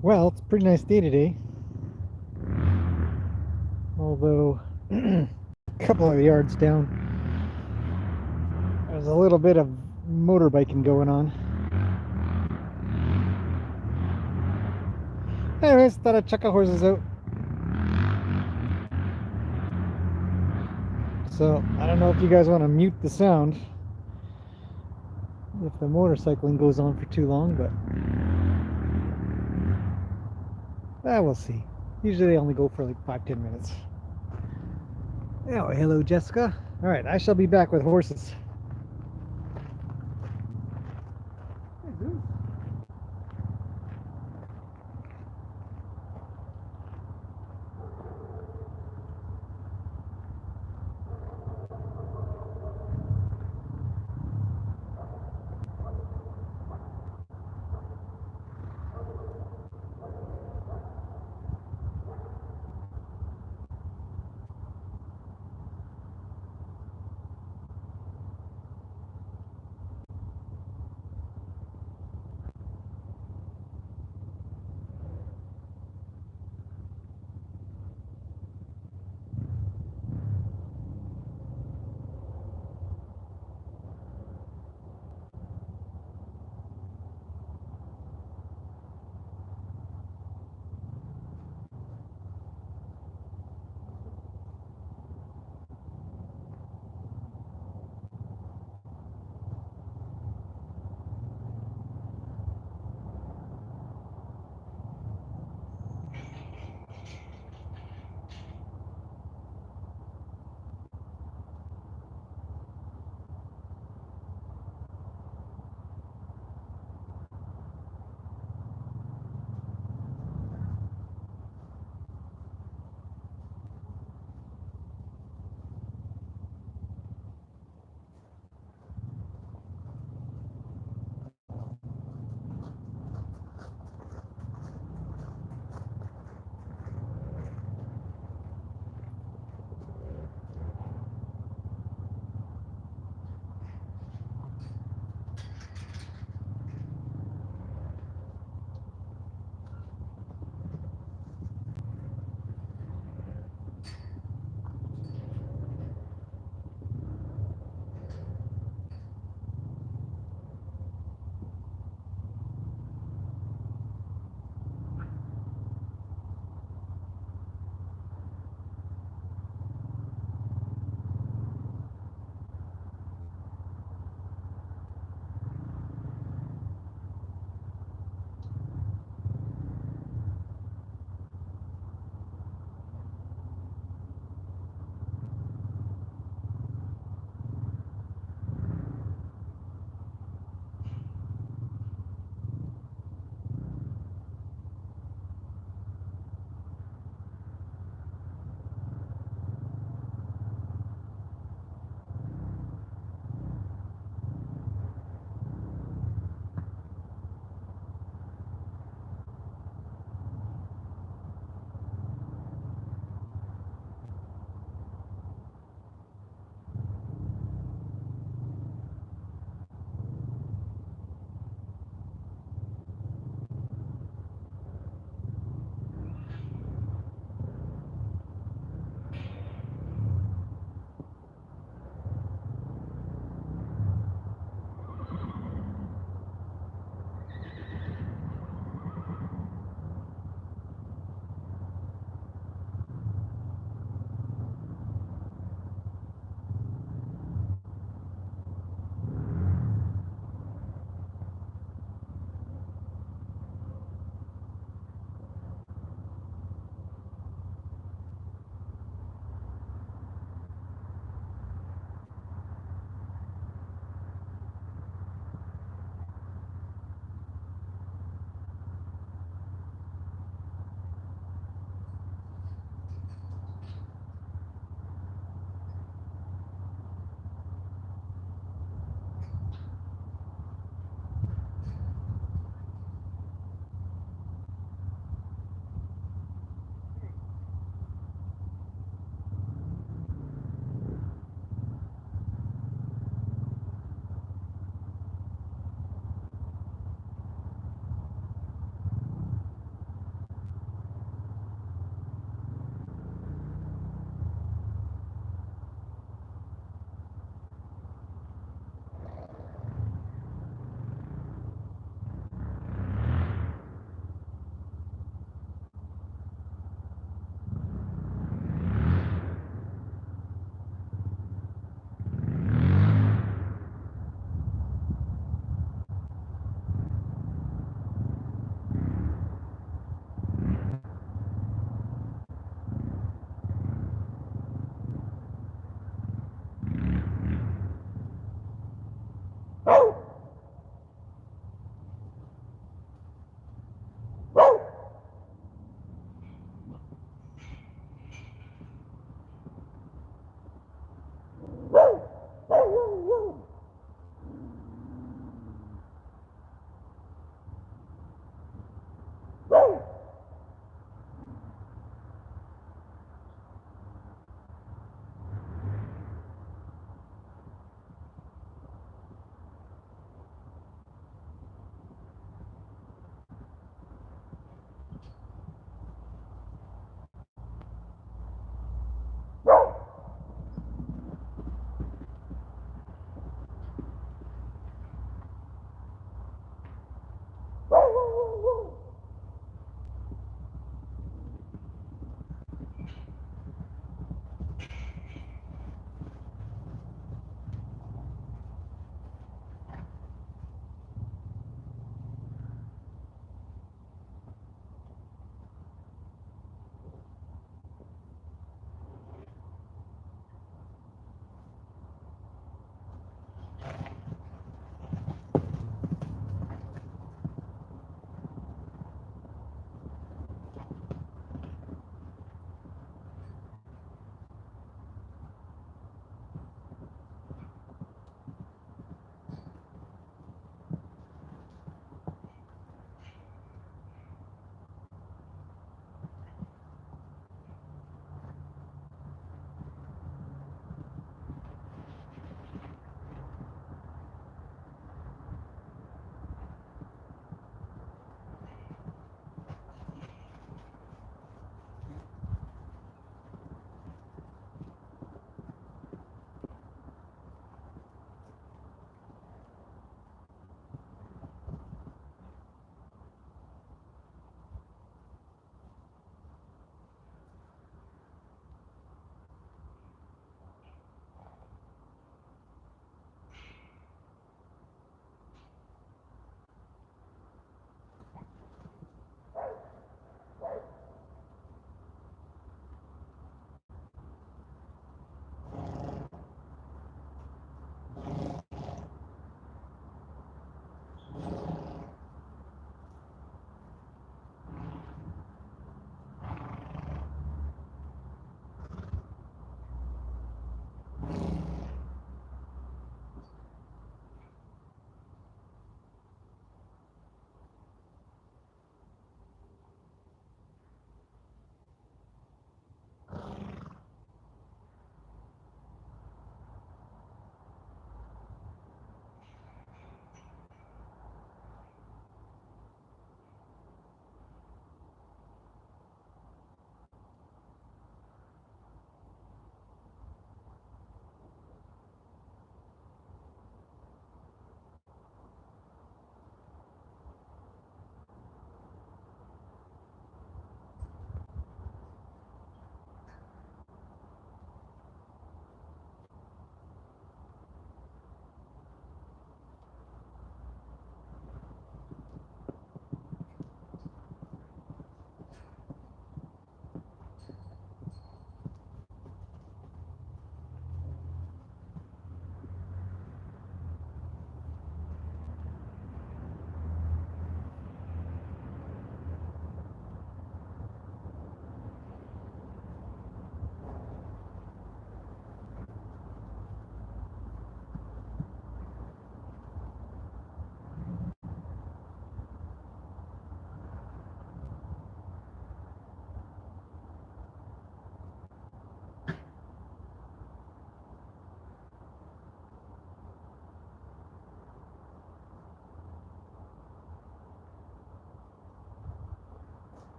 Well, it's a pretty nice day today, although a couple of yards down, there's a little bit of motorbiking going on. Anyways, thought I'd check our horses out. So, I don't know if you guys want to mute the sound if the motorcycling goes on for too long, but we'll see. Usually they only go for like 5-10 minutes. Oh, hello, Jessica. All right, I shall be back with horses.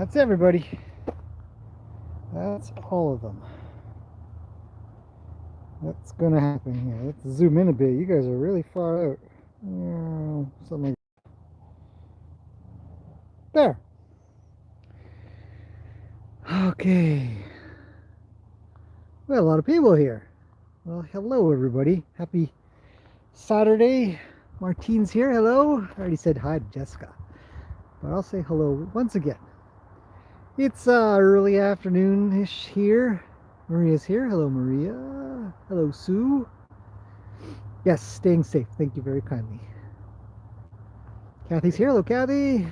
That's everybody. That's all of them. That's gonna happen here. Let's zoom in a bit. You guys are really far out. Something like there. Okay. We have a lot of people here. Well, hello everybody. Happy Saturday. Martine's here. Hello. I already said hi to Jessica, but I'll say hello once again. It's early afternoon-ish here. Maria's here. Hello, Maria. Hello, Sue. Yes, staying safe. Thank you very kindly. Kathy's here. Hello, Kathy.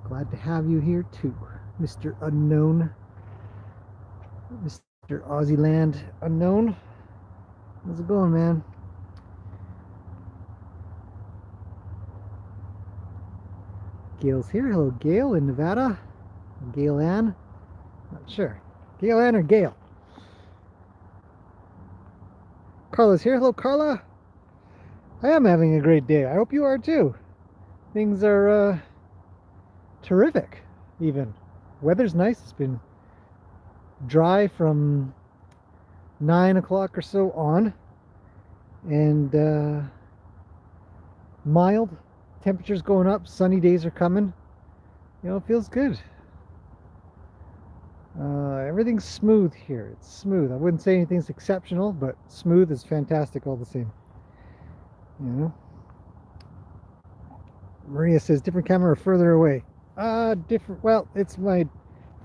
Glad to have you here too, Mr. Unknown. Mr. Aussie Land Unknown. How's it going, man? Gail's here. Hello, Gail in Nevada. Gail Ann. Not sure. Gail Ann or Gail? Carla's here. Hello, Carla. I am having a great day. I hope you are too. Things are terrific, even. Weather's nice. It's been dry from 9 o'clock or so on. And mild. Temperatures going up. Sunny days are coming. You know, it feels good. Everything's smooth here. It's smooth. I wouldn't say anything's exceptional, but smooth is fantastic all the same. You know? Maria says different camera or further away. Different. Well, it's my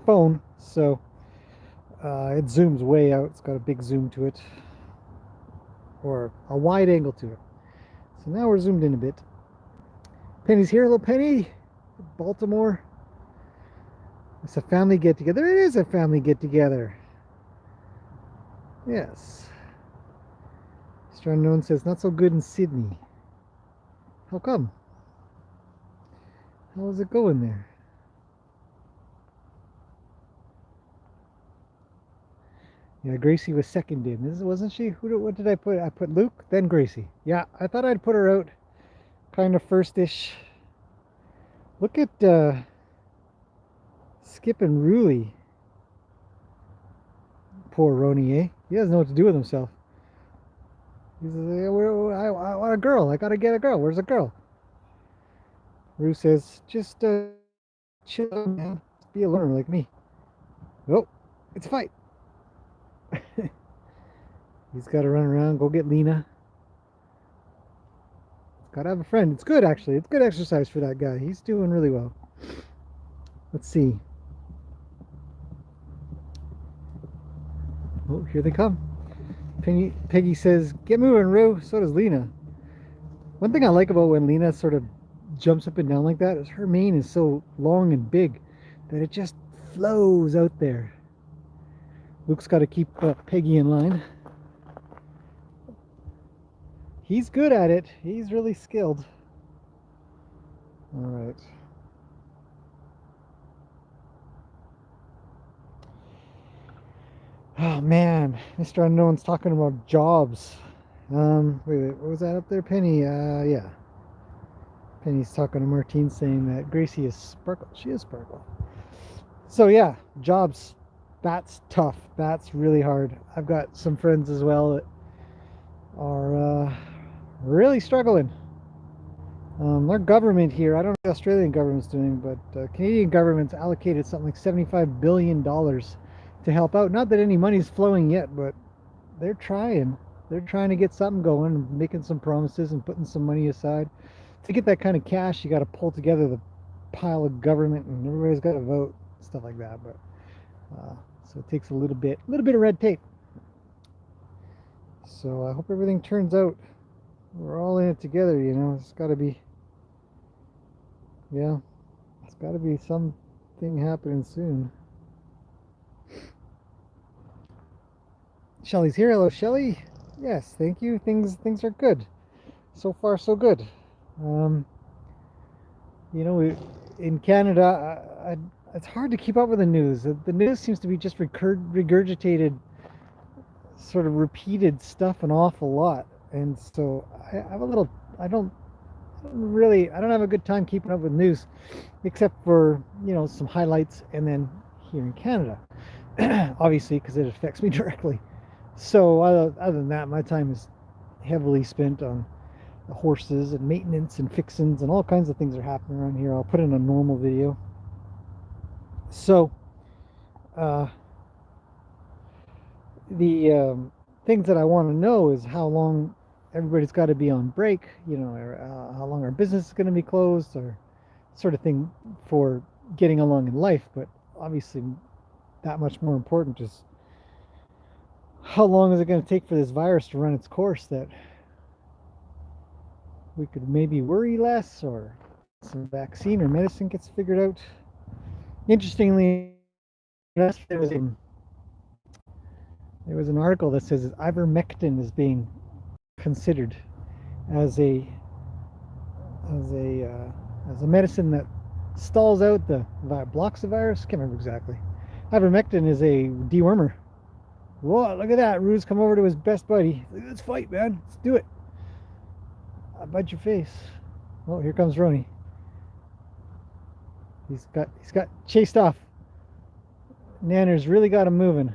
phone, so it zooms way out. It's got a big zoom to it, or a wide angle to it. So now we're zoomed in a bit. Penny's here. Hello, Penny. Baltimore. It's a family get-together. It is a family get-together. Yes. Mr. Unknown says, not so good in Sydney. How come? How's it going there? Yeah, Gracie was second in. This wasn't she? What did I put? I put Luke, then Gracie. Yeah, I thought I'd put her out kind of first-ish. Look at Skip and Ruli. Poor Roni, eh? He doesn't know what to do with himself. He says, I want a girl. I gotta get a girl. Where's the girl? Rue says, just chill out, man. Just be a learner like me. Oh, it's a fight. He's got to run around, go get Lena. Gotta have a friend. It's good, actually. It's good exercise for that guy. He's doing really well. Let's see. Oh, here they come. Peggy says, get moving, Rue. So does Lena. One thing I like about when Lena sort of jumps up and down like that is her mane is so long and big that it just flows out there. Luke's got to keep Peggy in line. He's good at it. He's really skilled. All right. Oh man, Mr. Unknown's talking about jobs. Wait, what was that up there, Penny? Yeah. Penny's talking to Martine saying that Gracie is Sparkle. She is Sparkle. So yeah, jobs. That's tough. That's really hard. I've got some friends as well that are really struggling. Our government here, I don't know what the Australian government's doing, but Canadian government's allocated something like $75 billion to help out. Not that any money's flowing yet, but they're trying. They're trying to get something going and making some promises and putting some money aside. To get that kind of cash, you got to pull together the pile of government, and everybody's got to vote, stuff like that. But so it takes a little bit of red tape. So I hope everything turns out. We're all in it together, you know. It's got to be, yeah, it's got to be something happening soon. Shelly's here. Hello, Shelly. Yes, thank you. Things are good. So far, so good. You know, in Canada, it's hard to keep up with the news. The news seems to be just regurgitated, sort of repeated stuff an awful lot. And so I have a little, I I don't have a good time keeping up with news, except for, some highlights, and then here in Canada, obviously, because it affects me directly. So other than that, my time is heavily spent on the horses and maintenance and fixins and all kinds of things are happening around here. I'll put in a normal video. So uh, the things that I want to know is how long everybody's got to be on break, or how long our business is going to be closed, or sort of thing for getting along in life. But obviously, that much more important is how long is it going to take for this virus to run its course, that we could maybe worry less, or some vaccine or medicine gets figured out. Interestingly, there was an article that says that ivermectin is being considered as a as a as a medicine that stalls out blocks the virus. Can't remember exactly. Ivermectin is a dewormer. Whoa, look at that. Rue's come over to his best buddy. Let's fight, man. Let's do it. I'll bite your face. Oh, here comes Roni. He's got chased off. Nanner's really got him moving.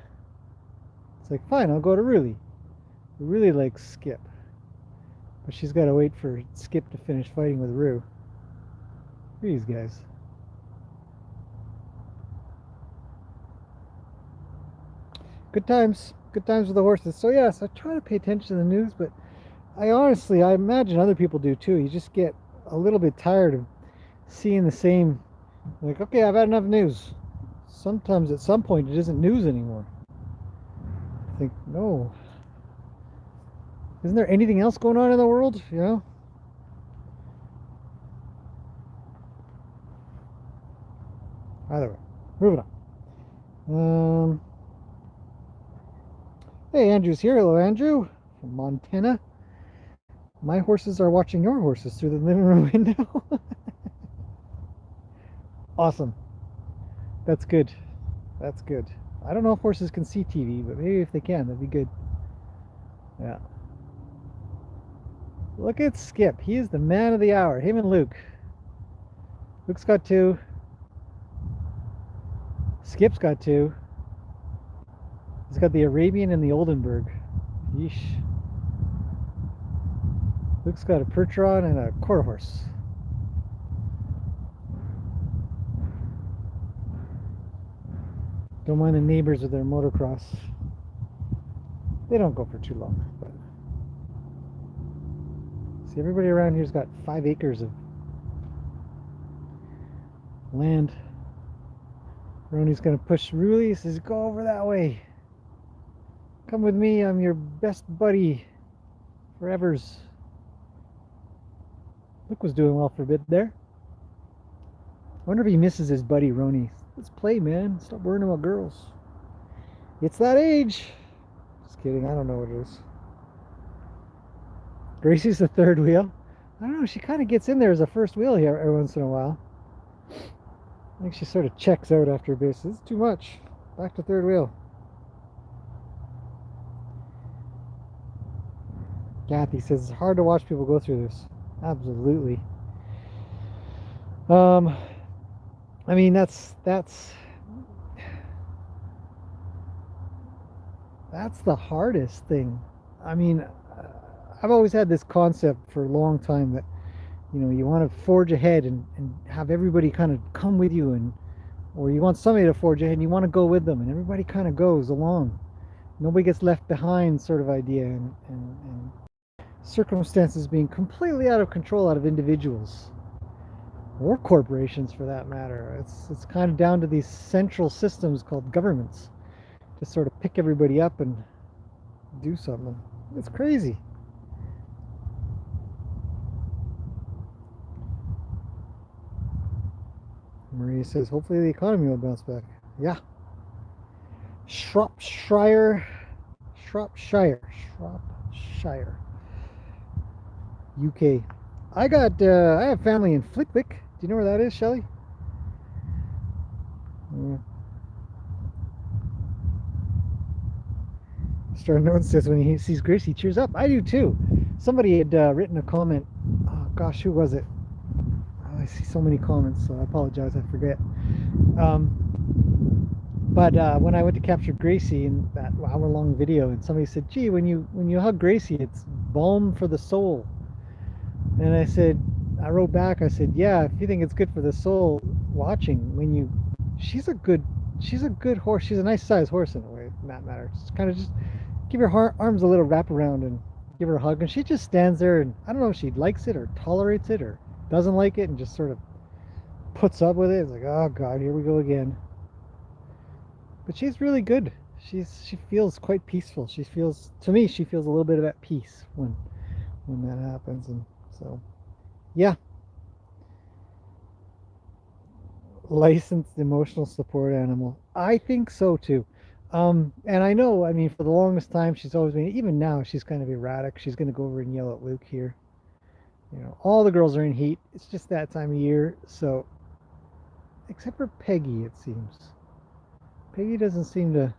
It's like, fine, I'll go to Ruli. Ruli likes Skip. But she's got to wait for Skip to finish fighting with Rue. These guys. Good times. Good times with the horses. So yes, I try to pay attention to the news, but I imagine other people do too. You just get a little bit tired of seeing the same, like, okay, I've had enough news. Sometimes at some point it isn't news anymore. I think, no. Isn't there anything else going on in the world, Either way, moving on. Hey, Andrew's here. Hello, Andrew, from Montana. My horses are watching your horses through the living room window. Awesome. That's good. That's good. I don't know if horses can see TV, but maybe if they can, that'd be good. Yeah. Look at Skip. He is the man of the hour. Him and Luke. Luke's got 2. Skip's got 2. He's got the Arabian and the Oldenburg. Yeesh. Luke's got a Percheron and a quarter horse. Don't mind the neighbors with their motocross. They don't go for too long, but see, everybody around here's got 5 acres of land. Roni's gonna push Ruli. He says, go over that way. Come with me, I'm your best buddy forevers. Luke was doing well for a bit there. I wonder if he misses his buddy Roni. Let's play, man. Stop worrying about girls. It's that age. Just kidding, I don't know what it is. Gracie's the third wheel. I don't know, she kind of gets in there as a first wheel here every once in a while. I think she sort of checks out after a bit. This is too much. Back to third wheel. Kathy says it's hard to watch people go through this. Absolutely. I mean, that's the hardest thing. I mean, I've always had this concept for a long time that, you want to forge ahead and have everybody kind of come with you, or you want somebody to forge ahead and you want to go with them, and everybody kind of goes along. Nobody gets left behind, sort of idea, and circumstances being completely out of control out of individuals or corporations for that matter. It's kind of down to these central systems called governments to sort of pick everybody up and do something. It's crazy. Maria says hopefully the economy will bounce back. Yeah. Shropshire, UK. I have family in Flitwick. Do you know where that is, Shelley? Yeah. Star Note says when he sees Grace, he cheers up. I do too. Somebody had written a comment. Oh gosh, who was it? Oh, I see so many comments, so I apologize. I forget. But when I went to capture Gracie in that hour-long video, and somebody said, "Gee, when you hug Gracie, it's balm for the soul." And I wrote back. I said, "Yeah, if you think it's good for the soul, watching when you, she's a good, she's a good horse. She's a nice sized horse in a way, in that matter. Just kind of just give her arms a little wrap around and give her a hug, and she just stands there, and I don't know if she likes it or tolerates it or doesn't like it, and just sort of puts up with it. It's like, oh God, here we go again." But she's really good. She feels quite peaceful. She feels, to me, she feels a little bit of at peace when that happens. And so, yeah, licensed emotional support animal. I think so too. And I know, I mean, for the longest time, she's always been, even now, she's kind of erratic. She's going to go over and yell at Luke here. You know, all the girls are in heat. It's just that time of year. So, except for Peggy, it seems. Peggy doesn't seem to,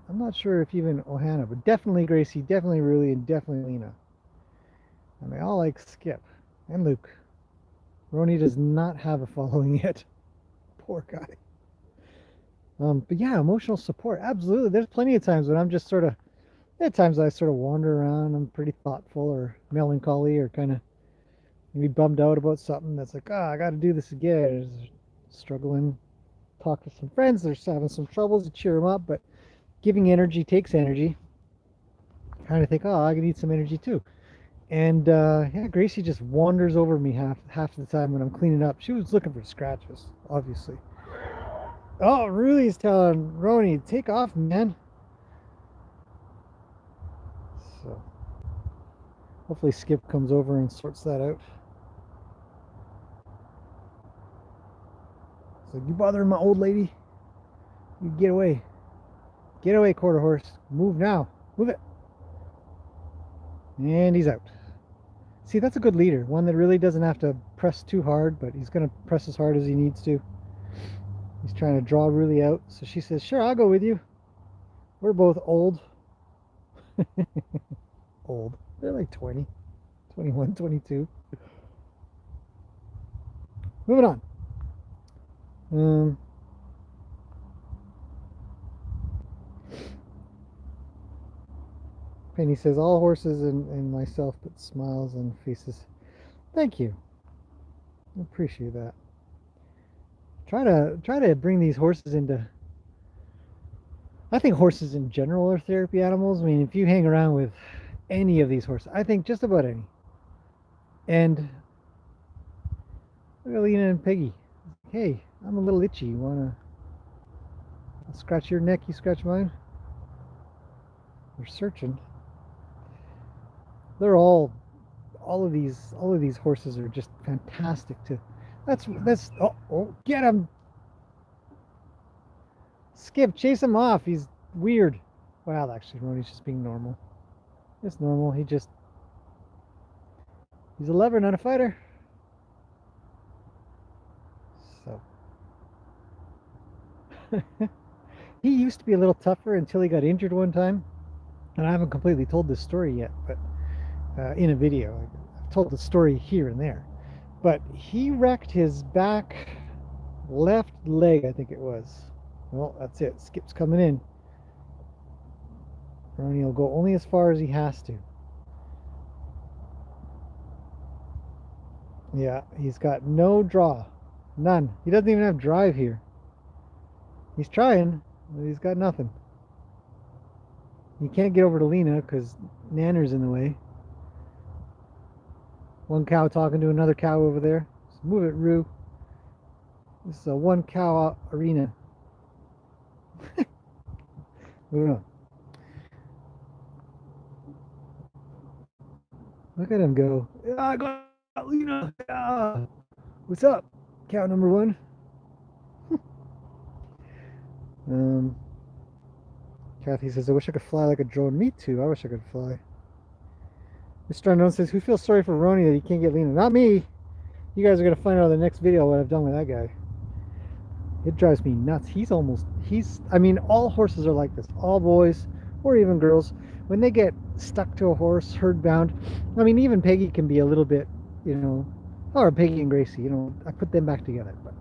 I'm not sure if even Ohana, but definitely Gracie, definitely Ruli, and definitely Lena. And they all like Skip and Luke. Roni does not have a following yet. Poor guy. But yeah, emotional support. Absolutely. There's plenty of times when I'm just sort of, there are times I sort of wander around. I'm pretty thoughtful or melancholy or kind of maybe bummed out about something that's like, I got to do this again. Struggling. Talk to some friends. They're having some troubles to cheer them up, but giving energy takes energy. Kind of think, I need some energy too. And yeah, Gracie just wanders over me half the time when I'm cleaning up. She was looking for scratches, obviously. Oh, Ruli's telling Roni, take off, man. So hopefully Skip comes over and sorts that out. It's like, you bothering my old lady? You get away. Get away, quarter horse. Move now. Move it. And he's out. See, that's a good leader. One that really doesn't have to press too hard, but he's going to press as hard as he needs to. He's trying to draw Ruli out. So she says, sure, I'll go with you. We're both old. Old. They're like 20, 21, 22. Moving on. Penny says, all horses and myself put smiles on faces. Thank you. I appreciate that. Try to bring these horses into, I think horses in general are therapy animals. I mean, if you hang around with any of these horses, I think just about any. And look at Lena and Peggy. Hey, I'm a little itchy. You wanna, I'll scratch your neck, you scratch mine? They're searching. They're all of these horses are just fantastic to, that's get him. Skip, chase him off. He's weird. Well, actually, Roni's just being normal. It's normal. He's a lover, not a fighter. So he used to be a little tougher until he got injured one time, and I haven't completely told this story yet, but in a video, I've told the story here and there. But he wrecked his back left leg, I think it was. Well, that's it. Skip's coming in. Roni will go only as far as he has to. Yeah, he's got no draw. None. He doesn't even have drive here. He's trying, but he's got nothing. He can't get over to Lena because Nanner's in the way. One cow talking to another cow over there. So move it, Roo. This is a one cow arena. Moving on. Look at him go. I got Lena. What's up, cow number one? Kathy says, I wish I could fly like a drone. Me too. I wish I could fly. Mr. Unknown says, who feels sorry for Roni that he can't get Lena? Not me. You guys are going to find out in the next video what I've done with that guy. It drives me nuts. I mean, all horses are like this. All boys or even girls, when they get stuck to a horse, herd bound. I mean, even Peggy can be a little bit, you know, or Peggy and Gracie, you know, I put them back together. But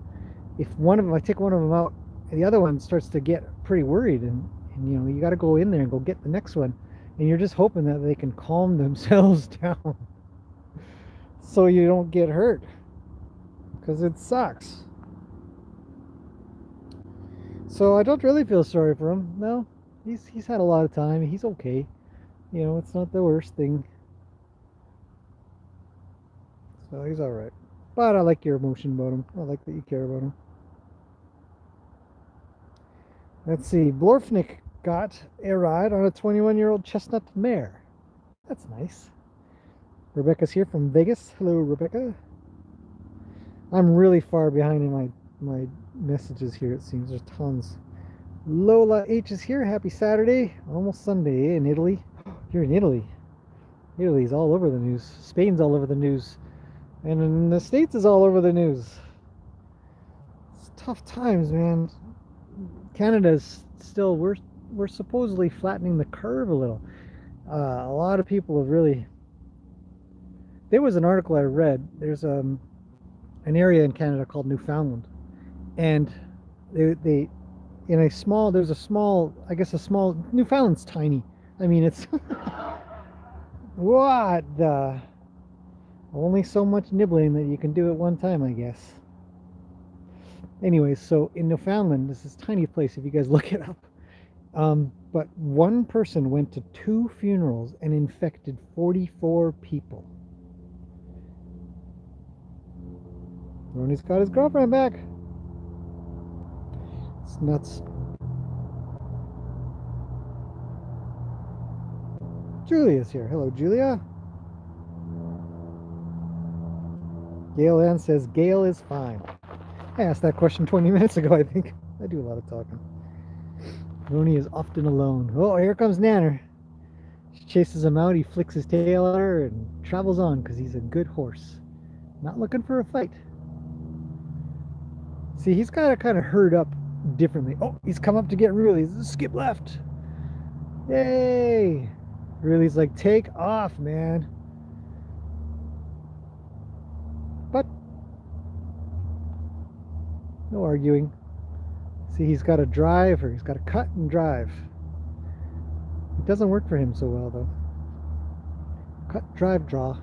if one of them, I take one of them out, and the other one starts to get pretty worried, and you know, you got to go in there and go get the next one, and you're just hoping that they can calm themselves down so you don't get hurt, because it sucks. So I don't really feel sorry for him. No, he's had a lot of time. He's okay. You know, it's not the worst thing. So he's all right. But I like your emotion about him. I like that you care about him. Let's see. Blorfnick got a ride on a 21-year-old chestnut mare. That's nice. Rebecca's here from Vegas. Hello, Rebecca. I'm really far behind in my messages here, it seems. There's tons. Lola H is here. Happy Saturday. Almost Sunday in Italy. You're in Italy. Italy's all over the news. Spain's all over the news. And in the States is all over the news. It's tough times, man. Canada's still, we're supposedly flattening the curve a little. A lot of people have really. There was an article I read. There's an area in Canada called Newfoundland, and they in a small. There's a small. I guess a small. Newfoundland's tiny. I mean, it's what the. Only so much nibbling that you can do at one time, I guess. Anyways, so in Newfoundland, this is a tiny place if you guys look it up. But one person went to 2 funerals and infected 44 people. Ronnie's got his girlfriend back. It's nuts. Julia's here. Hello, Julia. Gail Ann says Gail is fine. I asked that question 20 minutes ago, I think. I do a lot of talking. Ronnie is often alone. Oh, here comes Nanner. She chases him out, he flicks his tail at her and travels on because he's a good horse. Not looking for a fight. See, he's got to kind of herd up differently. Oh, he's come up to get Ruli. Skip left. Yay! Ruli's like, take off, man. But no arguing. See, he's got to drive, or he's got to cut and drive. It doesn't work for him so well, though. Cut, drive, draw.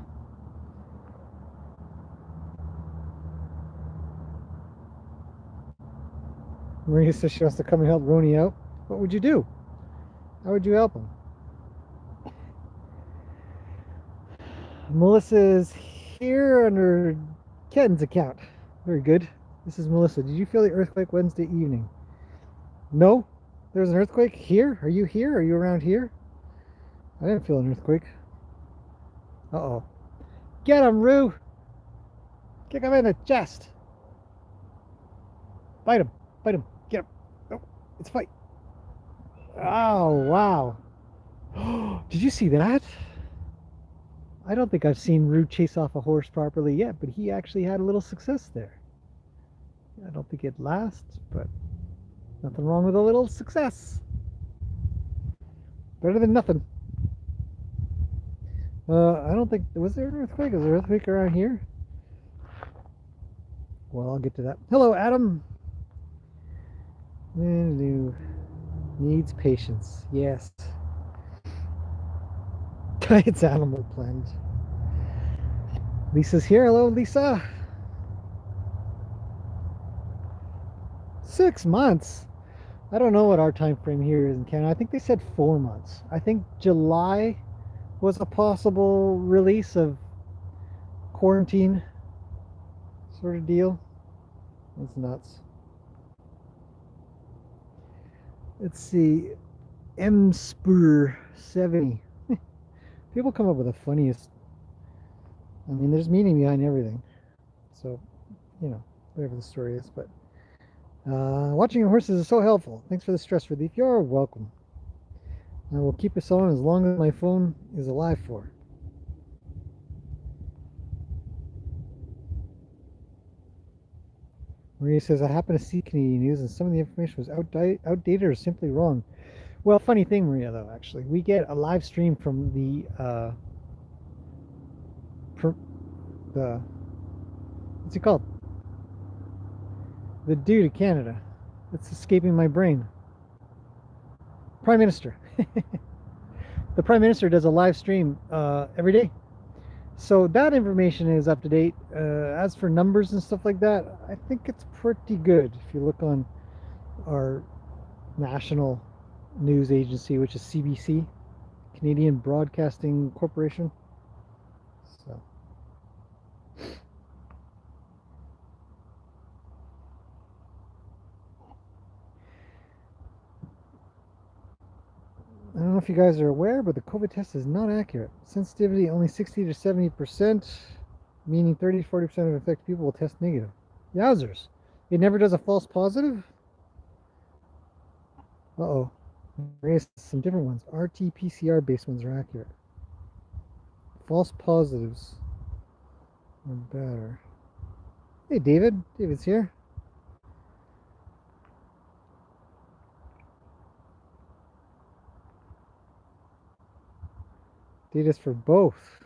Maria says she wants to come and help Roni out. What would you do? How would you help him? Melissa is here under Ken's account. Very good. This is Melissa. Did you feel the earthquake Wednesday evening? No? There's an earthquake here? Are you here? Are you around here? I didn't feel an earthquake. Uh-oh. Get him, Roo! Kick him in the chest! Bite him! Bite him! Get him! Oh, it's a fight! Oh, wow. Did you see that? I don't think I've seen Roo chase off a horse properly yet, but he actually had a little success there. I don't think it lasts, but nothing wrong with a little success. Better than nothing. I don't think, was there an earthquake? Is there an earthquake around here? Well, I'll get to that. Hello, Adam. Needs patience. Yes. It's Animal Planet. Lisa's here. Hello, Lisa. 6 months. I don't know what our time frame here is in Canada. I think they said 4 months. I think July was a possible release of quarantine sort of deal. That's nuts. Let's see. M Spur 70. People come up with the funniest. I mean, there's meaning behind everything. So, you know, whatever the story is. But watching your horses is so helpful. Thanks for the stress relief. You're welcome. I will keep this on as long as my phone is alive for. Maria says, I happen to see Canadian news and some of the information was outdated or simply wrong. Well, funny thing, Maria, though, actually, we get a live stream from the what's he called? The dude in Canada. It's escaping my brain. Prime Minister. The Prime Minister does a live stream every day. So that information is up to date. As for numbers and stuff like that, I think it's pretty good. If you look on our national news agency, which is CBC, Canadian Broadcasting Corporation. So I don't know if you guys are aware, but the COVID test is not accurate. Sensitivity only 60 to 70%, meaning 30 to 40% of infected people will test negative. Yowzers. It never does a false positive? Uh-oh. There's some different ones. RT-PCR based ones are accurate. False positives are better. Hey, David. David's here. Data's for both.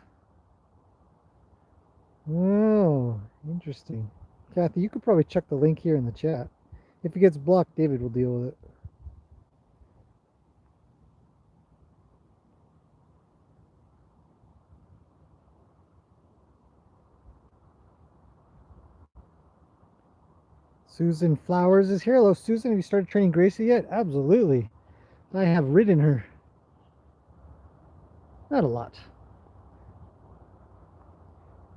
Oh, interesting. Kathy, you could probably check the link here in the chat. If it gets blocked, David will deal with it. Susan Flowers is here. Hello, Susan. Have you started training Gracie yet? Absolutely. I have ridden her. Not a lot.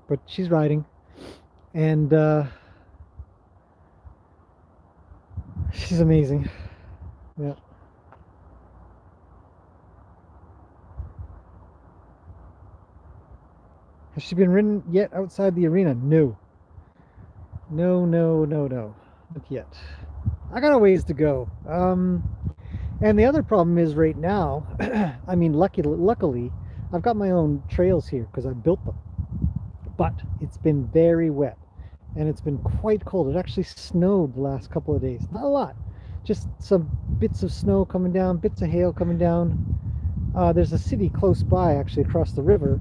But she's riding. And she's amazing. Yeah. Has she been ridden yet outside the arena? No. No, no, no, no. Not yet. I got a ways to go. And the other problem is right now, I mean, luckily, I've got my own trails here because I built them. But it's been very wet and it's been quite cold. It actually snowed the last couple of days. Not a lot, just some bits of snow coming down, bits of hail coming down. There's a city close by, actually across the river,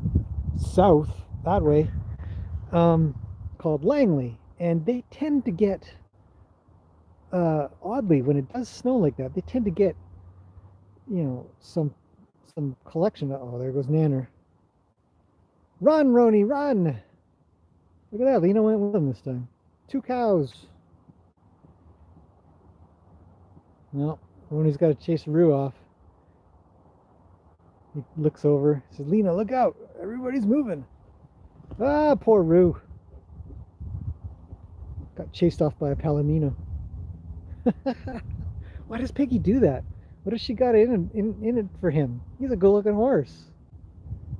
south that way, called Langley, and they tend to get, oddly, when it does snow like that, they tend to get, some collection. Oh, there goes Nanner. Run, Roni, run! Look at that, Lena went with him this time. 2 cows. No, Roni's got to chase Rue off. He looks over, says, Lena, look out! Everybody's moving. Ah, poor Rue. Got chased off by a palomino. Why does Piggy do that? What has she got in it for him? He's a good-looking horse.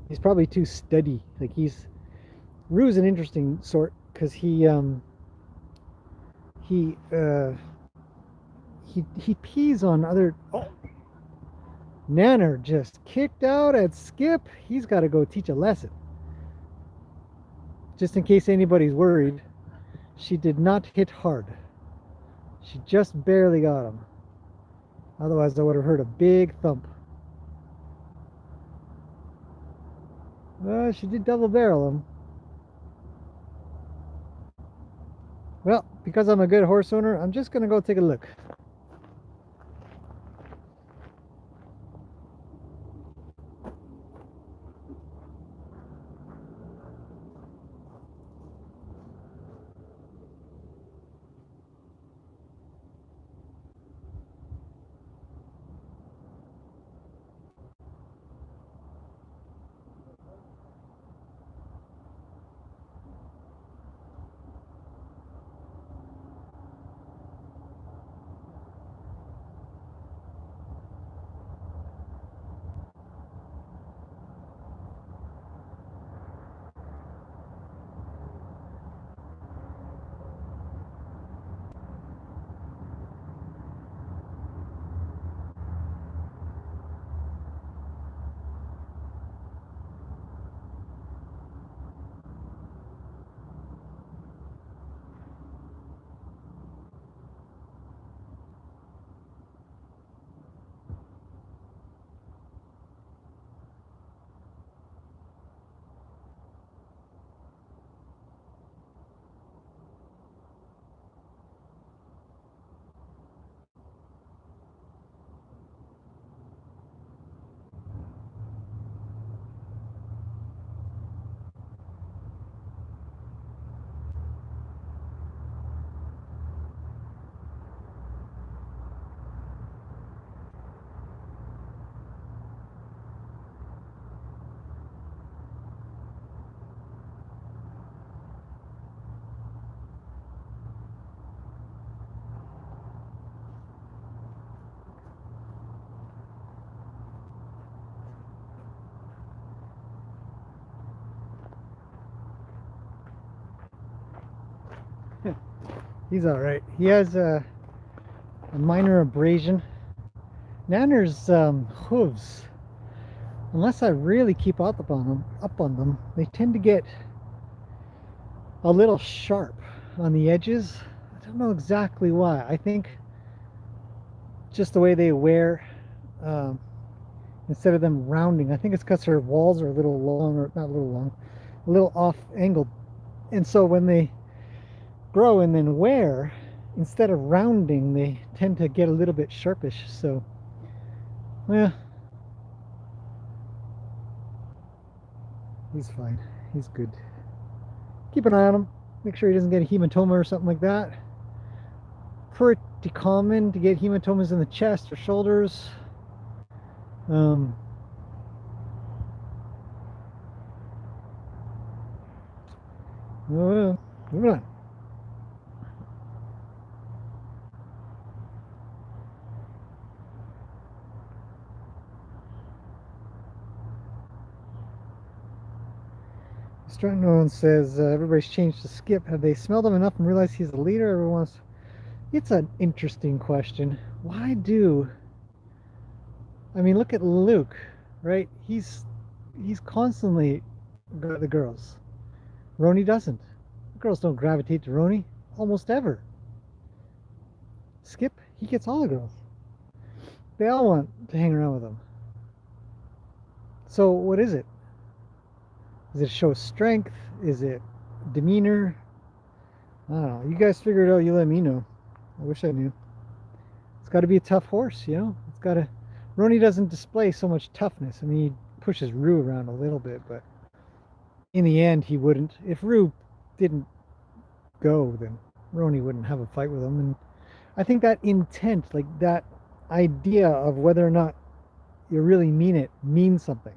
He's probably too steady. Like Rue's an interesting sort because he pees on other. Oh, Nanner just kicked out at Skip. He's got to go teach a lesson. Just in case anybody's worried, she did not hit hard. She just barely got him. Otherwise, I would have heard a big thump. She did double barrel him. Well, because I'm a good horse owner, I'm just going to go take a look. He's all right. He has a minor abrasion. Nanner's hooves, unless I really keep up on them, they tend to get a little sharp on the edges. I don't know exactly why. I think just the way they wear, um, instead of them rounding. I think it's because her walls are a little long, or not a little long, a little off angled. And so when they grow and then wear, instead of rounding, they tend to get a little bit sharpish. So, well, he's fine. He's good. Keep an eye on him. Make sure he doesn't get a hematoma or something like that. Pretty common to get hematomas in the chest or shoulders. Moving on. Stratton says everybody's changed to Skip. Have they smelled him enough and realized he's the leader? Everyone's. It's an interesting question. Why do? I mean, look at Luke, right? He's constantly got the girls. Roni doesn't. The girls don't gravitate to Roni almost ever. Skip, he gets all the girls. They all want to hang around with him. So what is it? Is it a show of strength? Is it demeanor? I don't know. You guys figure it out. You let me know. I wish I knew. It's got to be a tough horse, you know? It's got to... Roni doesn't display so much toughness. I mean, he pushes Rue around a little bit, but in the end, he wouldn't. If Rue didn't go, then Roni wouldn't have a fight with him. And I think that intent, like that idea of whether or not you really mean it, means something.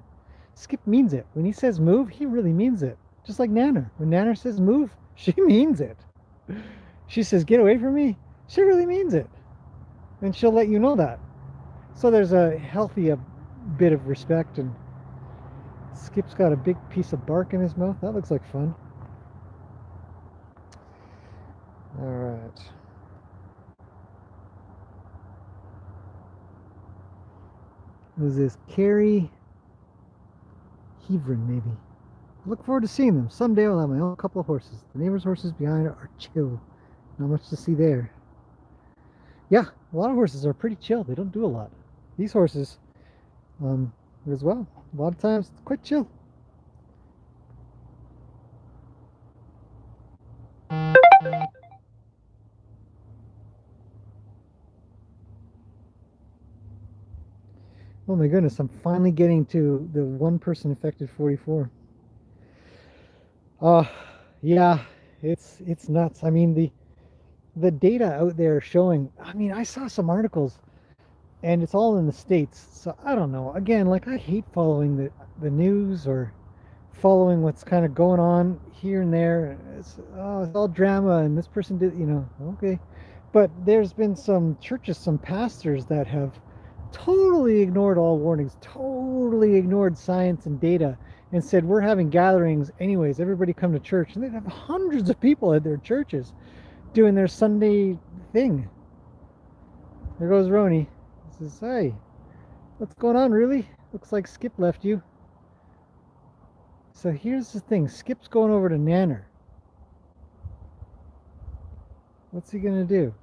Skip means it. When he says move, he really means it. Just like Nanner. When Nanner says move, she means it. She says, get away from me. She really means it. And she'll let you know that. So there's a healthy bit of respect. And Skip's got a big piece of bark in his mouth. That looks like fun. All right. Who's this? Carrie Heverin, maybe. I look forward to seeing them. Someday I'll have my own couple of horses. The neighbor's horses behind are chill. Not much to see there. Yeah, a lot of horses are pretty chill. They don't do a lot. These horses, as well, a lot of times, it's quite chill. Oh my goodness, I'm finally getting to the one person affected 44. Yeah, it's nuts. I mean, the data out there showing, I mean, I saw some articles and it's all in the States. So I don't know. Again, like I hate following the news or following what's kind of going on here and there. It's all drama and this person did, you know, okay. But there's been some churches, some pastors that have totally ignored all warnings, totally ignored science and data, and said, we're having gatherings anyways, everybody come to church. And they'd have hundreds of people at their churches doing their Sunday thing. There goes Roni. He says, hey, what's going on, really? Looks like Skip left you. So here's the thing. Skip's going over to Nanner. What's he going to do?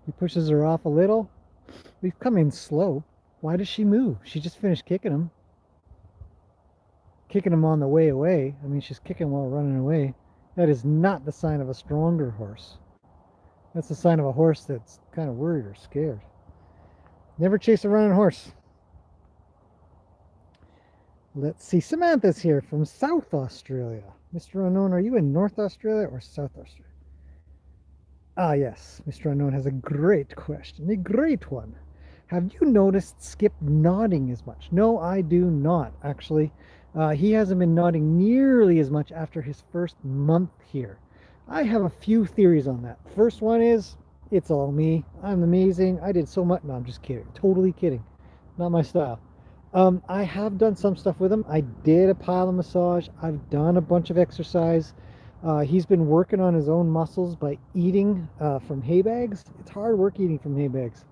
He pushes her off a little. We've come in slow. Why does she move? She just finished kicking him. Kicking him on the way away. I mean, she's kicking while running away. That is not the sign of a stronger horse. That's the sign of a horse that's kind of worried or scared. Never chase a running horse. Let's see. Samantha's here from South Australia. Mr. Unknown, are you in North Australia or South Australia? Ah, yes. Mr. Unknown has a great question. A great one. Have you noticed Skip nodding as much? No, I do not, actually. He hasn't been nodding nearly as much after his first month here. I have a few theories on that. First one is, it's all me. I'm amazing. I did so much. No, I'm just kidding. Totally kidding. Not my style. I have done some stuff with him. I did a pile of massage. I've done a bunch of exercise. He's been working on his own muscles by eating from hay bags. It's hard work eating from hay bags.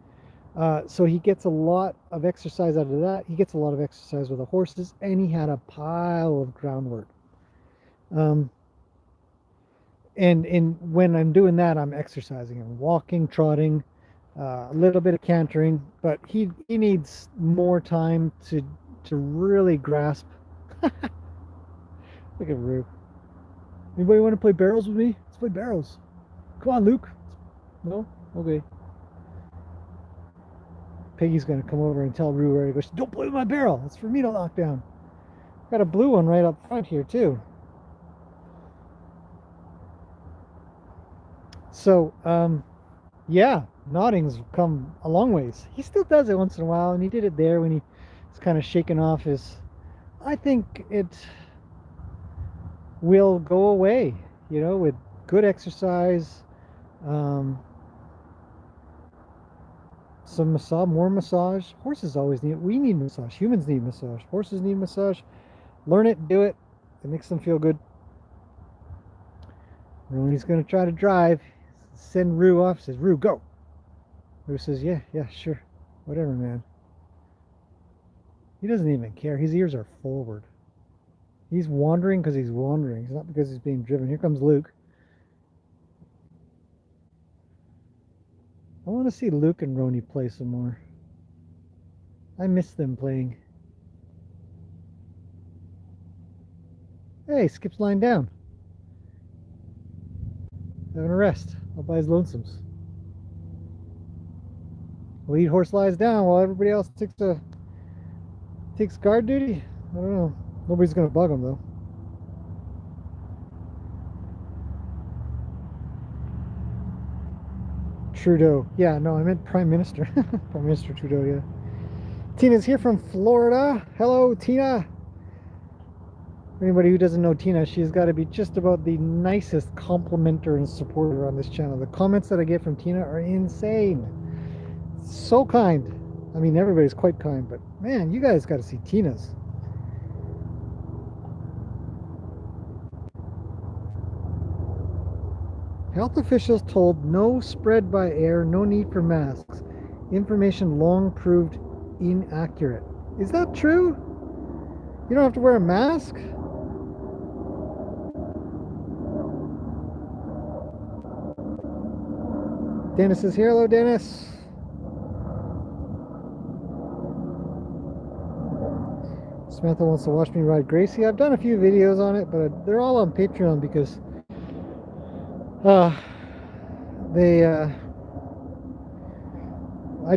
So he gets a lot of exercise out of that. He gets a lot of exercise with the horses, and he had a pile of groundwork. Um, and when I'm doing that, I'm exercising. I'm walking, trotting, a little bit of cantering, but he needs more time to really grasp. Look at Rue. Anybody want to play barrels with me? Let's play barrels. Come on, Luke. No? Okay. Peggy's gonna come over and tell Rue where he goes, don't play with my barrel. It's for me to knock down. Got a blue one right up front here too. So, yeah, Nodding's come a long ways. He still does it once in a while, and he did it there when he was kind of shaking off his. I think it will go away, with good exercise, some massage, more massage. Horses always need. We need massage. Humans need massage. Horses need massage. Learn it, do it. It makes them feel good. When he's going to try to drive, send Rue off. Says, Rue, go. Rue says, yeah, sure. Whatever, man. He doesn't even care. His ears are forward. He's wandering because he's wandering. It's not because he's being driven. Here comes Luke. I want to see Luke and Roni play some more. I miss them playing. Hey, Skip's lying down. Having a rest. I'll buy his lonesomes. Lead horse lies down while everybody else takes guard duty. I don't know. Nobody's gonna bug him though. Trudeau. Yeah, no, I meant Prime Minister. Prime Minister Trudeau, yeah. Tina's here from Florida. Hello, Tina. For anybody who doesn't know Tina, she's got to be just about the nicest complimenter and supporter on this channel. The comments that I get from Tina are insane. So kind. I mean, everybody's quite kind, but man, you guys got to see Tina's. Health officials told no spread by air, no need for masks. Information long proved inaccurate. Is that true? You don't have to wear a mask? Dennis is here. Hello, Dennis. Samantha wants to watch me ride Gracie. I've done a few videos on it, but they're all on Patreon because I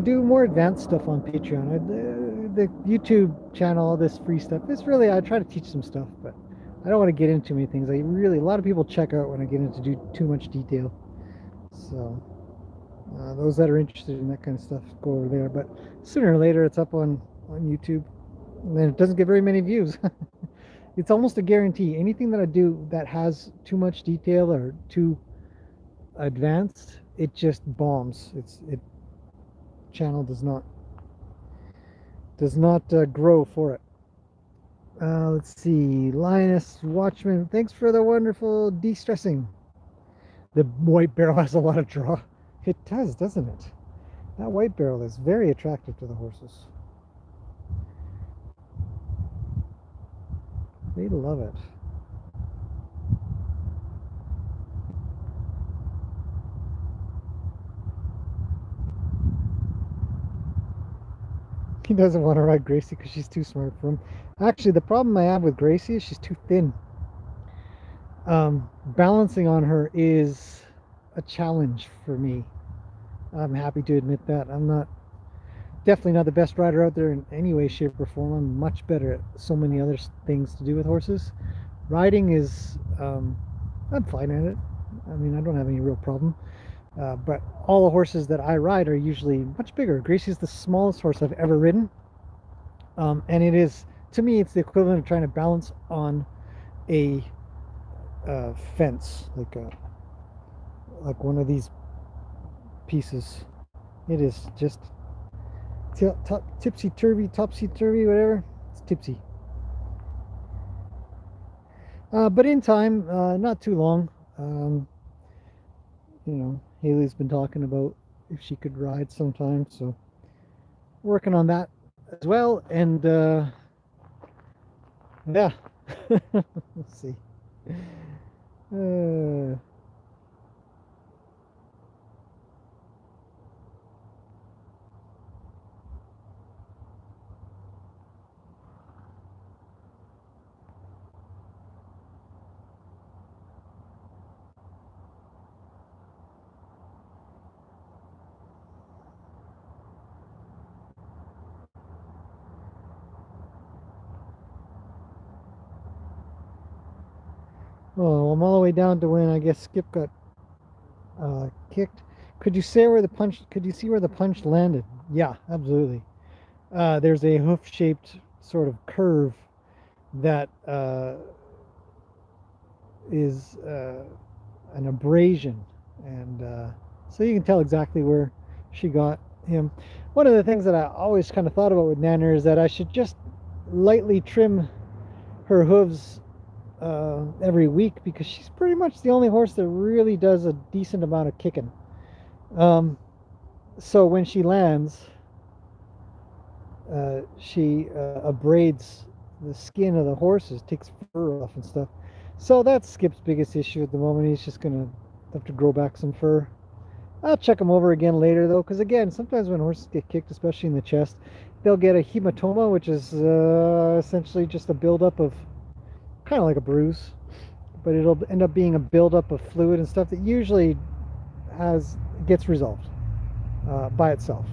do more advanced stuff on Patreon. The YouTube channel, all this free stuff, it's really, I try to teach some stuff, but I don't want to get into too many things. A lot of people check out when I get into too much detail. So those that are interested in that kind of stuff go over there. But sooner or later, it's up on YouTube, and then it doesn't get very many views. It's almost a guarantee. Anything that I do that has too much detail or too advanced, it just bombs. Channel does not grow for it. Let's see. Linus Watchman, thanks for the wonderful de-stressing. The white barrel has a lot of draw. It does, doesn't it? That white barrel is very attractive to the horses. They love it. He doesn't want to ride Gracie because she's too smart for him. Actually, the problem I have with Gracie is she's too thin. Balancing on her is a challenge for me. I'm happy to admit that. I'm definitely not the best rider out there in any way, shape, or form. I'm much better at so many other things to do with horses. Riding is, I'm fine at it. I mean, I don't have any real problem. But all the horses that I ride are usually much bigger. Gracie's the smallest horse I've ever ridden. And it is, to me, it's the equivalent of trying to balance on a fence, like one of these pieces. It is just tipsy-turvy, topsy-turvy, whatever. It's tipsy. But in time, not too long, Haley's been talking about if she could ride sometime, so working on that as well. And yeah, let's see. Uh, oh, I'm all the way down to when I guess Skip got kicked. Could you say where the punch? Could you see where the punch landed? Yeah, absolutely. There's a hoof-shaped sort of curve that is an abrasion, and so you can tell exactly where she got him. One of the things that I always kind of thought about with Nanner is that I should just lightly trim her hooves every week, because she's pretty much the only horse that really does a decent amount of kicking. Um, so when she lands, she abrades the skin of the horses, takes fur off and stuff. So that's Skip's biggest issue at the moment. He's just gonna have to grow back some fur. I'll check him over again later though, because again, sometimes when horses get kicked, especially in the chest, they'll get a hematoma, which is essentially just a buildup of kind of like a bruise, but it'll end up being a buildup of fluid and stuff that usually gets resolved by itself.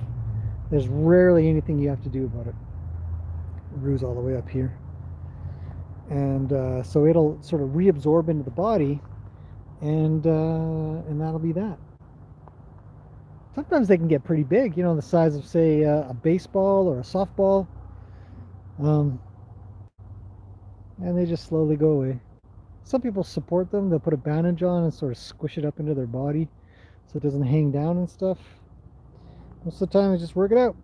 There's rarely anything you have to do about it. Bruise all the way up here, and so it'll sort of reabsorb into the body, and that'll be that. Sometimes they can get pretty big, the size of, say, a baseball or a softball, um, and they just slowly go away. Some people support them. They'll put a bandage on and sort of squish it up into their body so it doesn't hang down and stuff. Most of the time, they just work it out.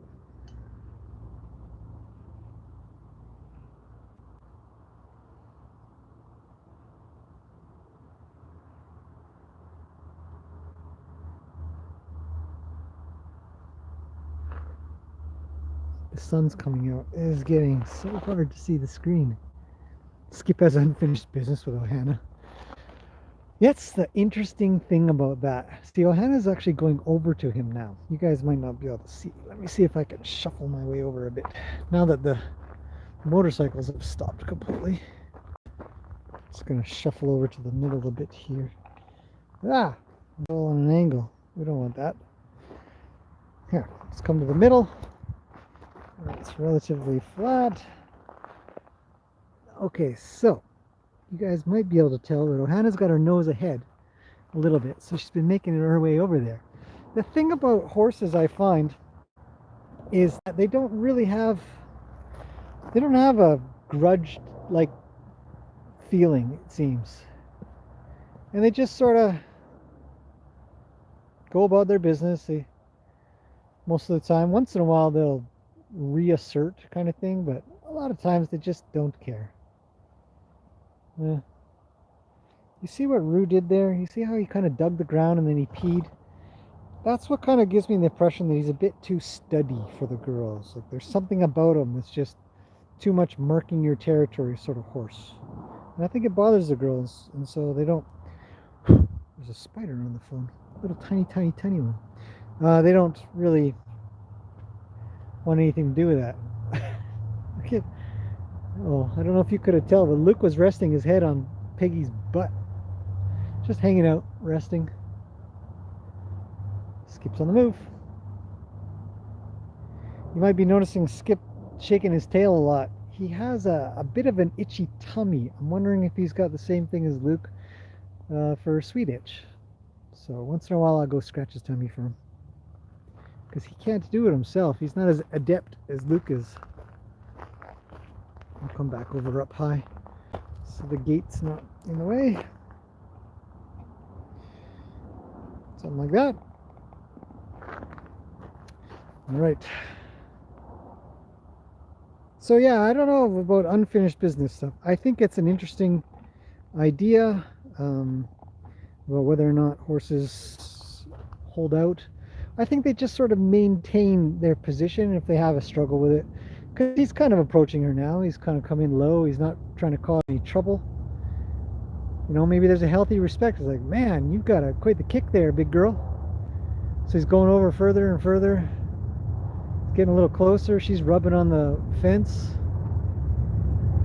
The sun's coming out. It is getting so hard to see the screen. Skip has unfinished business with Ohana. That's the interesting thing about that. See, Ohana's actually going over to him now. You guys might not be able to see. Let me see if I can shuffle my way over a bit. Now that the motorcycles have stopped completely. Just going to shuffle over to the middle a bit here. Ah, all on an angle. We don't want that. Here, let's come to the middle. It's relatively flat. Okay, so you guys might be able to tell that Ohana's got her nose ahead a little bit, so she's been making her way over there. The thing about horses, I find, is that they don't have a grudge like feeling, it seems, and they just sort of go about their business. Most of the time, once in a while, they'll reassert kind of thing, but a lot of times they just don't care. You see what Rue did there? You see how he kind of dug the ground and then he peed? That's what kind of gives me the impression that he's a bit too studdy for the girls. Like there's something about him that's just too much marking your territory sort of horse. And I think it bothers the girls, and so they don't... There's a spider on the phone. Little tiny, tiny, tiny one. They don't really want anything to do with that. Oh, I don't know if you could have tell, but Luke was resting his head on Peggy's butt. Just hanging out, resting. Skip's on the move. You might be noticing Skip shaking his tail a lot. He has a bit of an itchy tummy. I'm wondering if he's got the same thing as Luke for sweet itch. So once in a while I'll go scratch his tummy for him, because he can't do it himself. He's not as adept as Luke is. I'll come back over up high so the gate's not in the way. Something like that. All right. So yeah, I don't know about unfinished business stuff. I think it's an interesting idea about whether or not horses hold out. I think they just sort of maintain their position if they have a struggle with it. Because he's kind of approaching her now. He's kind of coming low. He's not trying to cause any trouble. You know, maybe there's a healthy respect. It's like, man, you've got quite the kick there, big girl. So he's going over further and further. Getting a little closer. She's rubbing on the fence,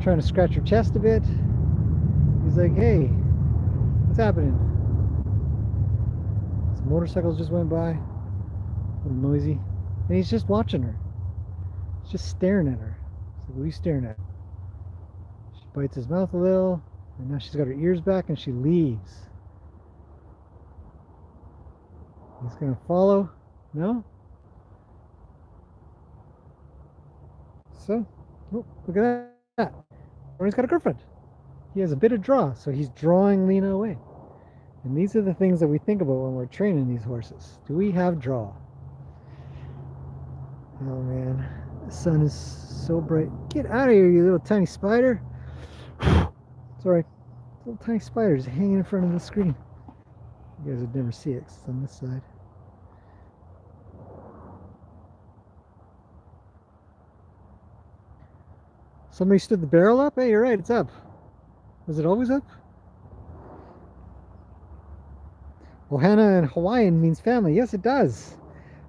trying to scratch her chest a bit. He's like, hey, what's happening? Some motorcycles just went by. A little noisy. And he's just watching her. He's just staring at her. He's like, what are you staring at? She bites his mouth a little. And now she's got her ears back and she leaves. He's gonna follow. No? So, oh, look at that. He's got a girlfriend. He has a bit of draw, so he's drawing Lena away. And these are the things that we think about when we're training these horses. Do we have draw? Oh man, the sun is so bright. Get out of here, you little tiny spider. Sorry, little tiny spiders hanging in front of the screen. You guys would never see it 'cause it's on this side. Somebody stood the barrel up? Hey, you're right, it's up. Was it always up? Ohana in Hawaiian means family. Yes, it does.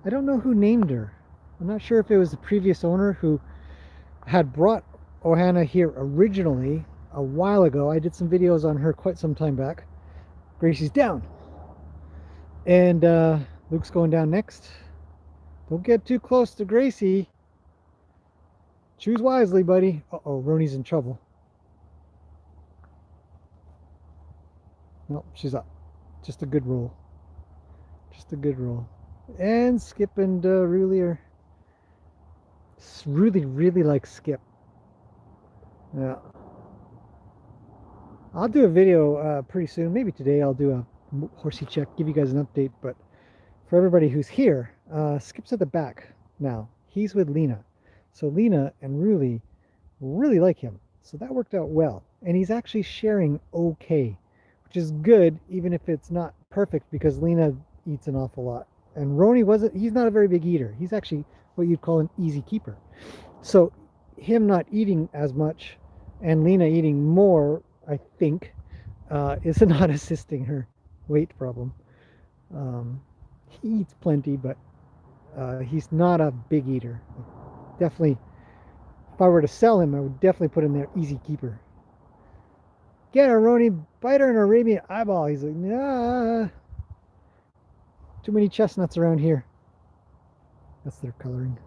I don't know who named her. I'm not sure if it was the previous owner who had brought Ohana here originally a while ago. I did some videos on her quite some time back. Gracie's down. And Luke's going down next. Don't get too close to Gracie. Choose wisely, buddy. Uh-oh, Roni's in trouble. Nope, she's up. Just a good roll. Just a good roll. And Skip and Ruli are really like Skip. Yeah. I'll do a video pretty soon. Maybe today I'll do a horsey check, give you guys an update. But for everybody who's here, Skip's at the back now. He's with Lena. So Lena and Ruli really like him. So that worked out well. And he's actually sharing okay, which is good, even if it's not perfect, because Lena eats an awful lot. And Roni he's not a very big eater. He's actually what you'd call an easy keeper. So him not eating as much and Lena eating more, I think, is not assisting her weight problem. He eats plenty, but he's not a big eater. Definitely, if I were to sell him, I would definitely put him there easy keeper. Get her, Roni, bite her in her Arabian eyeball. He's like, nah. Too many chestnuts around here. That's their coloring.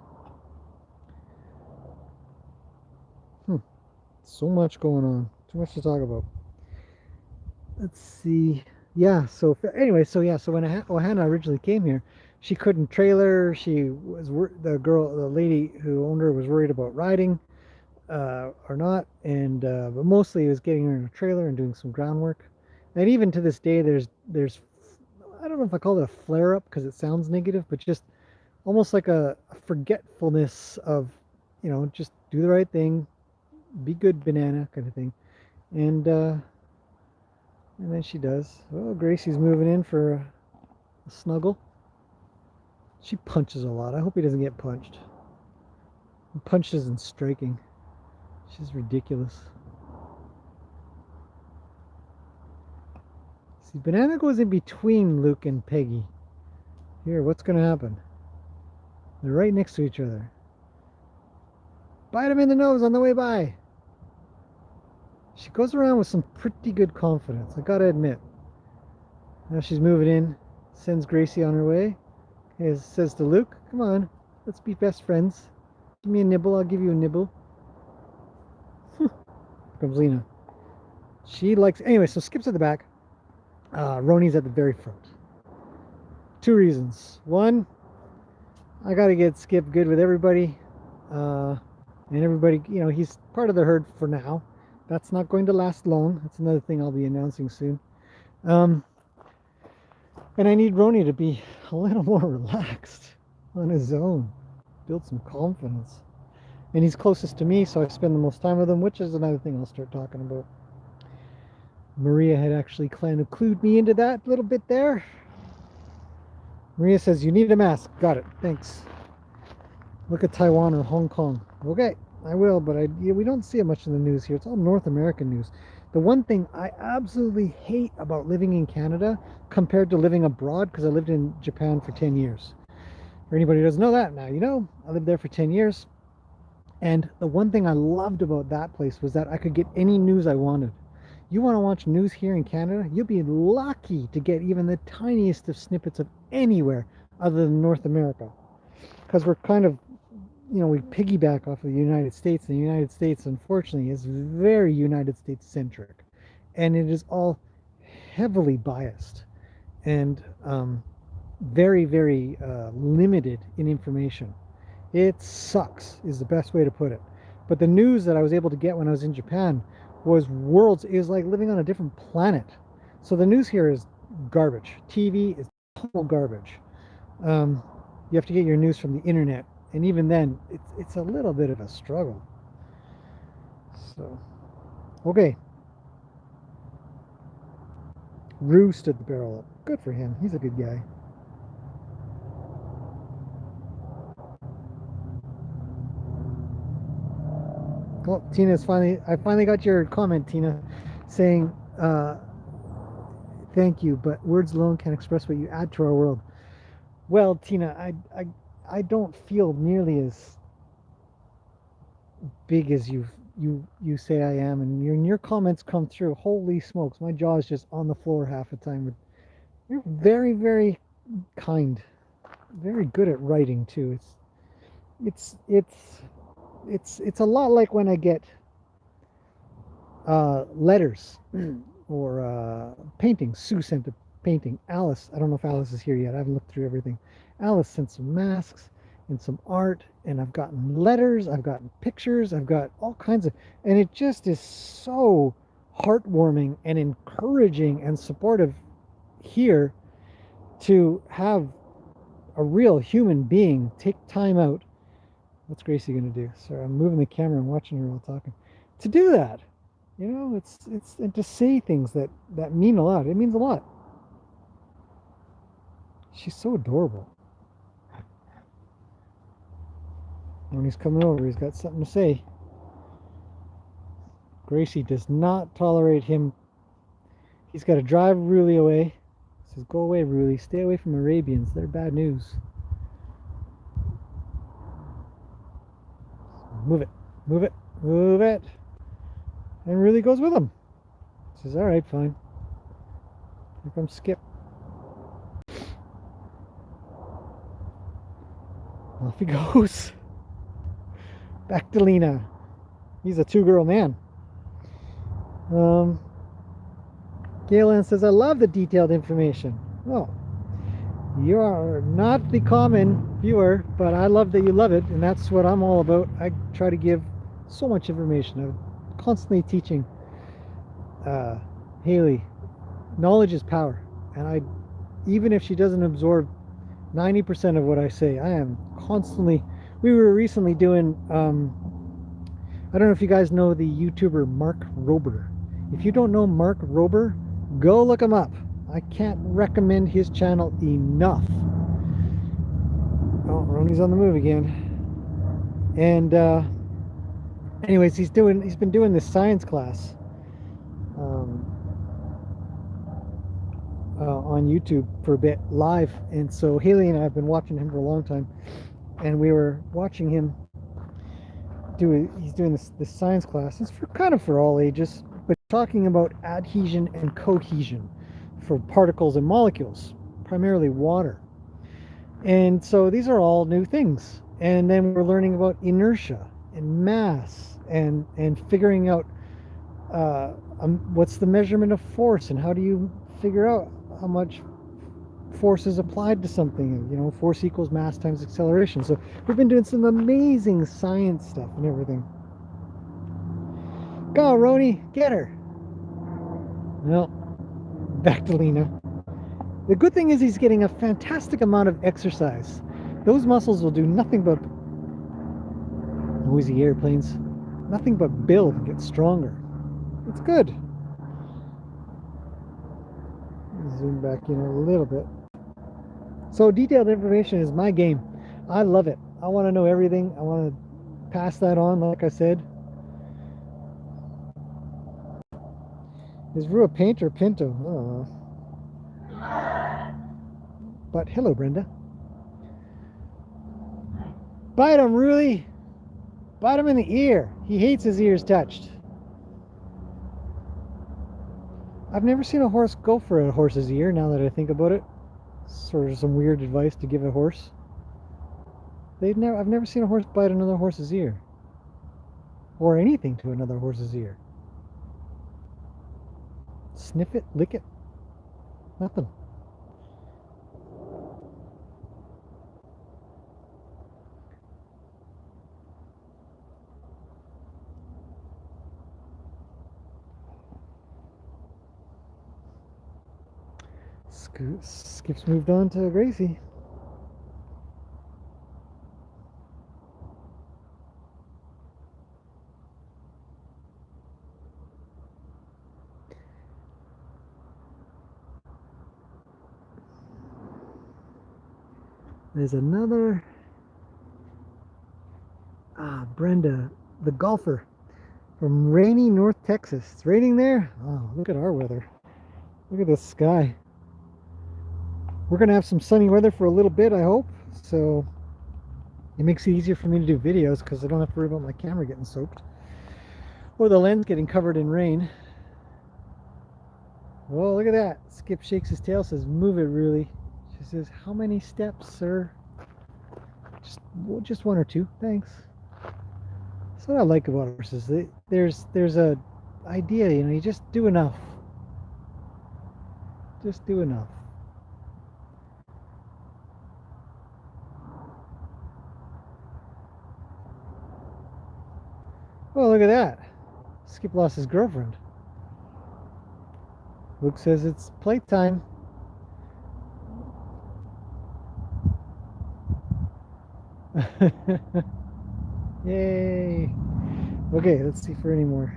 So much going on. Too much to talk about. Let's see. Yeah, so anyway, so when Ohana originally came here, she couldn't trailer. She was the lady who owned her was worried about riding or not, and but mostly it was getting her in a trailer and doing some groundwork. And even to this day, there's I don't know if I call it a flare up because it sounds negative, but just almost like a forgetfulness of, you know, just do the right thing, be good banana kind of thing, and then she does. Oh, Gracie's moving in for a snuggle. She punches a lot. I hope he doesn't get punched. He punches and striking. She's ridiculous. See, Banana goes in between Luke and Peggy. Here, what's going to happen? They're right next to each other. Bite him in the nose on the way by. She goes around with some pretty good confidence, I gotta admit. Now she's moving in, sends Gracie on her way. Says to Luke, come on, let's be best friends. Give me a nibble, I'll give you a nibble. Here comes Lena. She likes, anyway, so Skip's at the back. Roni's at the very front. Two reasons. One, I gotta get Skip good with everybody. And everybody, you know, he's part of the herd for now. That's not going to last long. That's another thing I'll be announcing soon. And I need Roni to be a little more relaxed on his own. Build some confidence. And he's closest to me, so I spend the most time with him, which is another thing I'll start talking about. Maria had actually kind of clued me into that little bit there. Maria says, you need a mask. Got it. Thanks. Look at Taiwan or Hong Kong. Okay, I will, but we don't see it much in the news here. It's all North American news. The one thing I absolutely hate about living in Canada compared to living abroad, because I lived in Japan for 10 years. For anybody who doesn't know that, now you know, I lived there for 10 years. And the one thing I loved about that place was that I could get any news I wanted. You want to watch news here in Canada, you'll be lucky to get even the tiniest of snippets of anywhere other than North America. Because we're kind of, we piggyback off of the United States. And the United States, unfortunately, is very United States centric. And it is all heavily biased and very, very limited in information. It sucks, is the best way to put it. But the news that I was able to get when I was in Japan was is like living on a different planet. So the news here is garbage. TV is total garbage. You have to get your news from the internet, and even then, it's a little bit of a struggle. So, okay. Rue stood the barrel up. Good for him. He's a good guy. Well, I finally got your comment, Tina, saying, thank you, but words alone can't express what you add to our world. Well, Tina, I don't feel nearly as big as you say I am, and your comments come through. Holy smokes, my jaw is just on the floor half the time. You're very, very kind, very good at writing too. It's a lot like when I get letters or paintings. Sue sent a painting. Alice, I don't know if Alice is here yet. I haven't looked through everything. Alice sent some masks and some art, and I've gotten letters, I've gotten pictures, I've got all kinds of, and it just is so heartwarming and encouraging and supportive here to have a real human being take time out. What's Gracie going to do? Sorry, I'm moving the camera and watching her while talking. To do that, it's and to say things that mean a lot. It means a lot. She's so adorable. When he's coming over, he's got something to say. Gracie does not tolerate him. He's got to drive Ruli away. He says, go away, Ruli. Stay away from Arabians. They're bad news. Move it, move it, move it. And Ruli goes with him. He says, all right, fine. Here comes Skip. Off he goes. Back to Lena. He's a two-girl man. Galen says, I love the detailed information. Oh, you are not the common viewer, but I love that you love it, and that's what I'm all about. I try to give so much information. I'm constantly teaching Haley, knowledge is power, and even if she doesn't absorb 90% of what I say, I am constantly. We were recently doing, I don't know if you guys know the YouTuber Mark Rober. If you don't know Mark Rober, go look him up. I can't recommend his channel enough. Oh, Ronnie's on the move again. And anyways, he's been doing this science class on YouTube for a bit live, and so Haley and I have been watching him for a long time, and we were watching him he's doing this science class. It's for all ages, but talking about adhesion and cohesion for particles and molecules, primarily water. And so these are all new things. And then we're learning about inertia and mass and figuring out what's the measurement of force, and how do you figure out how much force is applied to something. Force equals mass times acceleration. So we've been doing some amazing science stuff and everything. Go, Roni, get her. Well, back to Lena. The good thing is he's getting a fantastic amount of exercise. Those muscles will do nothing but noisy airplanes, nothing but build and get stronger. It's good. zoom back in a little bit. So detailed information is my game. I love it. I want to know everything. I want to pass that on, like I said. Is Rue a paint or pinto? I don't know. But hello, Brenda. Bite him, really. Bite him in the ear. He hates his ears touched. I've never seen a horse go for a horse's ear, now that I think about it. Sort of some weird advice to give a horse. I've never seen a horse bite another horse's ear. Or anything to another horse's ear. Sniff it, lick it. Nothing. Skip's moved on to Gracie. There's another. Brenda, the golfer from rainy North Texas. It's raining there? Oh, look at our weather. Look at this sky. We're going to have some sunny weather for a little bit, I hope. So it makes it easier for me to do videos because I don't have to worry about my camera getting soaked or the lens getting covered in rain. Oh, look at that. Skip shakes his tail, says, "Move it, really." She says, "How many steps, sir?" Just one or two, thanks. That's what I like about horses. There's a idea, you know, you just do enough. Just do enough. Oh, look at that. Skip lost his girlfriend. Luke says it's playtime. Yay. Okay, let's see for any more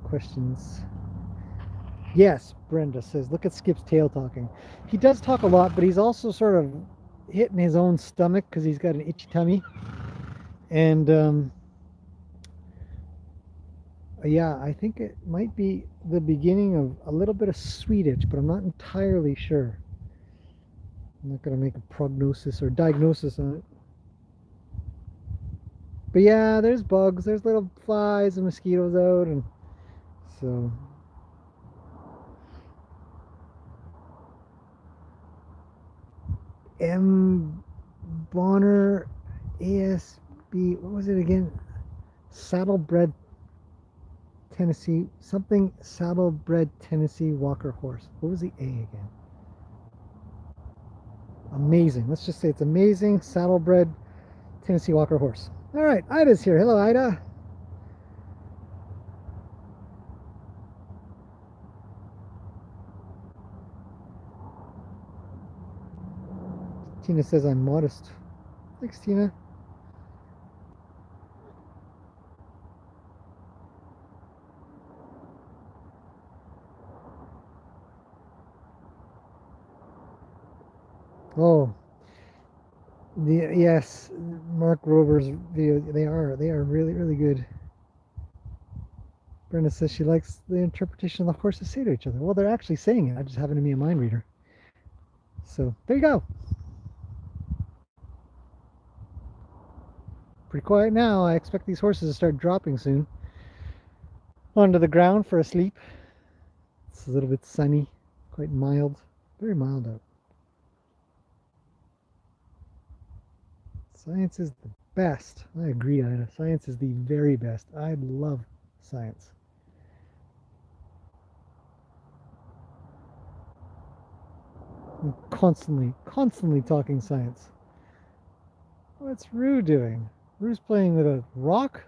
questions. Yes, Brenda says, look at Skip's tail talking. He does talk a lot, but he's also sort of hitting his own stomach because he's got an itchy tummy. And yeah, I think it might be the beginning of a little bit of sweet itch, but I'm not entirely sure. I'm not going to make a prognosis or diagnosis on it. But yeah, there's bugs, there's little flies and mosquitoes out, and so. M. Bonner ASB, what was it again? Saddlebred Tennessee, something saddlebred Tennessee Walker horse. What was the A again? Amazing. Let's just say it's amazing saddlebred Tennessee Walker horse. All right, Ida's here. Hello, Ida. Tina says I'm modest. Thanks, Tina. Oh, yes, Mark Rober's video. They are really good. Brenda says she likes the interpretation of the horses say to each other. Well, they're actually saying it. I just happen to be a mind reader. So there you go. Pretty quiet now. I expect these horses to start dropping soon onto the ground for a sleep. It's a little bit sunny, quite mild, very mild out. Science is the best. I agree, Ida. Science is the very best. I love science. I'm constantly talking science. What's Rue doing? Rue's playing with a rock?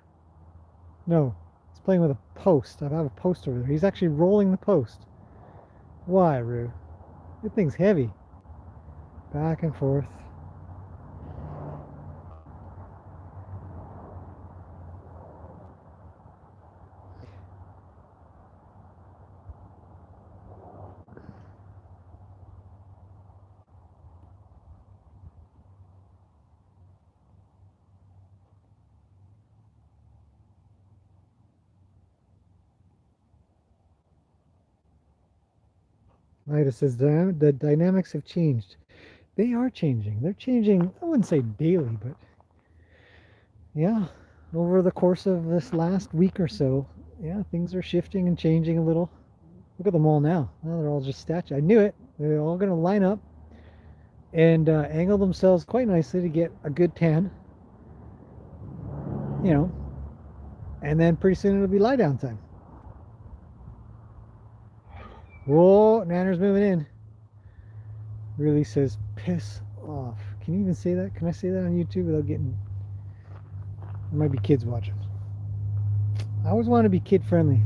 No, he's playing with a post. I have a post over there. He's actually rolling the post. Why, Rue? That thing's heavy. Back and forth. Ida says the dynamics have changed. They are changing. They're changing, I wouldn't say daily, but yeah, over the course of this last week or so, yeah, things are shifting and changing a little. Look at them all now. Now they're all just statues. I knew it. They're all going to line up and angle themselves quite nicely to get a good tan, you know, and then pretty soon it'll be lie down time. Whoa, Nanner's moving in. Really says, piss off. Can you even say that? Can I say that on YouTube without getting... There might be kids watching. I always want to be kid friendly.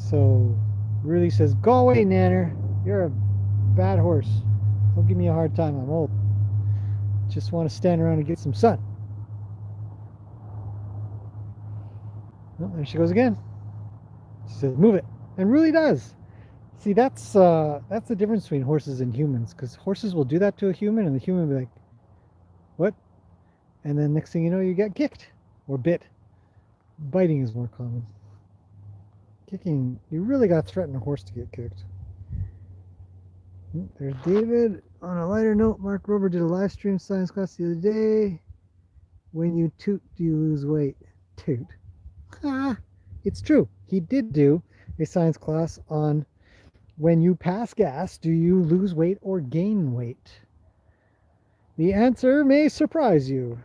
So, really says, go away, Nanner. You're a bad horse. Don't give me a hard time. I'm old. Just want to stand around and get some sun. Oh, there she goes again. She says, move it. And really does. See, that's the difference between horses and humans, because horses will do that to a human, and the human will be like, what? And then next thing you know, you get kicked or bit. Biting is more common. Kicking, you really got to threaten a horse to get kicked. There's David. On a lighter note, Mark Rober did a live stream science class the other day. When you toot, do you lose weight? Toot. Ah, it's true. He did do a science class on when you pass gas, do you lose weight or gain weight? The answer may surprise you.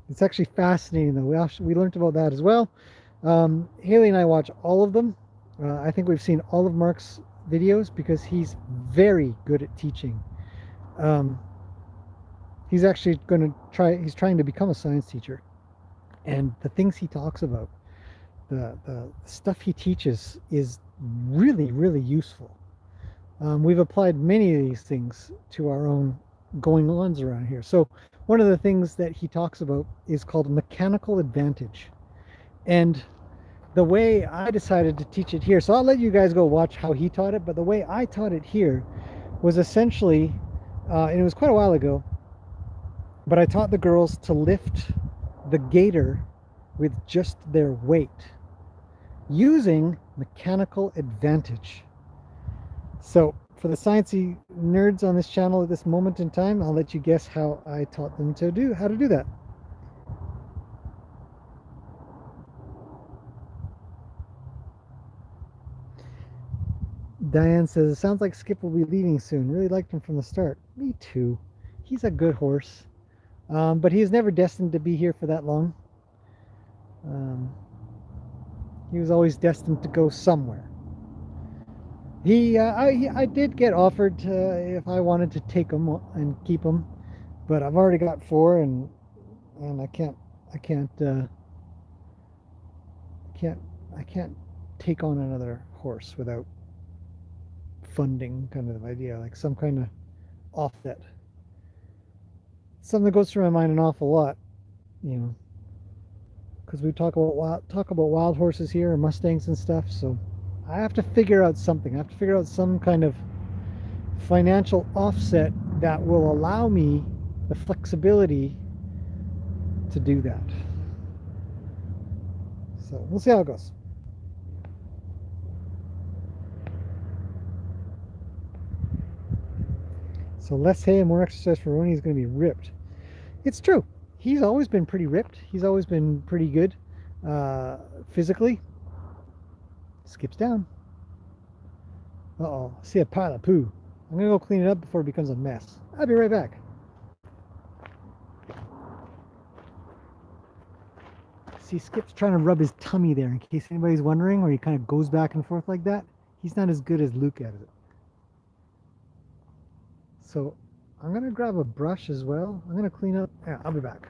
It's actually fascinating, though. We learned about that as well. Haley and I watch all of them. I think we've seen all of Mark's videos because he's very good at teaching. He's actually he's trying to become a science teacher. And the things he talks about, the stuff he teaches is really, really useful. We've applied many of these things to our own going-ons around here. So one of the things that he talks about is called mechanical advantage. And the way I decided to teach it here, so I'll let you guys go watch how he taught it, but the way I taught it here was essentially, and it was quite a while ago, but I taught the girls to lift the gaiter with just their weight using mechanical advantage. So for the sciencey nerds on this channel at this moment in time, I'll let you guess how I taught them how to do that. Diane says, it sounds like Skip will be leaving soon. Really liked him from the start. Me too. He's a good horse. But he is never destined to be here for that long. He was always destined to go somewhere. I did get offered if I wanted to take him and keep him, but I've already got 4, and I can't take on another horse without funding, kind of idea, like some kind of offset. Something that goes through my mind an awful lot, you know, because we talk about wild horses here and Mustangs and stuff. So I have to figure out something. I have to figure out some kind of financial offset that will allow me the flexibility to do that. So we'll see how it goes. So less hay and more exercise for Ronnie is going to be ripped. It's true. He's always been pretty ripped. He's always been pretty good physically. Skips down. Uh-oh. I see a pile of poo. I'm going to go clean it up before it becomes a mess. I'll be right back. See, Skip's trying to rub his tummy there in case anybody's wondering, where he kind of goes back and forth like that. He's not as good as Luke at it. So I'm going to grab a brush as well. I'm going to clean up. Yeah, I'll be back.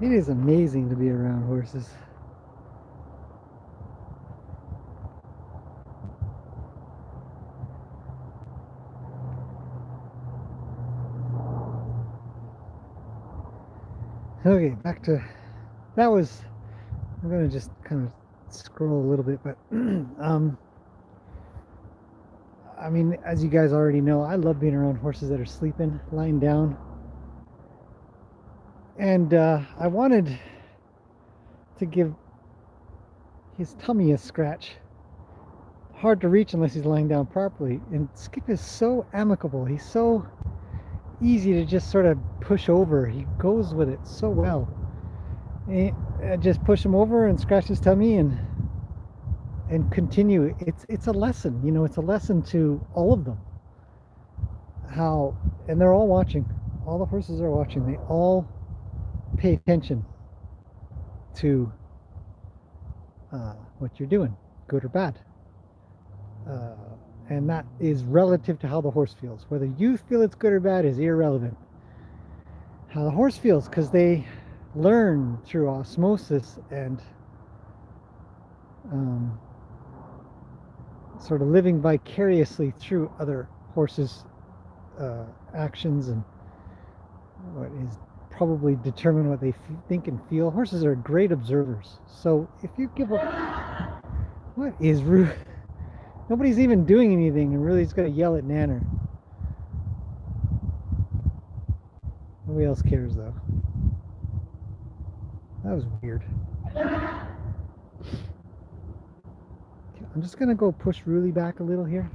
It is amazing to be around horses. Okay, back to that was. I'm gonna just kind of scroll a little bit, but I mean, as you guys already know, I love being around horses that are sleeping, lying down, and I wanted to give his tummy a scratch. Hard to reach unless he's lying down properly. And Skip is so amicable. He's so easy to just sort of push over. He goes with it so well. I just push him over and scratch his tummy and continue. It's a lesson, you know. It's a lesson to all of them. How and they're all watching. All the horses are watching. They all pay attention to what you're doing, good or bad. Uh, and that is relative to how the horse feels. Whether you feel it's good or bad is irrelevant. How the horse feels, because they learn through osmosis and um, sort of living vicariously through other horses' actions and what is probably determine what they think and feel. Horses are great observers. So if you give up, what is rude? Nobody's even doing anything, and really, he's gonna yell at Nanner. Nobody else cares though. That was weird. I'm just gonna go push Ruli back a little here.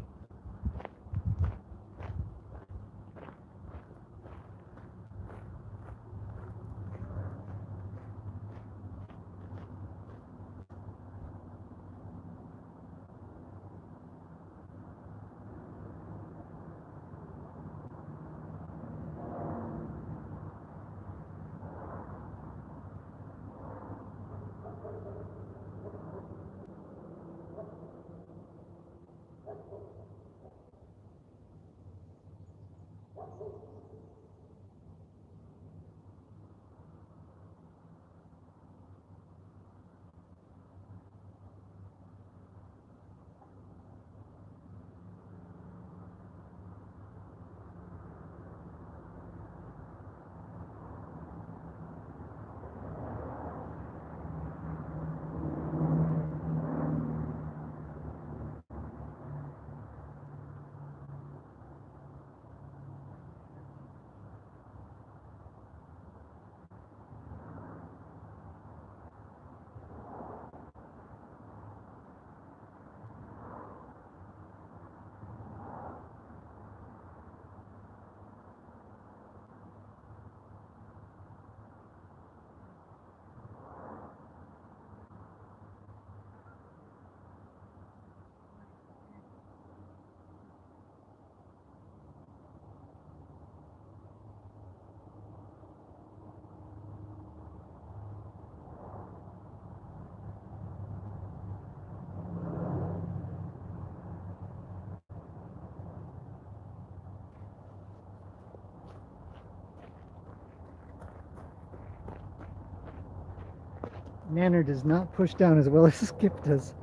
Nanner does not push down as well as Skip does.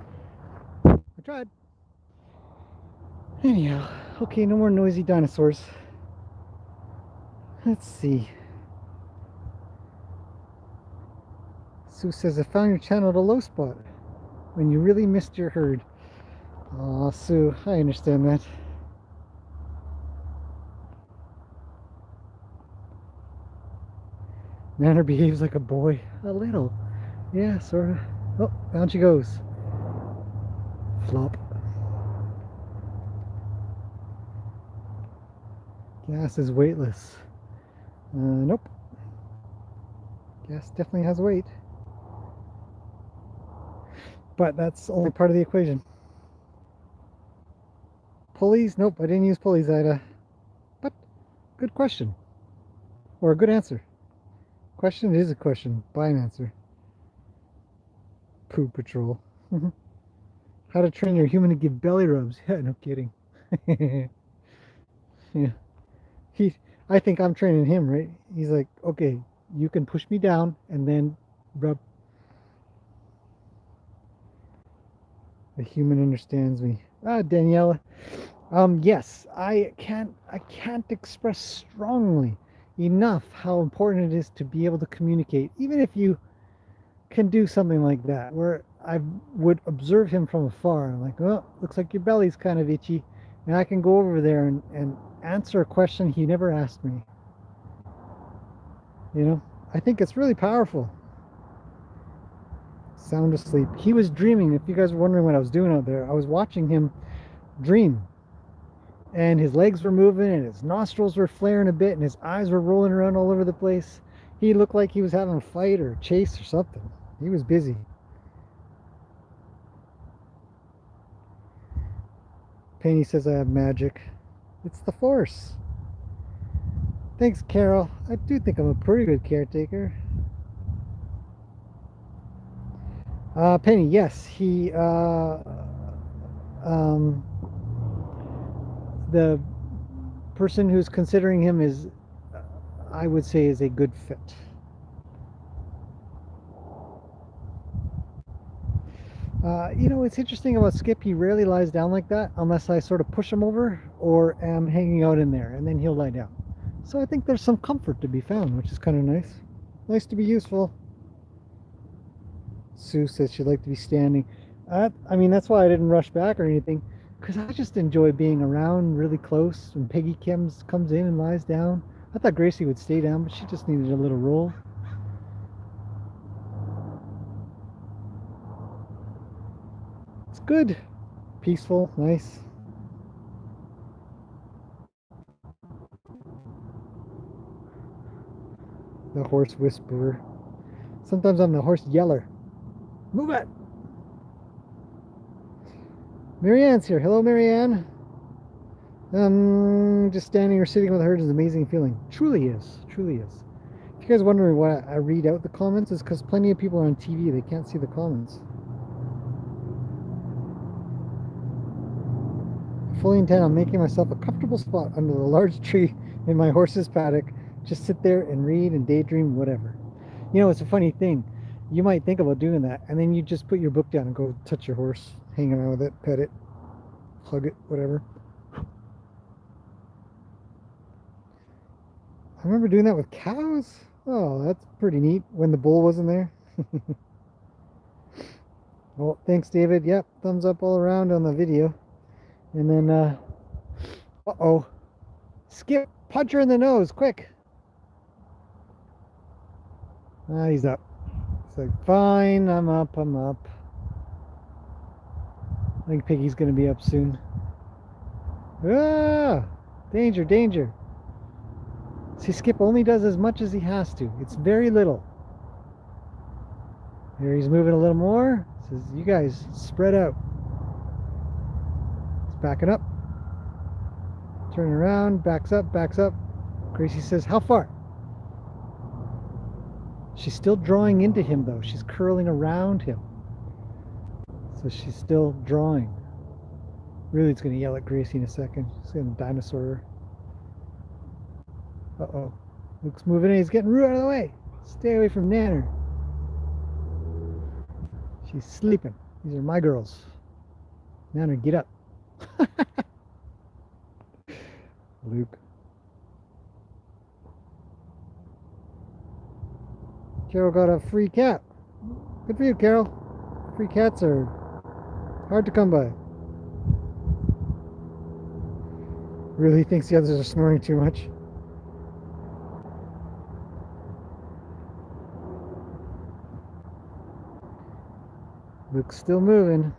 I tried. Anyhow, okay, no more noisy dinosaurs. Let's see. Sue says, I found your channel at a low spot when you really missed your herd. Aw, Sue, I understand that. Nanner behaves like a boy. A little. Yeah, sort of. Oh, down she goes. Flop. Gas is weightless. Nope. Gas definitely has weight. But that's only part of the equation. Pulleys? Nope, I didn't use pulleys, Ida. But, good question. Or a good answer. Question is a question. By an answer. Poo Patrol. How to train your human to give belly rubs. Yeah, no kidding. Yeah. I think I'm training him, right? He's like, okay, you can push me down and then rub. The human understands me. Ah, Daniela. Yes, I can't express strongly enough how important it is to be able to communicate, even if you can do something like that, where I would observe him from afar and I'm like, oh, looks like your belly's kind of itchy, and I can go over there and answer a question he never asked me. You know, I think it's really powerful. Sound asleep. He was dreaming. If you guys were wondering what I was doing out there, I was watching him dream, and his legs were moving and his nostrils were flaring a bit and his eyes were rolling around all over the place. He looked like he was having a fight or a chase or something. He was busy. Penny says I have magic. It's the force. Thanks, Carol. I do think I'm a pretty good caretaker. Penny, yes, he um the person who's considering him is, I would say, is a good fit. It's interesting about Skip. He rarely lies down like that unless I sort of push him over or am hanging out in there, and then he'll lie down. So I think there's some comfort to be found, which is kind of nice. Nice to be useful. Sue says she'd like to be standing. That's why I didn't rush back or anything, because I just enjoy being around really close. When Peggy comes in and lies down, I thought Gracie would stay down, but she just needed a little roll. It's good, peaceful, nice. The horse whisperer. Sometimes I'm the horse yeller. Move it! Marianne's here. Hello, Marianne. Just standing or sitting with her is an amazing feeling. Truly is. Truly is. If you guys are wondering why I read out the comments, it's because plenty of people are on TV. They can't see the comments. I fully intend on making myself a comfortable spot under the large tree in my horse's paddock. Just sit there and read and daydream, whatever. It's a funny thing. You might think about doing that, and then you just put your book down and go touch your horse, hang around with it, pet it, hug it, whatever. I remember doing that with cows. Oh, that's pretty neat when the bull wasn't there. Well, thanks, David. Yep, thumbs up all around on the video. And then, uh-oh. Skip, punch her in the nose, quick. Ah, he's up. It's like, fine, I'm up. I think Piggy's gonna be up soon. Ah! Danger, danger. See, Skip only does as much as he has to. It's very little. Here he's moving a little more. Says, you guys spread out. He's backing up. Turning around, backs up. Gracie says, how far? She's still drawing into him, though. She's curling around him. So she's still drawing. Really, it's going to yell at Gracie in a second. She's going to dinosaur her. Uh-oh. Luke's moving in. He's getting Rue out of the way. Stay away from Nanner. She's sleeping. These are my girls. Nanner, get up. Luke. Carol got a free cat. Good for you, Carol. Free cats are hard to come by. Really thinks the others are snoring too much. Luke's still moving.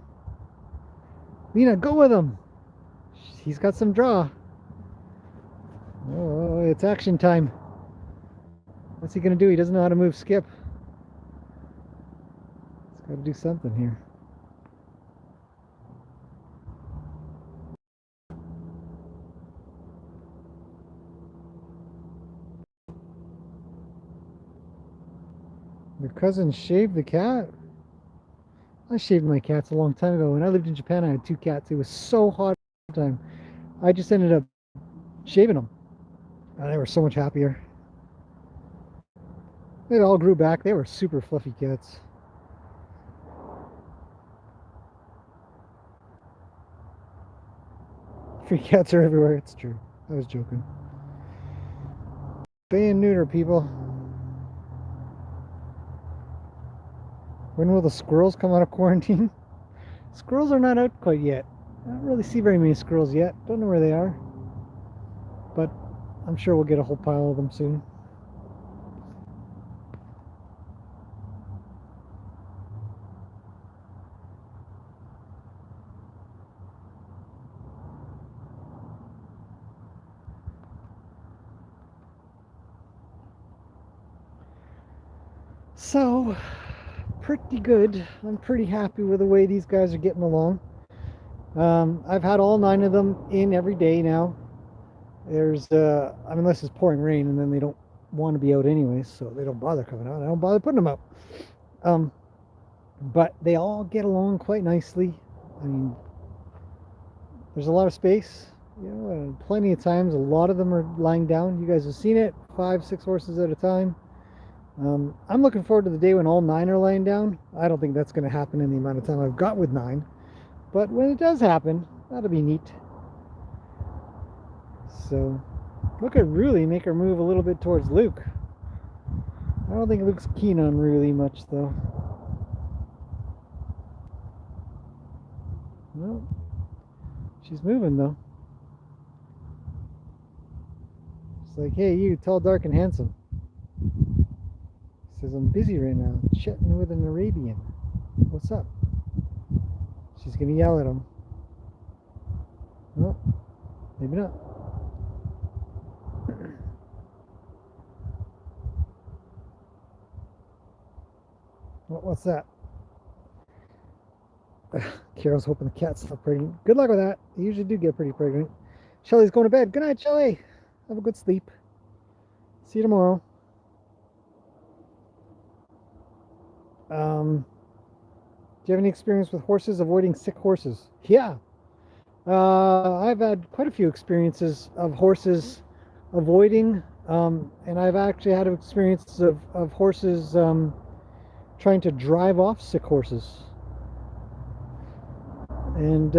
Lena, go with him. He's got some draw. Oh, it's action time. What's he gonna do? He doesn't know how to move Skip. He's got to do something here. Your cousin shaved the cat? I shaved my cats a long time ago. When I lived in Japan, I had 2 cats. It was so hot all the time. I just ended up shaving them. And they were so much happier. They all grew back. They were super fluffy cats. Free cats are everywhere. It's true. I was joking. Spay and neuter, people. When will the squirrels come out of quarantine? Squirrels are not out quite yet. I don't really see very many squirrels yet. Don't know where they are. But I'm sure we'll get a whole pile of them soon. So, pretty good. I'm pretty happy with the way these guys are getting along. I've had all 9 of them in every day now. There's, I mean, unless it's pouring rain, and then they don't want to be out anyways, so they don't bother coming out. I don't bother putting them out. But they all get along quite nicely. I mean, there's a lot of space, you know, and plenty of times a lot of them are lying down. You guys have seen it, 5, 6 horses at a time. I'm looking forward to the day when all 9 are lying down. I don't think that's going to happen in the amount of time I've got with 9. But when it does happen, that'll be neat. So, look at Ruli make her move a little bit towards Luke. I don't think Luke's keen on Ruli much, though. Well, she's moving, though. She's like, hey, you, tall, dark, and handsome. Says, I'm busy right now, chatting with an Arabian. What's up? She's gonna yell at him. No, maybe not. What's that? Carol's hoping the cat's not pregnant. Good luck with that. They usually do get pretty pregnant. Shelly's going to bed. Good night, Shelly. Have a good sleep. See you tomorrow. Do you have any experience with horses avoiding sick horses? Yeah. I've had quite a few experiences of horses avoiding, and I've actually had experiences of horses trying to drive off sick horses. And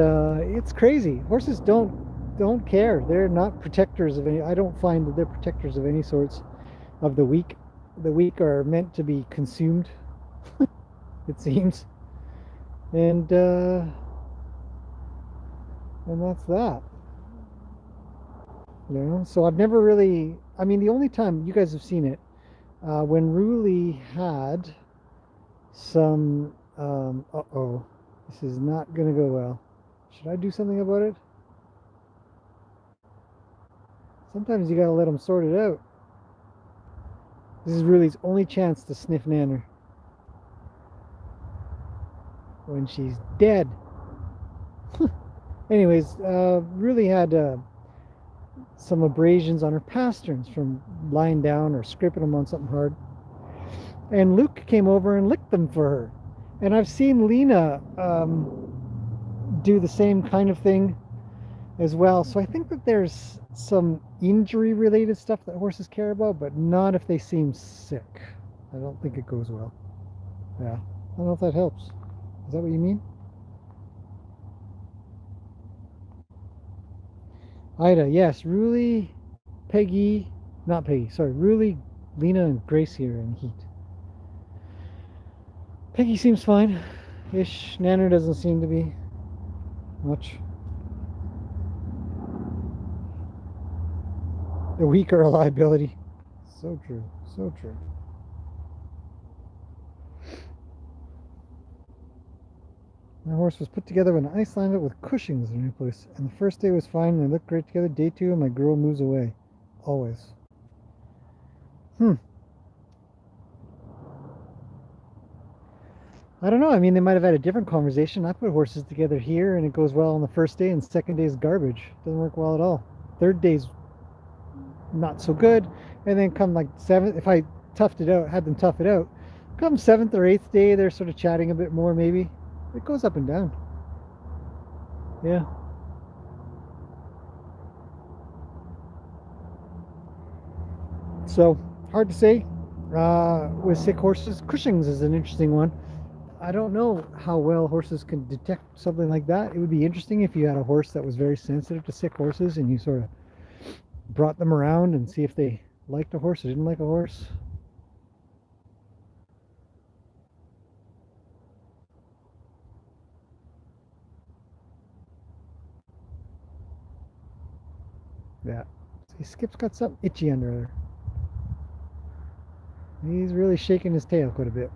it's crazy. Horses don't care. They're not protectors of any. I don't find that they're protectors of any sorts of the weak. The weak are meant to be consumed, it seems. And that's that. You know, so I've never really. I mean, the only time you guys have seen it when Ruli had some. Uh-oh, this is not gonna go well. Should I do something about it? Sometimes you gotta let them sort it out. This is Ruli's only chance to sniff Nanner when she's dead. Anyways, Ruli had some abrasions on her pasterns from lying down or scraping them on something hard. And Luke came over and licked them for her. And I've seen Lena do the same kind of thing as well. So I think that there's some injury related stuff that horses care about, but not if they seem sick. I don't think it goes well. Yeah. I don't know if that helps. Is that what you mean? Ida, yes. Ruli, Peggy, not Peggy, sorry. Ruli, Lena, and Gracie are in heat. Peggy seems fine. Ish. Nanner doesn't seem to be much. The weak are a liability. So true. So true. My horse was put together when I signed it with Cushing's in a new place. And the first day was fine and they looked great together. Day 2 and my girl moves away. Always. I don't know. I mean, they might have had a different conversation. I put horses together here and it goes well on the first day, and second day is garbage. Doesn't work well at all. Third day's not so good. And then come like 7th, if I toughed it out, had them tough it out, come 7th or 8th day, they're sort of chatting a bit more maybe. It goes up and down. Yeah. So, hard to say. With sick horses, Cushing's is an interesting one. I don't know how well horses can detect something like that. It would be interesting if you had a horse that was very sensitive to sick horses and you sort of brought them around and see if they liked a horse or didn't like a horse. Yeah. See, Skip's got something itchy under there. He's really shaking his tail quite a bit.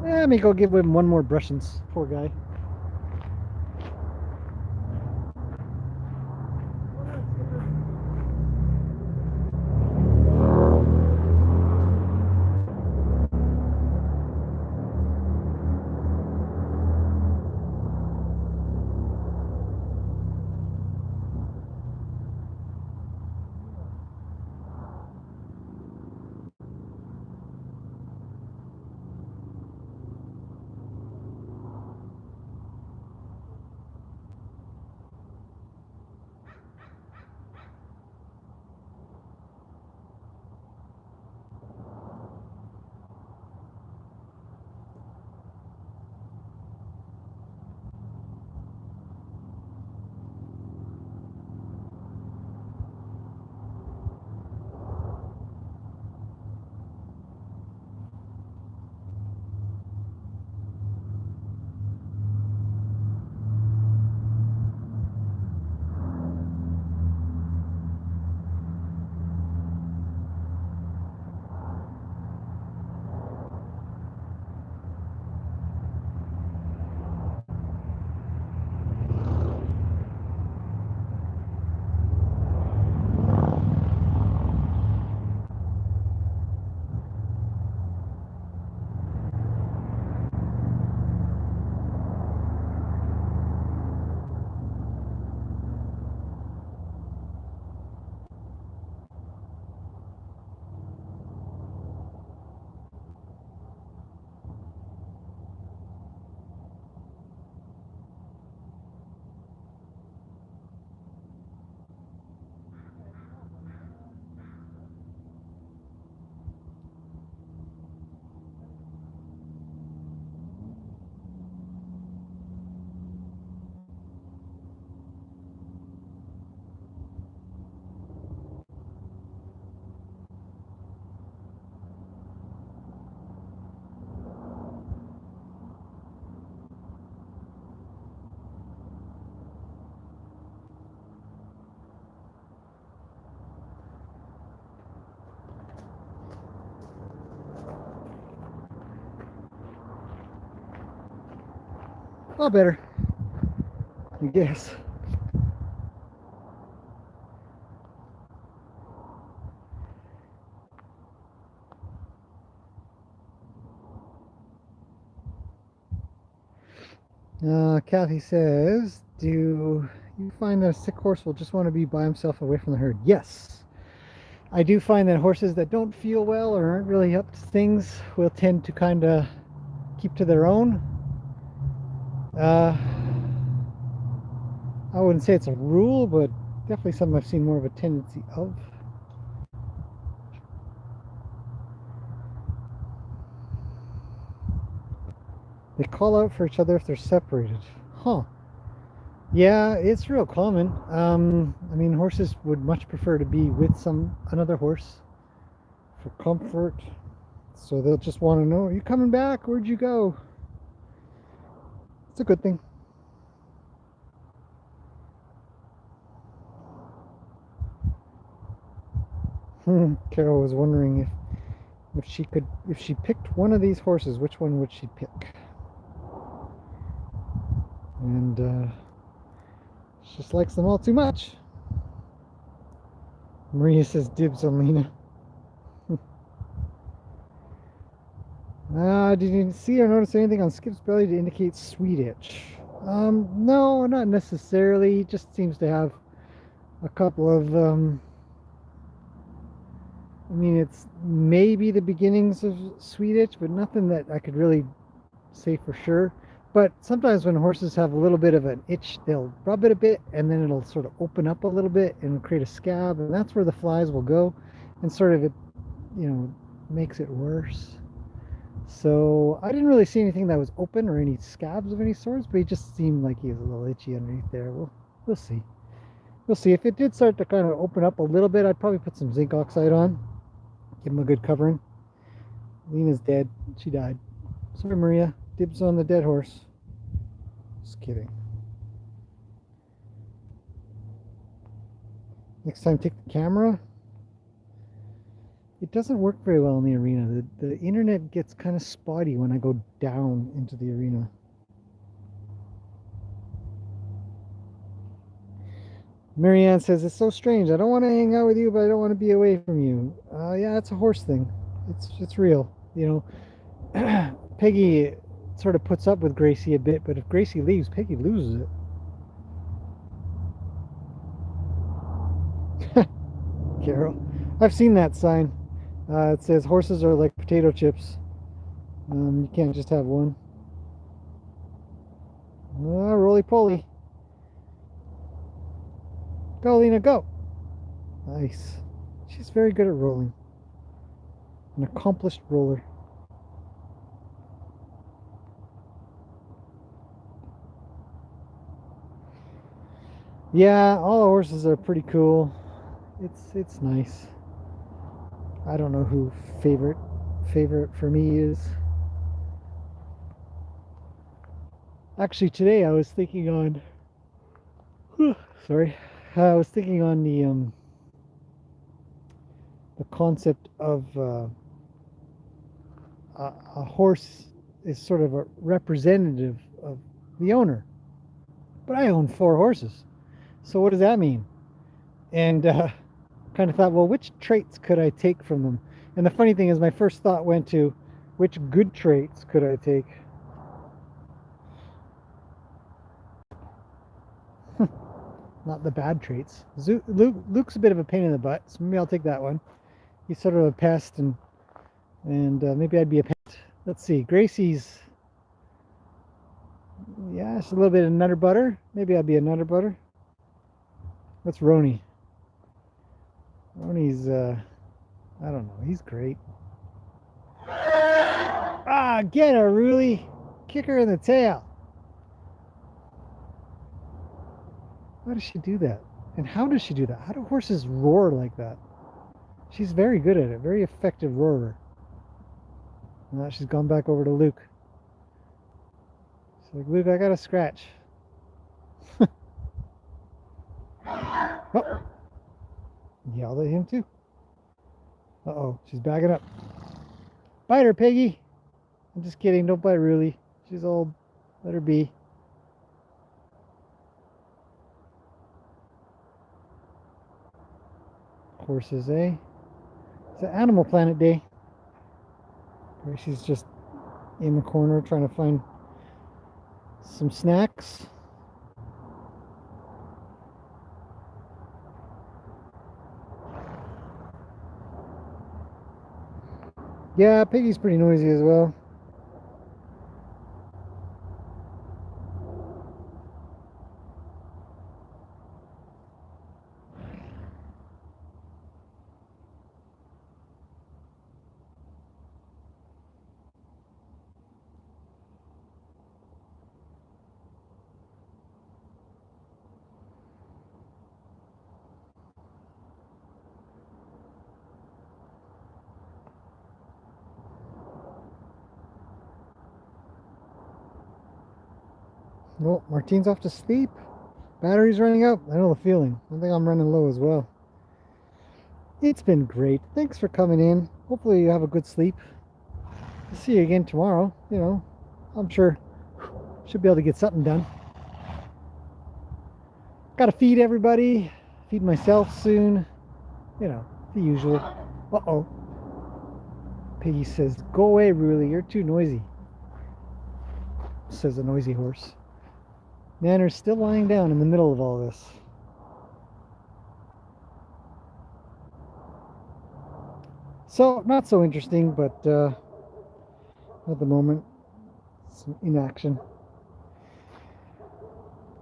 Let me go give him one more brushing. Poor guy. Well, better, I guess. Kathy says, do you find that a sick horse will just want to be by himself away from the herd? Yes. I do find that horses that don't feel well or aren't really up to things will tend to kind of keep to their own. I wouldn't say it's a rule, but definitely something I've seen more of a tendency of. They call out for each other if they're separated. Huh. Yeah, it's real common. I mean, horses would much prefer to be with another horse for comfort. So they'll just want to know, are you coming back? Where'd you go? It's a good thing. Carol was wondering if she picked one of these horses, which one would she pick? And she just likes them all too much. Maria says dibs on Lena. Did you see or notice anything on Skip's belly to indicate sweet itch? No, not necessarily. He just seems to have a couple of I mean, it's maybe the beginnings of sweet itch, but nothing that I could really say for sure. But sometimes when horses have a little bit of an itch, they'll rub it a bit and then it'll sort of open up a little bit and create a scab, and that's where the flies will go. and sort of it, makes it worse. So I didn't really see anything that was open or any scabs of any sorts, but he just seemed like he was a little itchy underneath there. We'll see. We'll see. If it did start to kind of open up a little bit, I'd probably put some zinc oxide on, give him a good covering. Lena's dead. She died. Sorry, Maria. Dibs on the dead horse. Just kidding. Next time, take the camera. It doesn't work very well in the arena. The internet gets kind of spotty when I go down into the arena. Marianne says, it's so strange. I don't want to hang out with you, but I don't want to be away from you. Yeah, it's a horse thing. It's real. Peggy sort of puts up with Gracie a bit, but if Gracie leaves, Peggy loses it. Carol. I've seen that sign. It says horses are like potato chips. You can't just have one. Roly-poly. Go, Lena, go. Nice. She's very good at rolling. An accomplished roller. Yeah, all the horses are pretty cool. It's nice. I don't know who favorite for me is. Actually, today I was thinking on. Sorry, I was thinking on the concept of a horse is sort of a representative of the owner. But I own 4 horses, so what does that mean? And kind of thought, well, which traits could I take from them? And the funny thing is, my first thought went to, which good traits could I take? Not the bad traits. Luke's a bit of a pain in the butt, so maybe I'll take that one. He's sort of a pest, and maybe I'd be a pest. Let's see. Gracie's, yeah, it's a little bit of nutter butter. Maybe I'd be a nutter butter. What's Roni? Roni's, I don't know. He's great. Ah, get her, Ruli. Kick her in the tail. Why does she do that? And how does she do that? How do horses roar like that? She's very good at it. Very effective roarer. Now she's gone back over to Luke. She's like, Luke, I got a scratch. Oh. Yelled at him too. Uh-oh, she's backing up. Bite her, Peggy. I'm just kidding. Don't bite Ruli. She's old. Let her be. Horses, eh? It's an Animal Planet day. She's just in the corner trying to find some snacks. Yeah, Piggy's pretty noisy as well. Well, Martine's off to sleep. Battery's running out. I know the feeling. I think I'm running low as well. It's been great. Thanks for coming in. Hopefully you have a good sleep. I'll see you again tomorrow. I'm sure should be able to get something done. Gotta feed everybody. Feed myself soon. The usual. Uh-oh. Piggy says, go away, Ruli. You're too noisy. Says a noisy horse. Nanner's still lying down in the middle of all this. So, not so interesting, but at the moment, some inaction.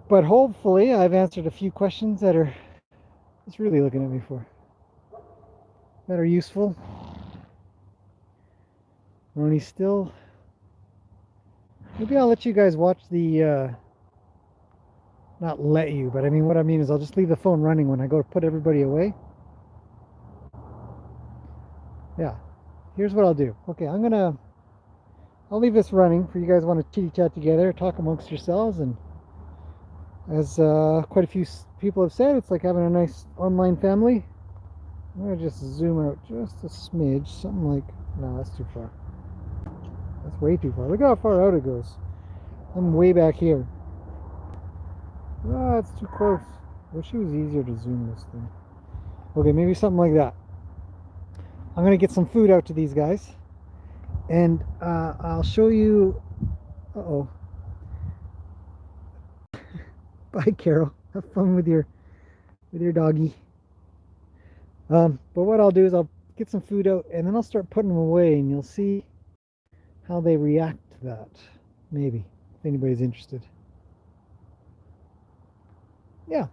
But hopefully I've answered a few questions that are just really looking at me for. that are useful. When he's still, maybe I'll let you guys watch the, not let you, but I mean, what I mean is I'll just leave the phone running when I go to put everybody away. Yeah, here's what I'll do. Okay, I'll leave this running for you guys want to chitty chat together, talk amongst yourselves, and as quite a few people have said, it's like having a nice online family. I'm gonna just zoom out just a smidge, something like, no, that's too far. That's way too far. Look how far out it goes. I'm way back here. Ah, it's too close. Wish it was easier to zoom this thing. Okay, maybe something like that. I'm gonna get some food out to these guys, and I'll show you. Uh-oh. Bye, Carol. Have fun with your doggy. But what I'll do is I'll get some food out, and then I'll start putting them away, and you'll see how they react to that. Maybe, if anybody's interested. Yeah.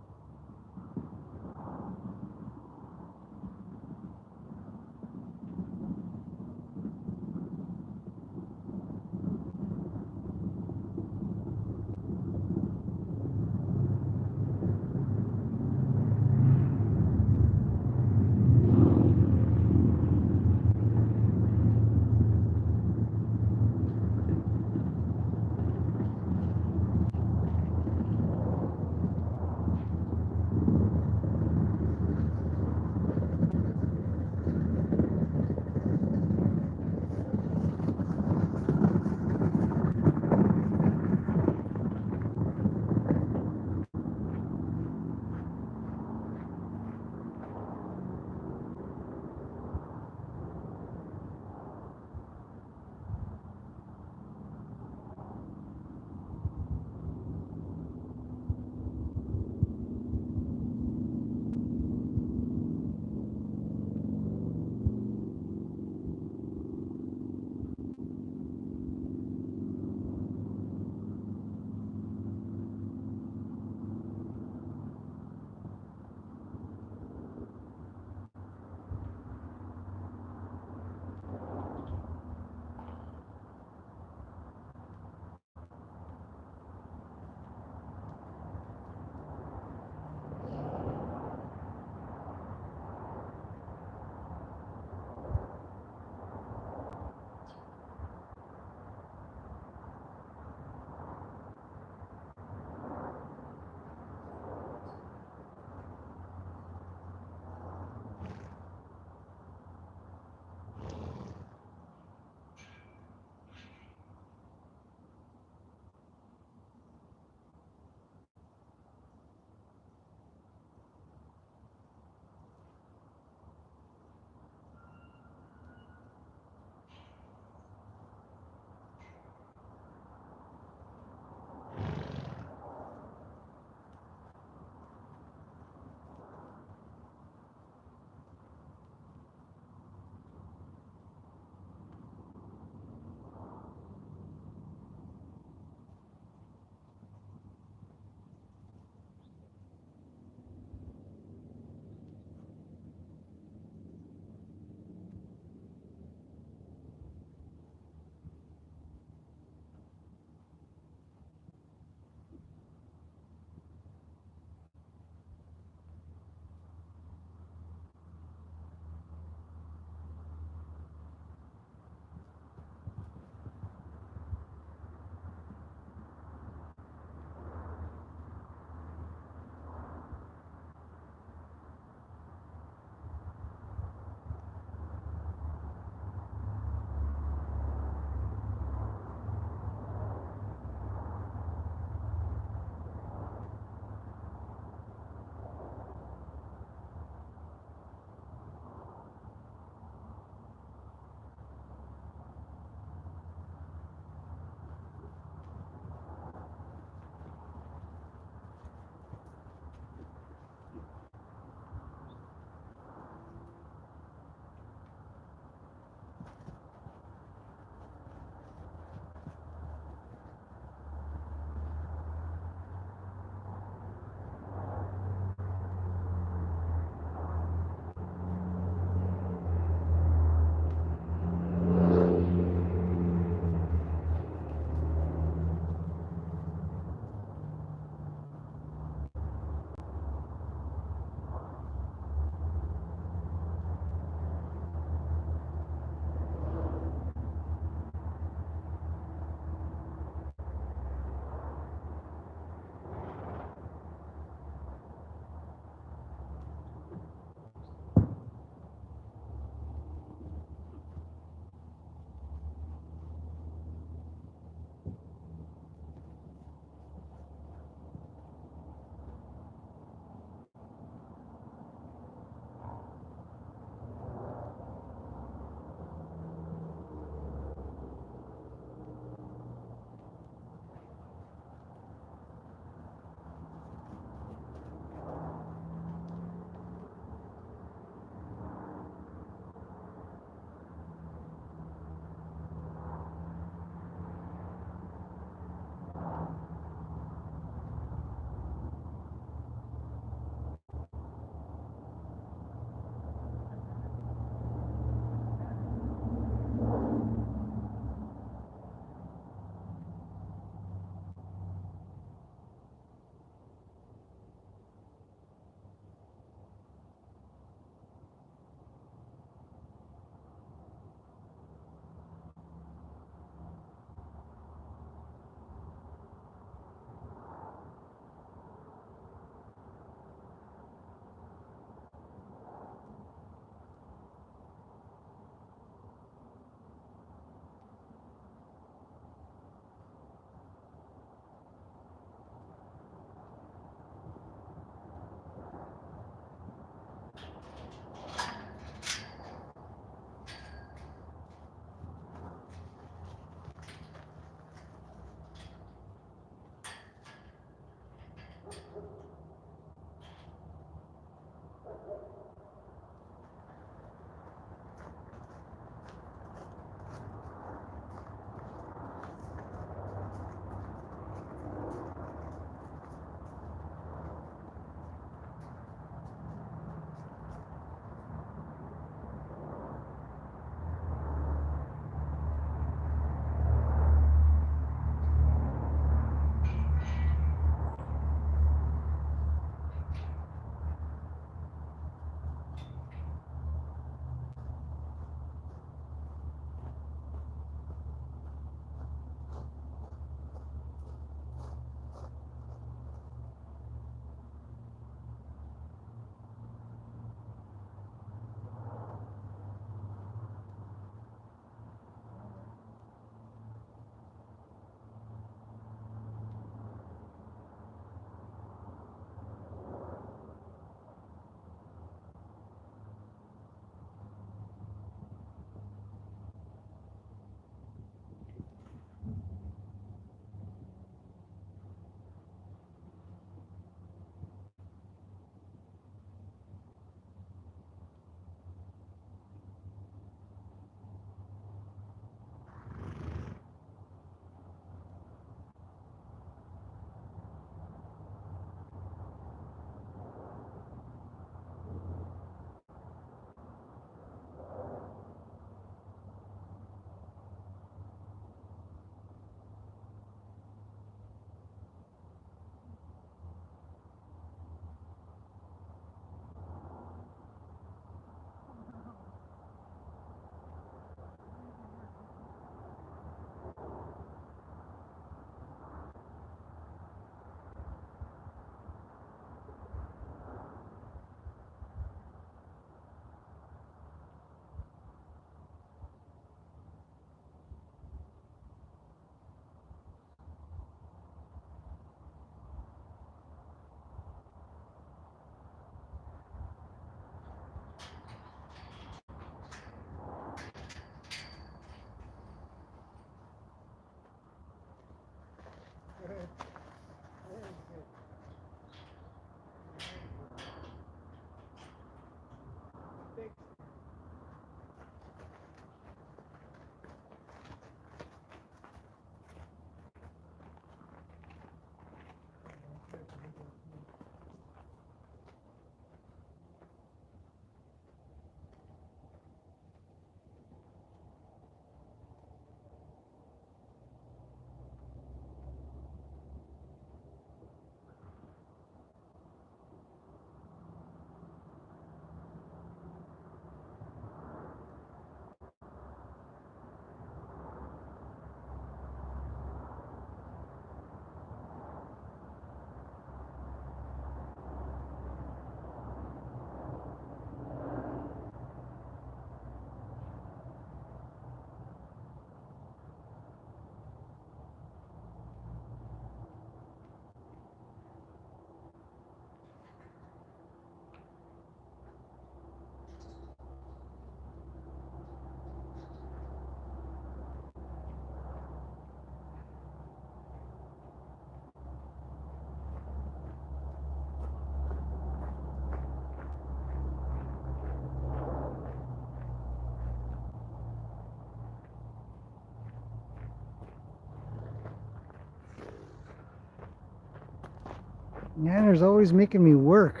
Nanner's always making me work.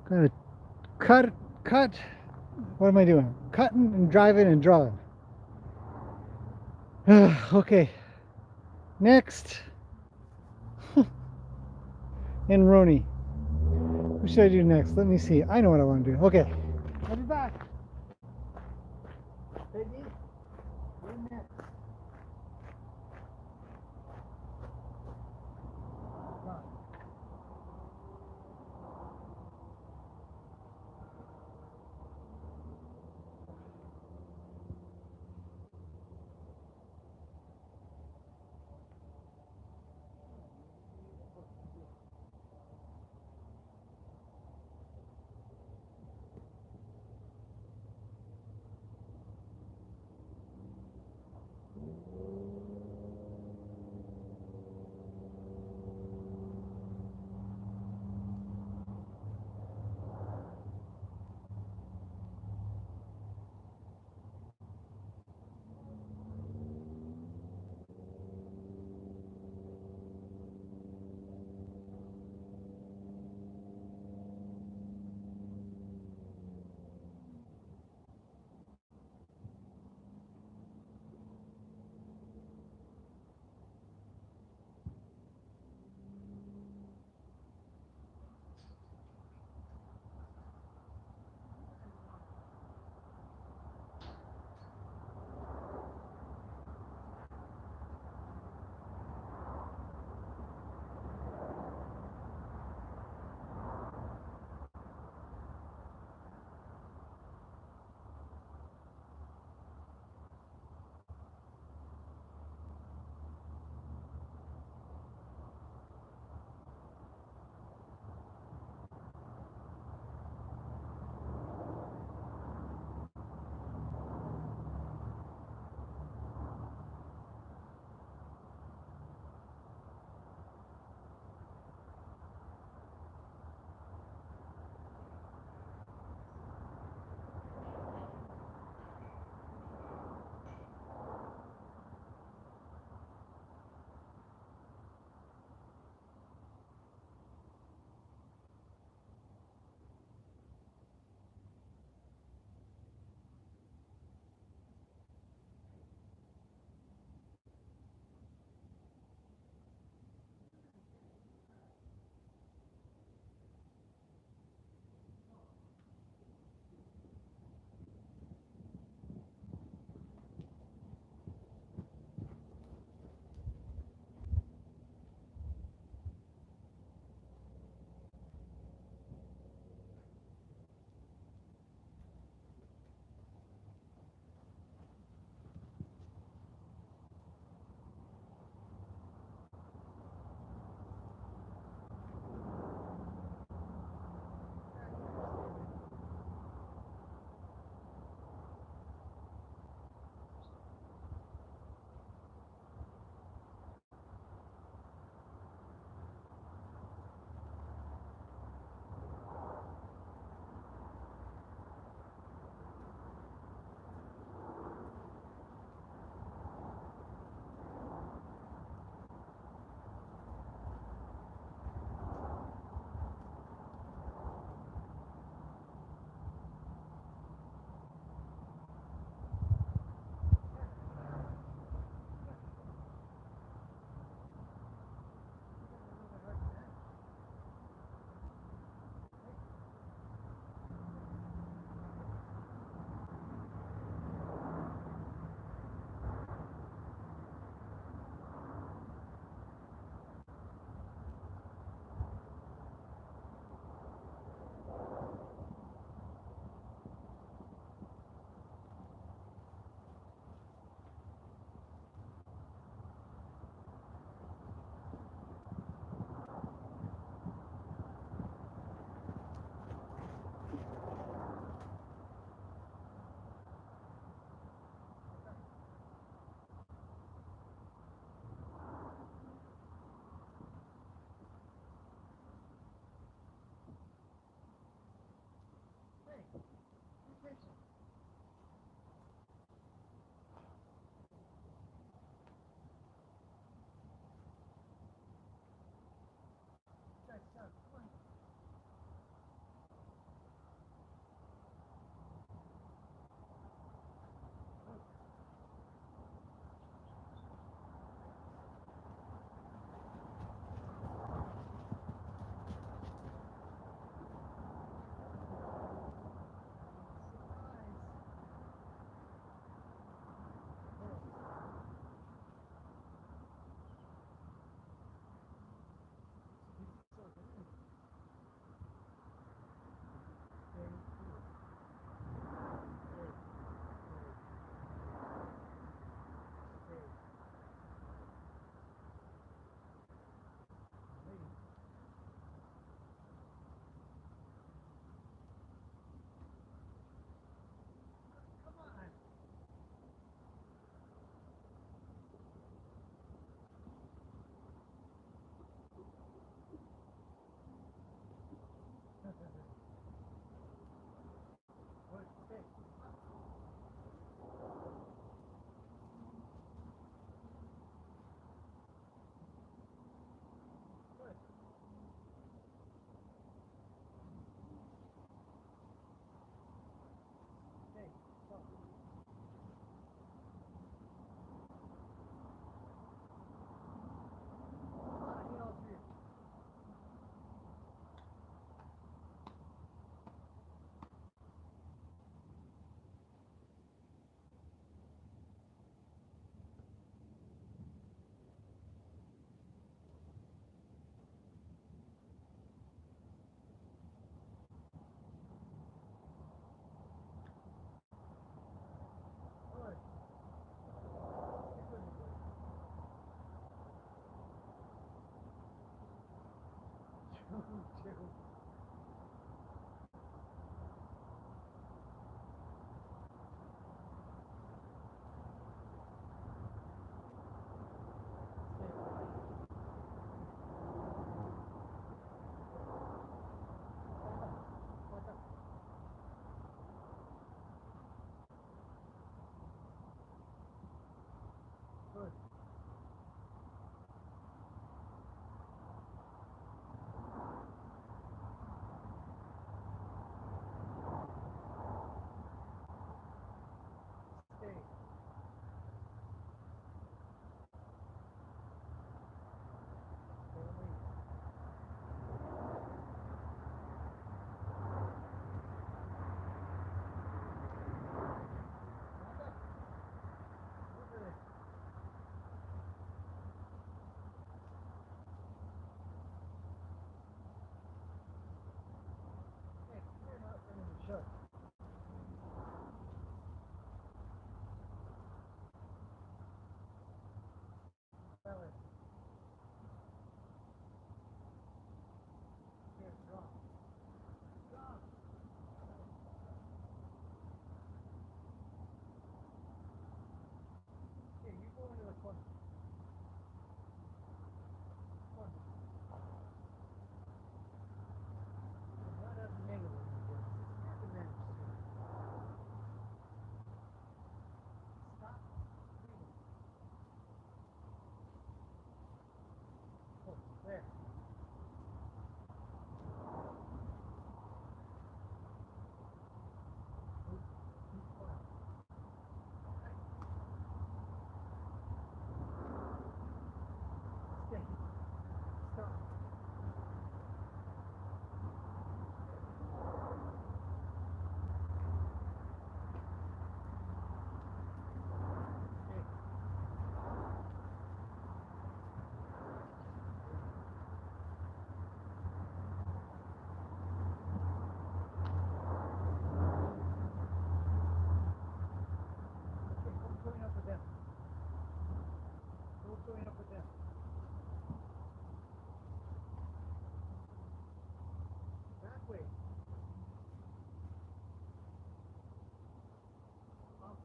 Gotta cut. What am I doing? Cutting and driving and drawing. Okay. Next. And Roni. What should I do next? Let me see. I know what I want to do. Okay. I'll be back. Peggy, you're next.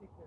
Take care.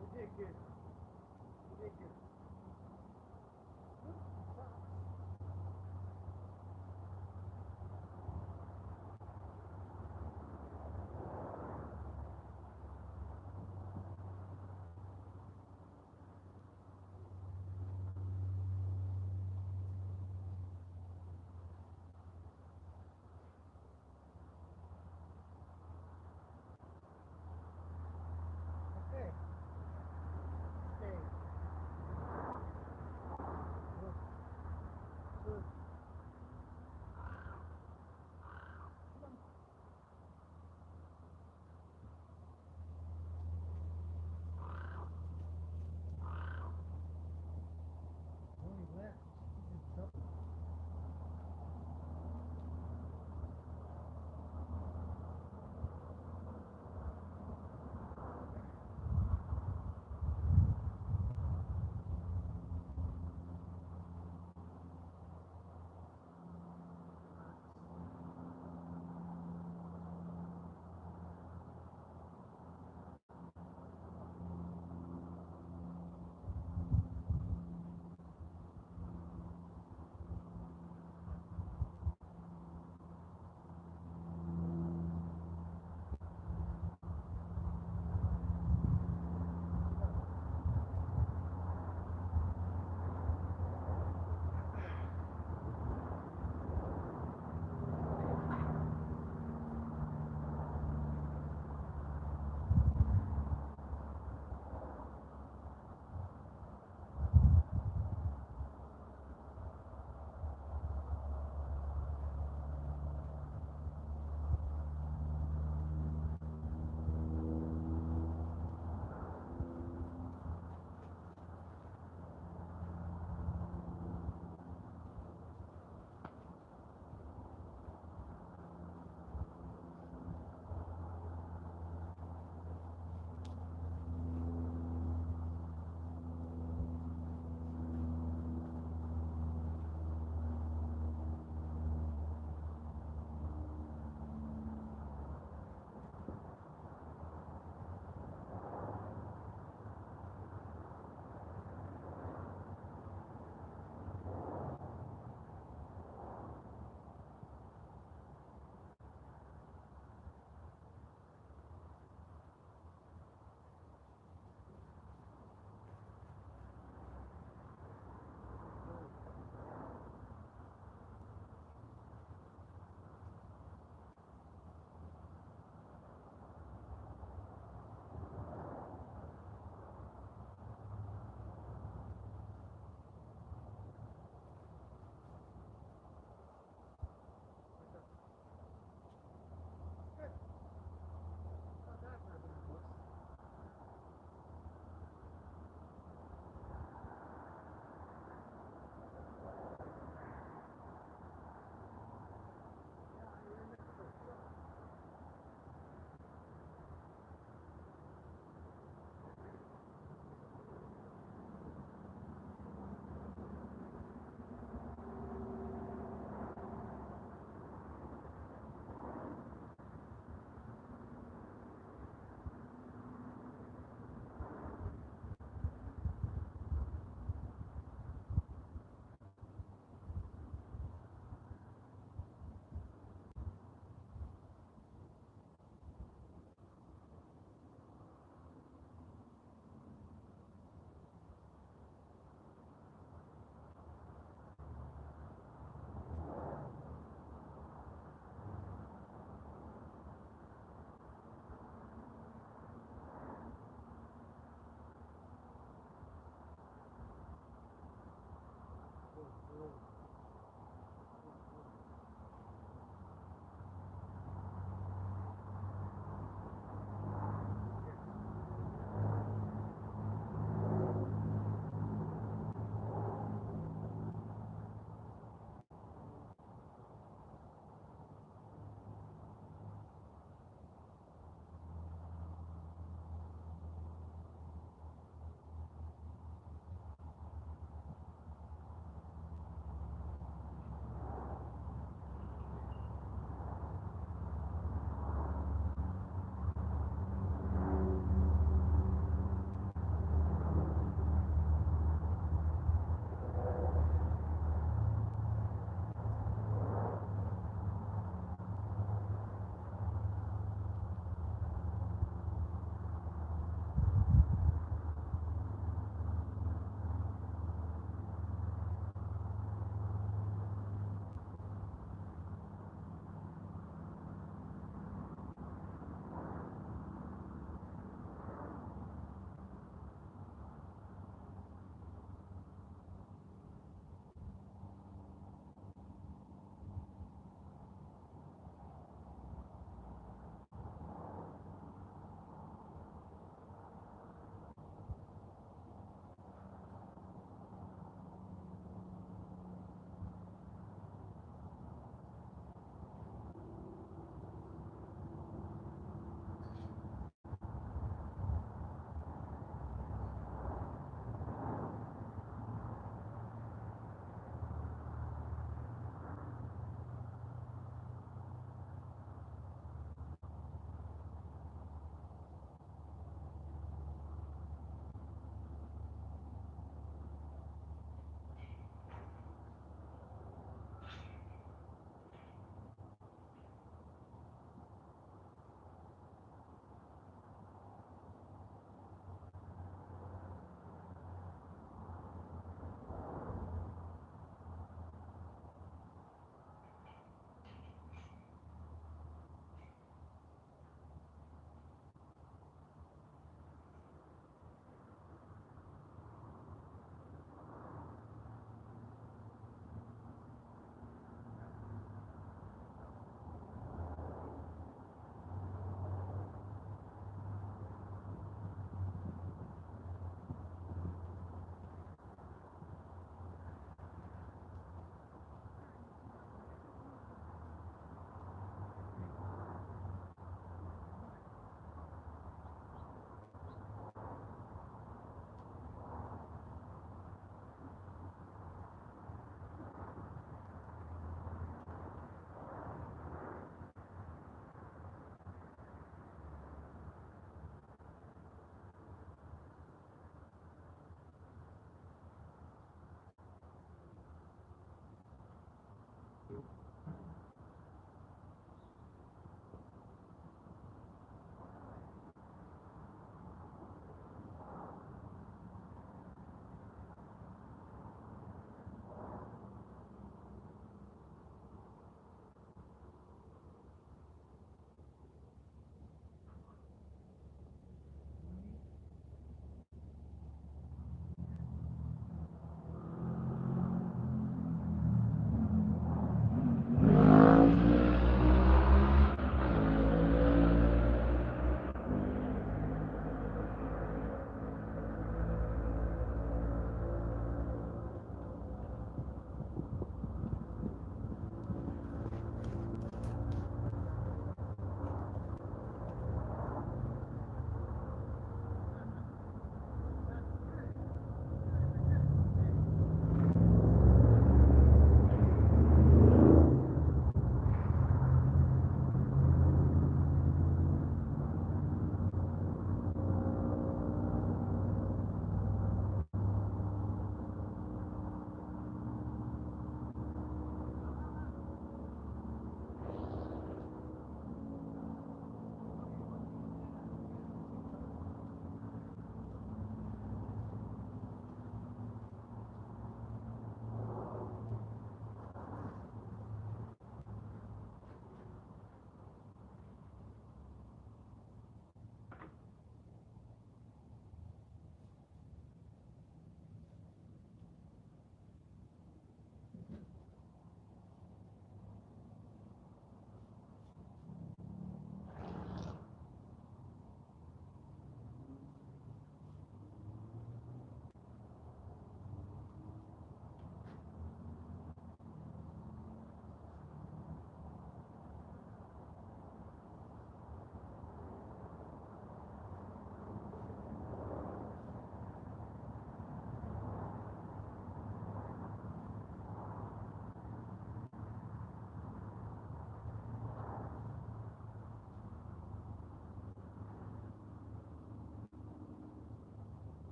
You did good. You did good. Okay.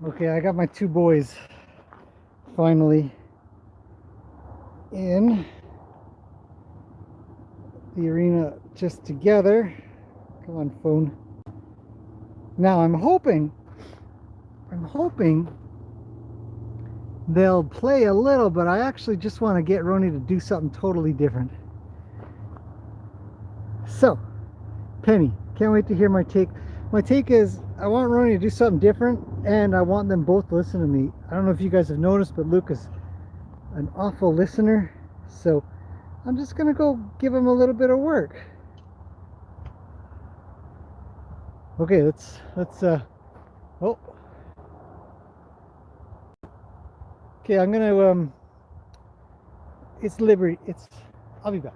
Okay, I got my two boys finally in the arena just together. Come on, phone. Now I'm hoping they'll play a little, but I actually just want to get Roni to do something totally different. So, Penny, can't wait to hear my take. My take is I want Roni to do something different, and I want them both to listen to me. I don't know if you guys have noticed, but Luke is an awful listener, so I'm just gonna go give him a little bit of work. Okay, let's oh, okay, I'm gonna it's Liberty. I'll be back.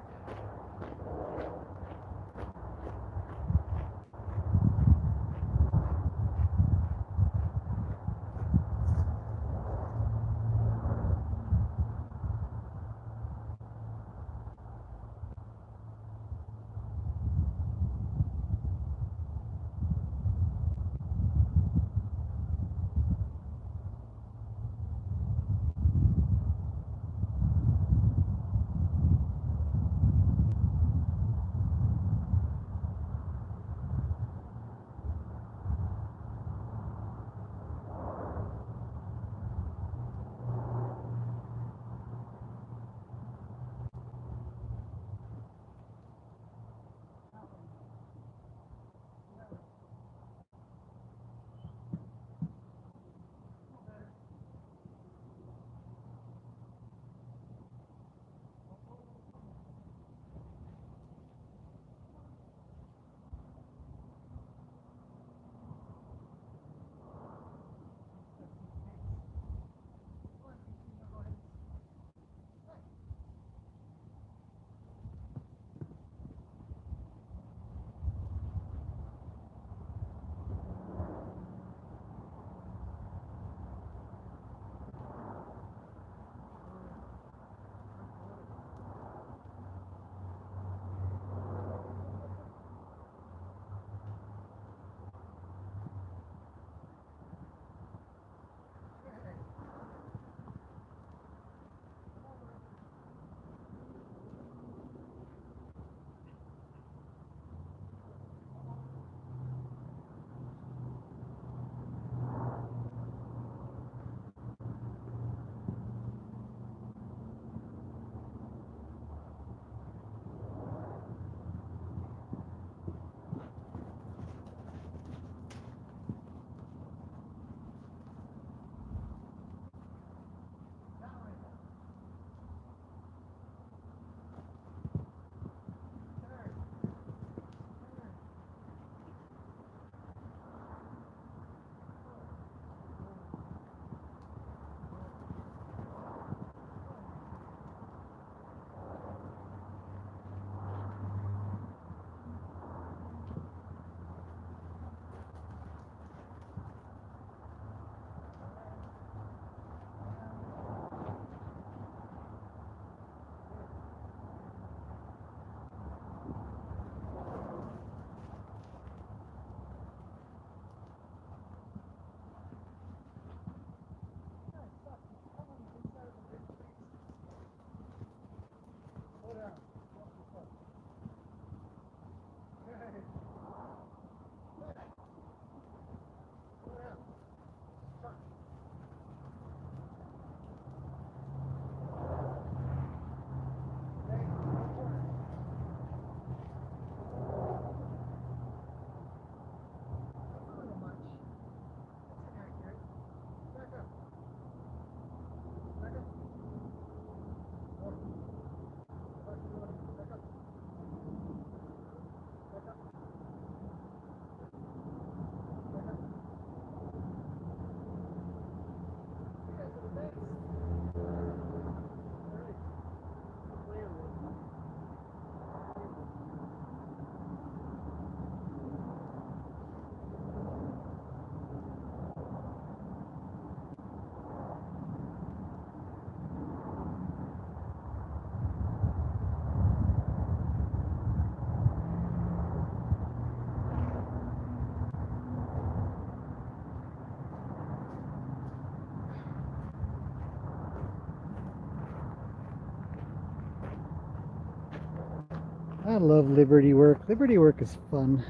I love Liberty work. Liberty work is fun.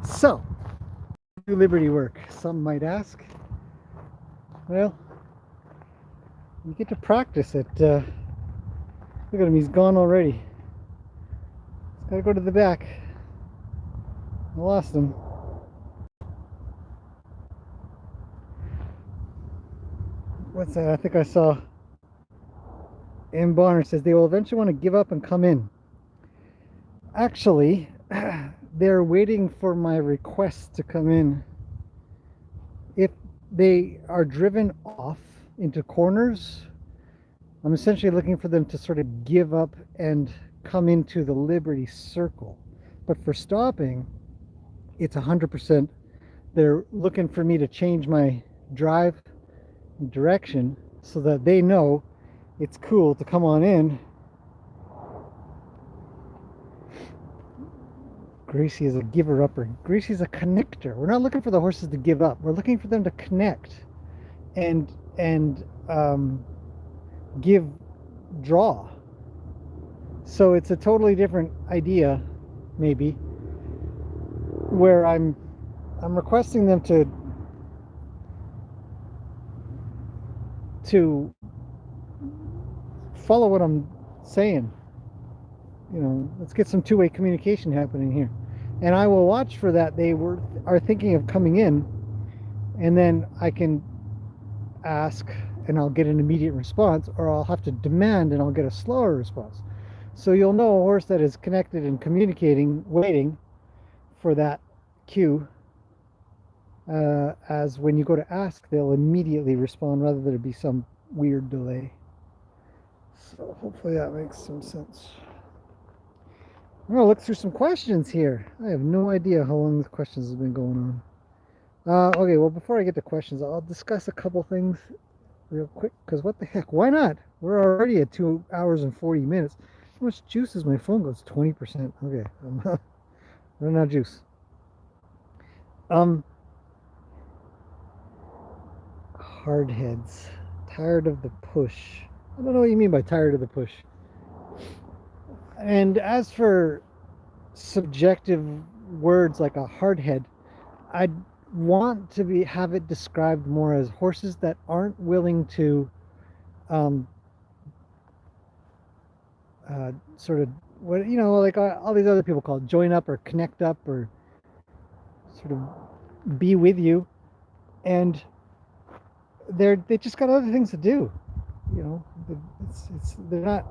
So, do Liberty work? Some might ask. Well, you get to practice it. Look at him, he's gone already. He's got to go to the back. I lost him. What's that? I think I saw M. Bonner says they will eventually want to give up and come in. Actually, they're waiting for my request to come in. If they are driven off into corners, I'm essentially looking for them to sort of give up and come into the Liberty circle. But for stopping, it's 100%. They're looking for me to change my drive direction so that they know it's cool to come on in. Gracie is a giver-upper. Gracie's a connector. We're not looking for the horses to give up. We're looking for them to connect and give draw. So it's a totally different idea, maybe, where I'm requesting them to follow what I'm saying. You know, let's get some two-way communication happening here. And I will watch for that. They are thinking of coming in, and then I can ask and I'll get an immediate response, or I'll have to demand and I'll get a slower response. So you'll know a horse that is connected and communicating, waiting for that cue, as when you go to ask, they'll immediately respond rather than it be some weird delay. So hopefully that makes some sense. I'm going to look through some questions here. I have no idea how long the questions have been going on. Okay, well, before I get to questions, I'll discuss a couple things real quick, because what the heck, why not? We're already at 2 hours and 40 minutes. How much juice is my phone goes? 20%. Okay, I'm running out of juice. Hard heads. Tired of the push. I don't know what you mean by tired of the push. And as for subjective words like a hard head, I'd want to have it described more as horses that aren't willing to sort of, what, you know, like all these other people call it, join up or connect up or sort of be with you, and they just got other things to do. You know, it's not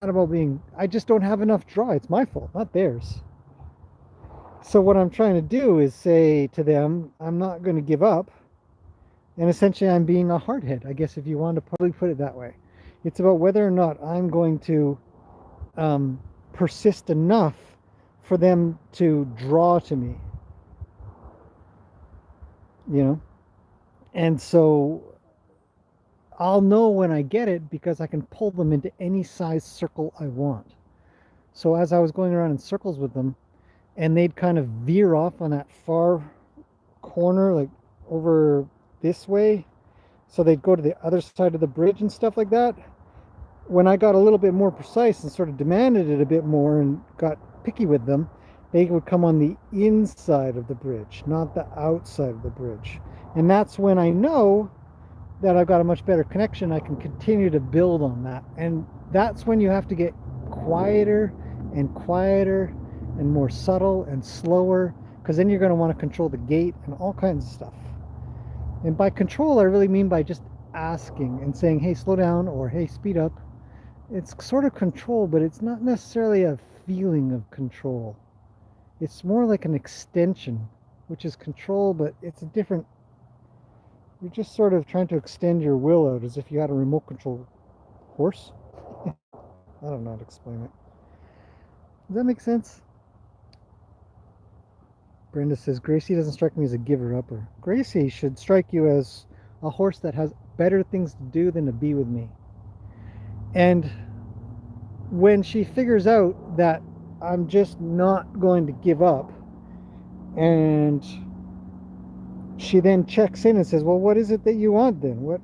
about being, I just don't have enough draw. It's my fault, not theirs. So what I'm trying to do is say to them, I'm not going to give up. And essentially I'm being a hardhead, I guess, if you want to probably put it that way. It's about whether or not I'm going to persist enough for them to draw to me. You know? And so I'll know when I get it because I can pull them into any size circle I want. So as I was going around in circles with them, and they'd kind of veer off on that far corner, like over this way, so they'd go to the other side of the bridge and stuff like that. When I got a little bit more precise and sort of demanded it a bit more and got picky with them, they would come on the inside of the bridge, not the outside of the bridge. And that's when I know that I've got a much better connection. I can continue to build on that. And that's when you have to get quieter and quieter and more subtle and slower, because then you're going to want to control the gait and all kinds of stuff. And by control, I really mean by just asking and saying, hey, slow down, or hey, speed up. It's sort of control, but it's not necessarily a feeling of control. It's more like an extension, which is control, but it's a different, you're just sort of trying to extend your will out as if you had a remote control horse. I don't know how to explain it. Does that make sense? Brenda says, Gracie doesn't strike me as a giver-upper. Gracie should strike you as a horse that has better things to do than to be with me. And when she figures out that I'm just not going to give up, and she then checks in and says, well, what is it that you want then? What,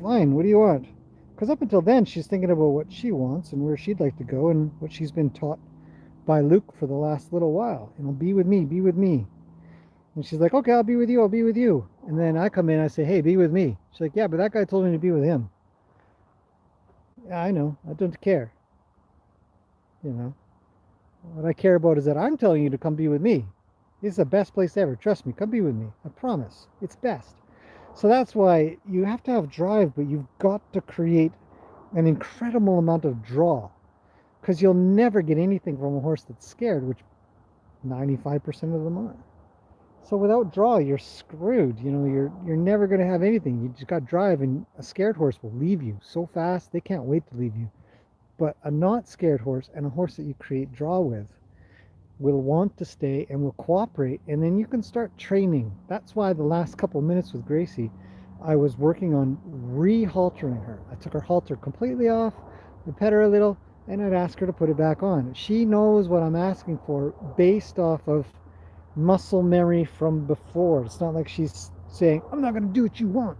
fine, what do you want? Because up until then, she's thinking about what she wants and where she'd like to go and what she's been taught by Luke for the last little while. You know, be with me, be with me. And she's like, okay, I'll be with you, I'll be with you. And then I come in, I say, hey, be with me. She's like, yeah, but that guy told me to be with him. Yeah, I know, I don't care. You know, what I care about is that I'm telling you to come be with me. This is the best place ever. Trust me, come be with me. I promise. It's best. So that's why you have to have drive, but you've got to create an incredible amount of draw, because you'll never get anything from a horse that's scared, which 95% of them are. So without draw, you're screwed. You know, you're never going to have anything. You just got drive, and a scared horse will leave you so fast they can't wait to leave you. But a not scared horse and a horse that you create draw with will want to stay and will cooperate, and then you can start training. That's why the last couple of minutes with Gracie, I was working on re-haltering her. I took her halter completely off, I pet her a little, and I'd ask her to put it back on. She knows what I'm asking for based off of muscle memory from before. It's not like she's saying, I'm not going to do what you want.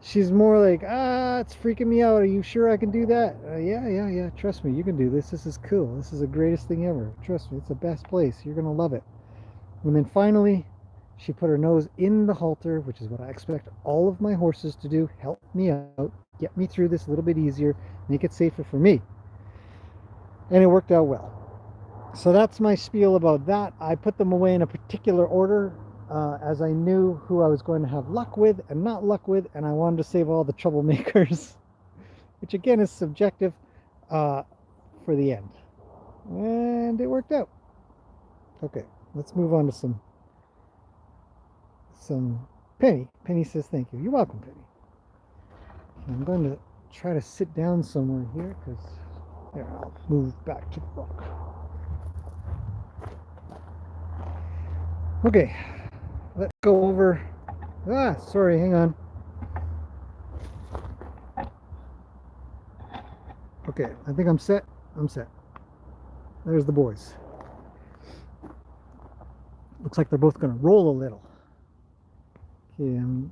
She's more like, it's freaking me out. Are you sure I can do that? Yeah. Trust me, you can do this. This is cool. This is the greatest thing ever. Trust me, it's the best place. You're going to love it. And then finally, she put her nose in the halter, which is what I expect all of my horses to do. Help me out, get me through this a little bit easier, make it safer for me. And it worked out well. So that's my spiel about that. I put them away in a particular order, as I knew who I was going to have luck with and not luck with, and I wanted to save all the troublemakers, which again is subjective, for the end. And it worked out. Okay, let's move on to some Penny. Penny says thank you. You're welcome, Penny. I'm going to try to sit down somewhere here, because there, I'll move back to the rock. Okay, let's go over. Sorry, hang on. Okay, I think I'm set. I'm set. There's the boys. Looks like they're both going to roll a little. Okay, I'm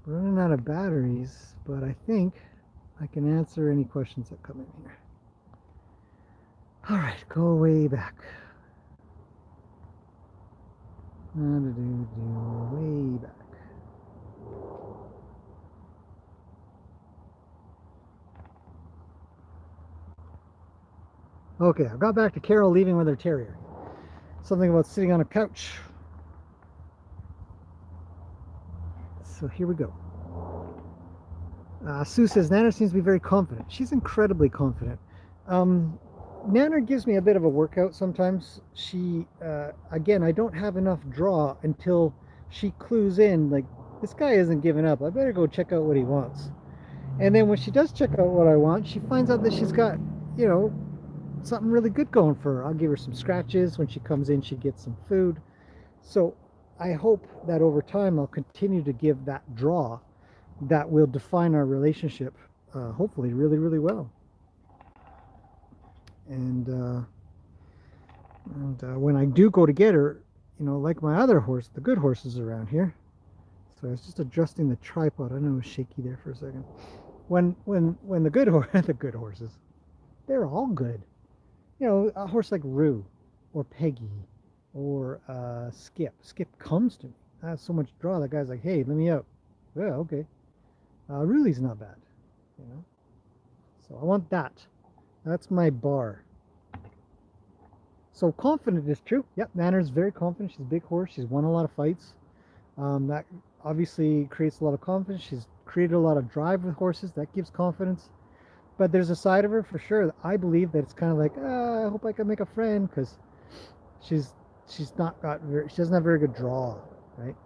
running out of batteries, but I think I can answer any questions that come in here. All right, go way back. Way back. Okay, I got back to Carol leaving with her terrier. Something about sitting on a couch. So here we go. Sue says, Nana seems to be very confident. She's incredibly confident. Nana gives me a bit of a workout sometimes. She, again, I don't have enough draw until she clues in, like, this guy isn't giving up. I better go check out what he wants. And then when she does check out what I want, she finds out that she's got, you know, something really good going for her. I'll give her some scratches. When she comes in, she gets some food. So I hope that over time I'll continue to give that draw that will define our relationship, hopefully really, really well. And when I do go to get her, you know, like my other horse, the good horses around here. So I was just adjusting the tripod. I know it was shaky there for a second. When the good the good horses, they're all good. You know, a horse like Rue or Peggy or Skip. Skip comes to me. I have so much draw. That guy's like, hey, let me out. Yeah, okay. Ruli's not bad, you know. So I want that. That's my bar. So confident is true. Yep, Nana's very confident. She's a big horse. She's won a lot of fights. That obviously creates a lot of confidence. She's created a lot of drive with horses. That gives confidence. But there's a side of her for sure that I believe that it's kind of like, I hope I can make a friend, because she's not got very, she doesn't have very good draw, right?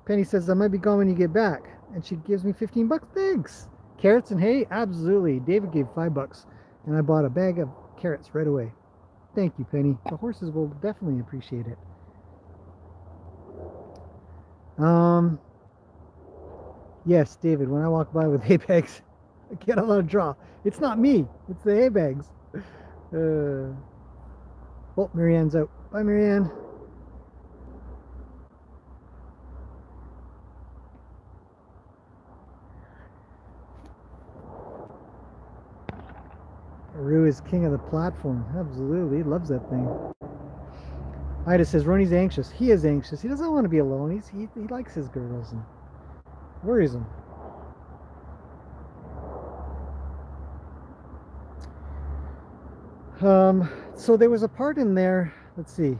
Penny says I might be gone when you get back, and she gives me $15. Thanks. Carrots and hay, absolutely. David gave $5, and I bought a bag of carrots right away. Thank you, Penny. The horses will definitely appreciate it. Yes, David, when I walk by with hay bags, I get a lot of draw. It's not me, it's the hay bags. Oh, Marianne's out. Bye, Marianne. Rue is king of the platform. Absolutely. He loves that thing. Ida says, Ronnie's anxious. He is anxious. He doesn't want to be alone. He likes his girls and worries him. So there was a part in there. Let's see.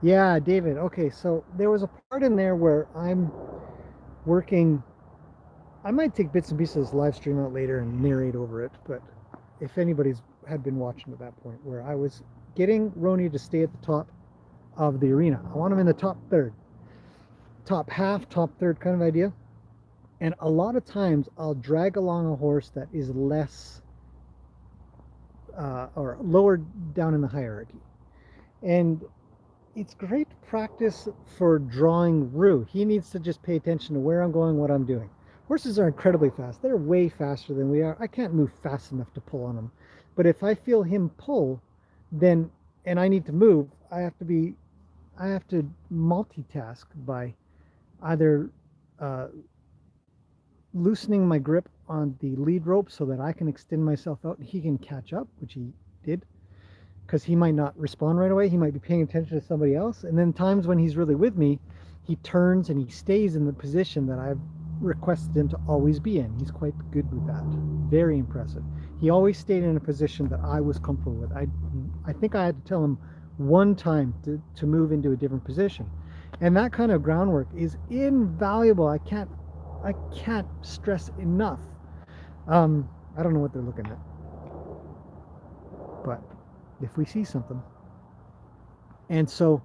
Yeah, David. Okay, so there was a part in there where I'm working. I might take bits and pieces of this live stream out later and narrate over it, but if anybody's had been watching at that point, where I was getting Ronnie to stay at the top of the arena. I want him in the top third, top half, top third kind of idea. And a lot of times I'll drag along a horse that is less or lower down in the hierarchy. And it's great practice for drawing Rue. He needs to just pay attention to where I'm going, what I'm doing. Horses are incredibly fast. They're way faster than we are. I can't move fast enough to pull on them. But if I feel him pull, then, and I need to move, I have to multitask by either loosening my grip on the lead rope so that I can extend myself out and he can catch up, which he did, because he might not respond right away. He might be paying attention to somebody else. And then times when he's really with me, he turns and he stays in the position that I've requested him to always be in. He's quite good with that. Very impressive. He always stayed in a position that I was comfortable with. I think I had to tell him one time to move into a different position. And that kind of groundwork is invaluable. I can't stress enough. I don't know what they're looking at, but if we see something, and so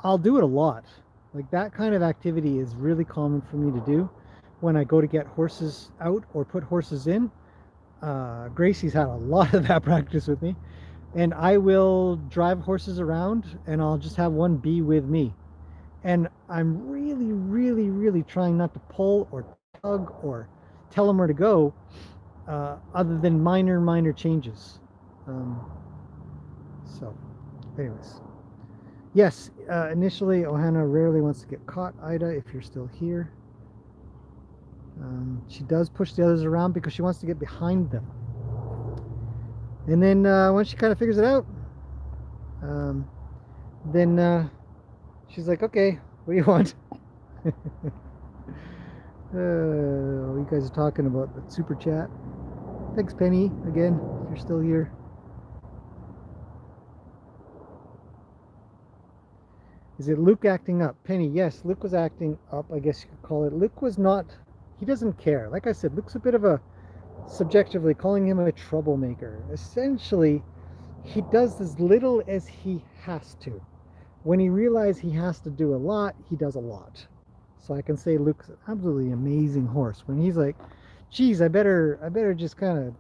I'll do it a lot. Like that kind of activity is really common for me to do when I go to get horses out or put horses in. Gracie's had a lot of that practice with me, and I will drive horses around and I'll just have one be with me. And I'm really, really, really trying not to pull or tug or tell them where to go, other than minor changes. So, anyways. Yes, initially, Ohana rarely wants to get caught, Ida, if you're still here. She does push the others around because she wants to get behind them. And then once she kind of figures it out, then she's like, okay, what do you want? You guys are talking about the super chat. Thanks, Penny, again, if you're still here. Is it Luke acting up? Penny, yes, Luke was acting up, I guess you could call it. Luke was not, he doesn't care. Like I said, Luke's a bit of a, subjectively calling him a troublemaker. Essentially, he does as little as he has to. When he realizes he has to do a lot, he does a lot. So I can say Luke's an absolutely amazing horse. When he's like, geez, I better just kind of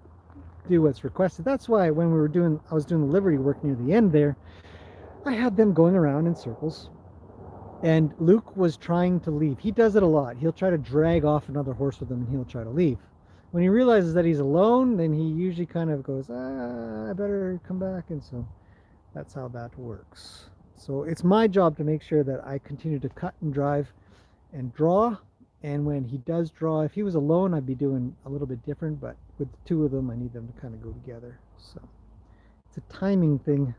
do what's requested. That's why when I was doing the Liberty work near the end there, I had them going around in circles, and Luke was trying to leave. He does it a lot. He'll try to drag off another horse with him, and he'll try to leave. When he realizes that he's alone, then he usually kind of goes, I better come back, and so that's how that works. So it's my job to make sure that I continue to cut and drive and draw, and when he does draw, if he was alone, I'd be doing a little bit different, but with the two of them, I need them to kind of go together. So it's a timing thing.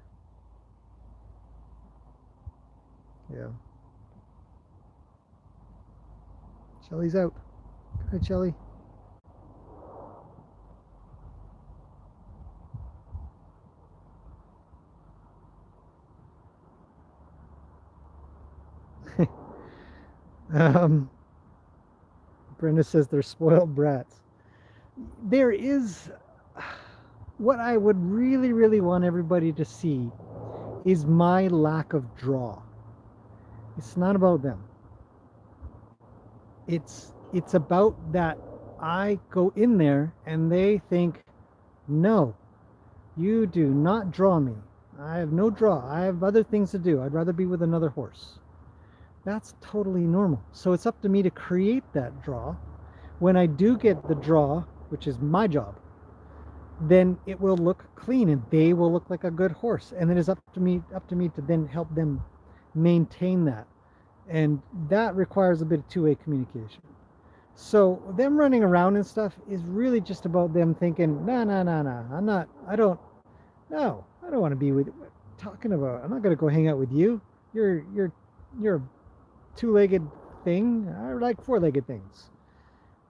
Yeah. Shelly's out. Good night, Shelly. Brenda says they're spoiled brats. There is, what I would really, really want everybody to see is my lack of draw. It's not about them. It's about that I go in there and they think, no, you do not draw me. I have no draw. I have other things to do. I'd rather be with another horse. That's totally normal. So it's up to me to create that draw. When I do get the draw, which is my job, then it will look clean and they will look like a good horse. And then it's up to me to then help them maintain that. And that requires a bit of two-way communication. So them running around and stuff is really just about them thinking, no, no, no, no, no, I don't want to be with, what talking about, I'm not going to go hang out with you. You're a two-legged thing. I like four-legged things.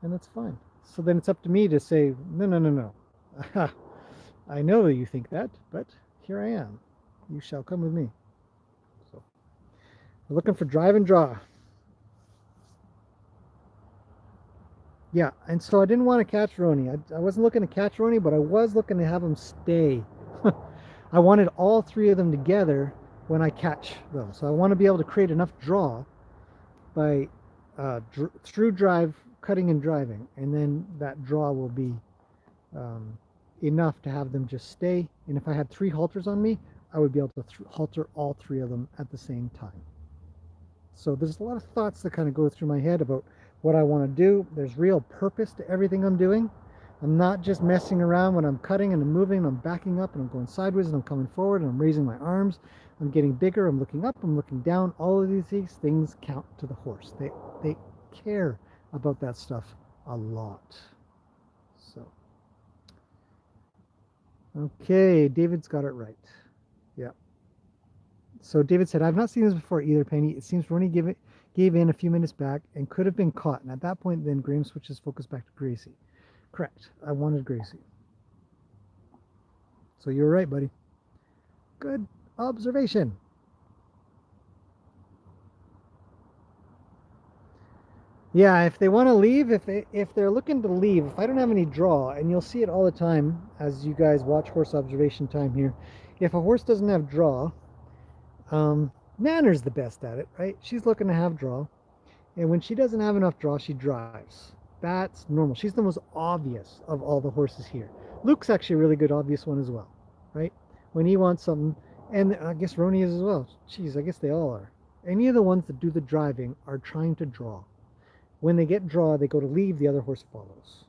And that's fine. So then it's up to me to say, no, no, no, no. I know you think that, but here I am. You shall come with me. So we're looking for drive and draw. Yeah, and so I didn't want to catch Roni. I wasn't looking to catch Roni, but I was looking to have him stay. I wanted all three of them together when I catch them. So I want to be able to create enough draw by through drive, cutting and driving, and then that draw will be enough to have them just stay. And if I had three halters on me, I would be able to halter all three of them at the same time. So there's a lot of thoughts that kind of go through my head about what I want to do. There's real purpose to everything I'm doing. I'm not just messing around when I'm cutting and I'm moving and I'm backing up and I'm going sideways and I'm coming forward and I'm raising my arms. I'm getting bigger, I'm looking up, I'm looking down. All of these things count to the horse. They care about that stuff a lot. So, okay, David's got it right. Yeah. So David said, I've not seen this before either, Penny. It seems Ronnie gave in a few minutes back and could have been caught. And at that point, then Graham switches focus back to Gracie. Correct. I wanted Gracie. So you were right, buddy. Good observation. Yeah, if they want to leave, if they're looking to leave, if I don't have any draw, and you'll see it all the time as you guys watch horse observation time here. If a horse doesn't have draw, Nanner's the best at it, right? She's looking to have draw. And when she doesn't have enough draw, she drives. That's normal. She's the most obvious of all the horses here. Luke's actually a really good obvious one as well, right? When he wants something, and I guess Roni is as well. Geez, I guess they all are. Any of the ones that do the driving are trying to draw. When they get draw, they go to leave, the other horse follows.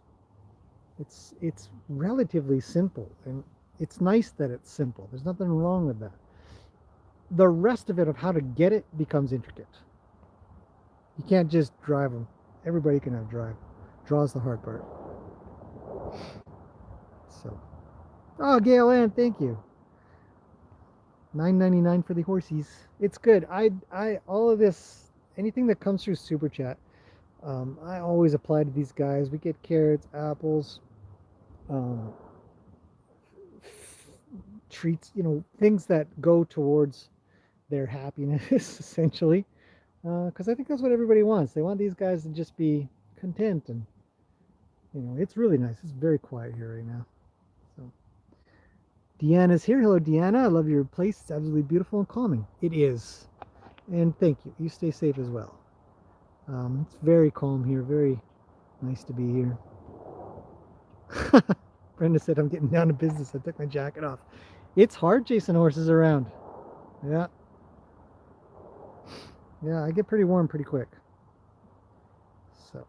It's relatively simple, and it's nice that it's simple. There's nothing wrong with that. The rest of it of how to get it becomes intricate. You can't just drive them. Everybody can have drive. Draw's the hard part. So, oh, Gail Ann, thank you. $9.99 for the horsies. It's good. I all of this, anything that comes through Super Chat, I always apply to these guys. We get carrots, apples, treats, things that go towards their happiness, essentially. Because I think that's what everybody wants. They want these guys to just be content, and it's really nice. It's very quiet here right now. So, Deanna's here. Hello, Deanna. I love your place. It's absolutely beautiful and calming. It is, and thank you. You stay safe as well. It's very calm here. Very nice to be here. Brenda said, I'm getting down to business. I took my jacket off. It's hard chasing horses around. Yeah. Yeah, I get pretty warm pretty quick. So.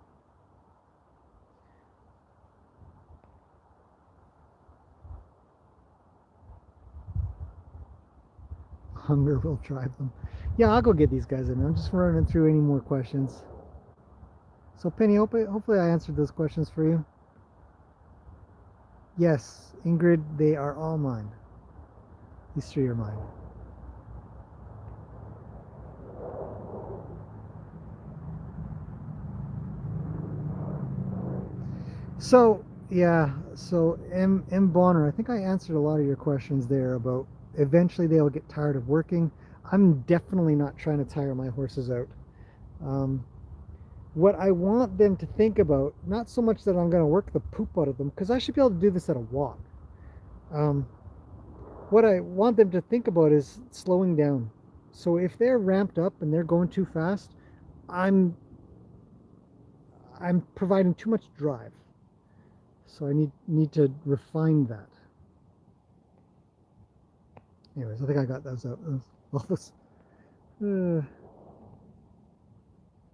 Hunger will drive them. Yeah, I'll go get these guys in. I'm just running through any more questions. So Penny, hopefully I answered those questions for you. Yes, Ingrid, they are all mine. These three are mine. So yeah, so M Bonner, I think I answered a lot of your questions there about eventually they'll get tired of working. I'm definitely not trying to tire my horses out. What I want them to think about, not so much that I'm going to work the poop out of them, because I should be able to do this at a walk. What I want them to think about is slowing down. So if they're ramped up and they're going too fast, I'm providing too much drive. So I need to refine that. Anyways, I think I got those out. All those,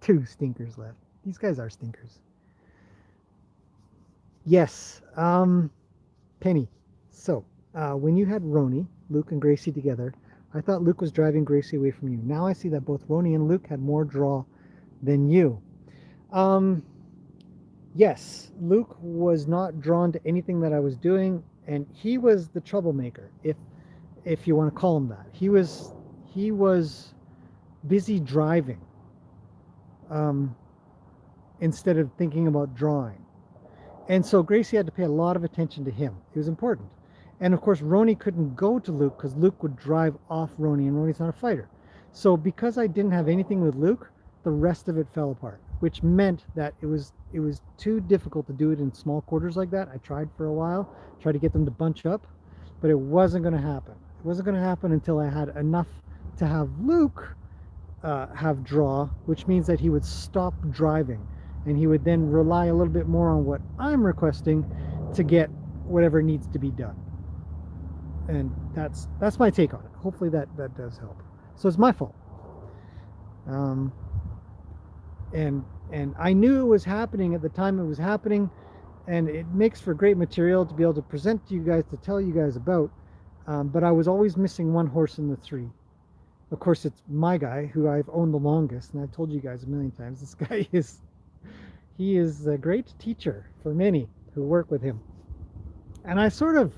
two stinkers left. These guys are stinkers. Yes, Penny. So when you had Roni, Luke, and Gracie together, I thought Luke was driving Gracie away from you. Now I see that both Roni and Luke had more draw than you. Yes, Luke was not drawn to anything that I was doing, and he was the troublemaker, if you want to call him that. He was busy driving, um, instead of thinking about drawing. And so Gracie had to pay a lot of attention to him. It was important. And of course, Roni couldn't go to Luke because Luke would drive off Roni, and Roni's not a fighter. So because I didn't have anything with Luke, the rest of it fell apart, which meant that it was too difficult to do it in small quarters like that. I tried for a while, tried to get them to bunch up, but it wasn't going to happen. It wasn't going to happen until I had enough to have Luke have draw, which means that he would stop driving and he would then rely a little bit more on what I'm requesting to get whatever needs to be done. And that's my take on it. Hopefully that does help. So it's my fault. Um, and I knew it was happening at the time it was happening, and it makes for great material to be able to present to you guys, to tell you guys about. But I was always missing one horse in the three. Of course, it's my guy who I've owned the longest, and I've told you guys a million times. This guy is a great teacher for many who work with him. And I sort of,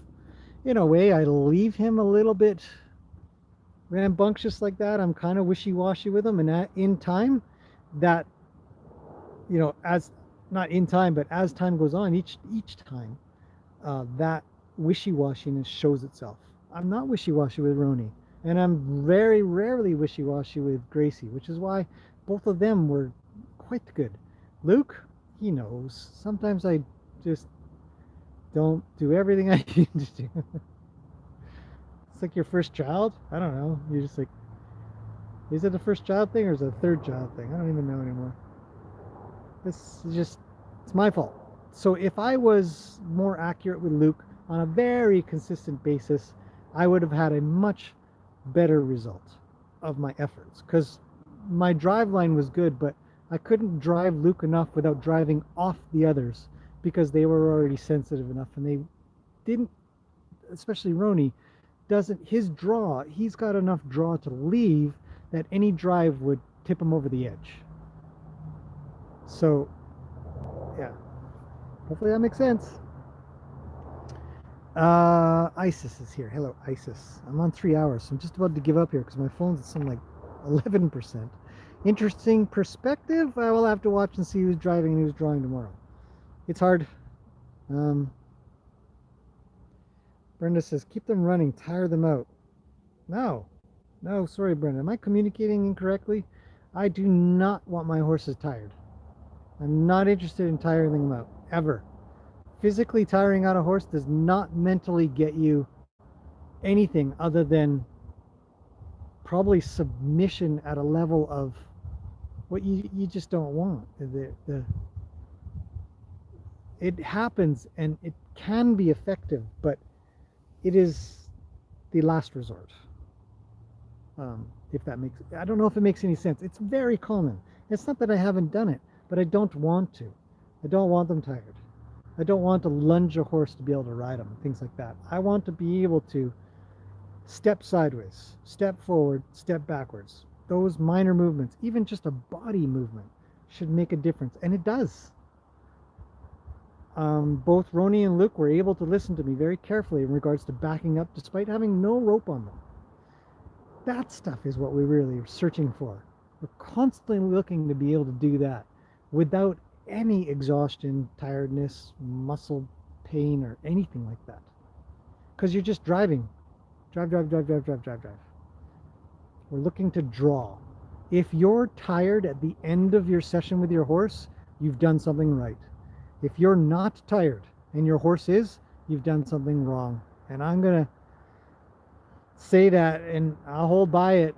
in a way, I leave him a little bit rambunctious like that. I'm kind of wishy-washy with him, and in time, that as not in time, but as time goes on, each time, that wishy-washiness shows itself. I'm not wishy-washy with Roni, and I'm very rarely wishy-washy with Gracie, which is why both of them were quite good. Luke, he knows. Sometimes I just don't do everything I need to do. It's like your first child. I don't know. You're just like, is it a first child thing or is it a third child thing? I don't even know anymore. It's my fault. So if I was more accurate with Luke on a very consistent basis, I would have had a much better result of my efforts, because my drive line was good, but I couldn't drive Luke enough without driving off the others because they were already sensitive enough, and they didn't, especially Roni, doesn't, his draw, he's got enough draw to leave that any drive would tip him over the edge. So, yeah, hopefully that makes sense. Isis is here. Hello, Isis. I'm on 3 hours, so I'm just about to give up here because my phone's at something like 11%. Interesting perspective. I will have to watch and see who's driving and who's drawing tomorrow. It's hard. Brenda says, keep them running, tire them out. No, no, sorry, Brenda. Am I communicating incorrectly? I do not want my horses tired. I'm not interested in tiring them out, ever. Physically tiring out a horse does not mentally get you anything other than probably submission at a level of what you just don't want. It happens and it can be effective, but it is the last resort. If that makes, I don't know if it makes any sense. It's very common. It's not that I haven't done it, but I don't want to. I don't want them tired. I don't want to lunge a horse to be able to ride them, things like that. I want to be able to step sideways, step forward, step backwards. Those minor movements, even just a body movement, should make a difference, and it does. Both Roni and Luke were able to listen to me very carefully in regards to backing up despite having no rope on them. That stuff is what we really are searching for. We're constantly looking to be able to do that without any exhaustion, tiredness, muscle pain, or anything like that. Because you're just driving. Drive. We're looking to draw. If you're tired at the end of your session with your horse, you've done something right. If you're not tired and your horse is, you've done something wrong. And I'm going to say that, and I'll hold by it.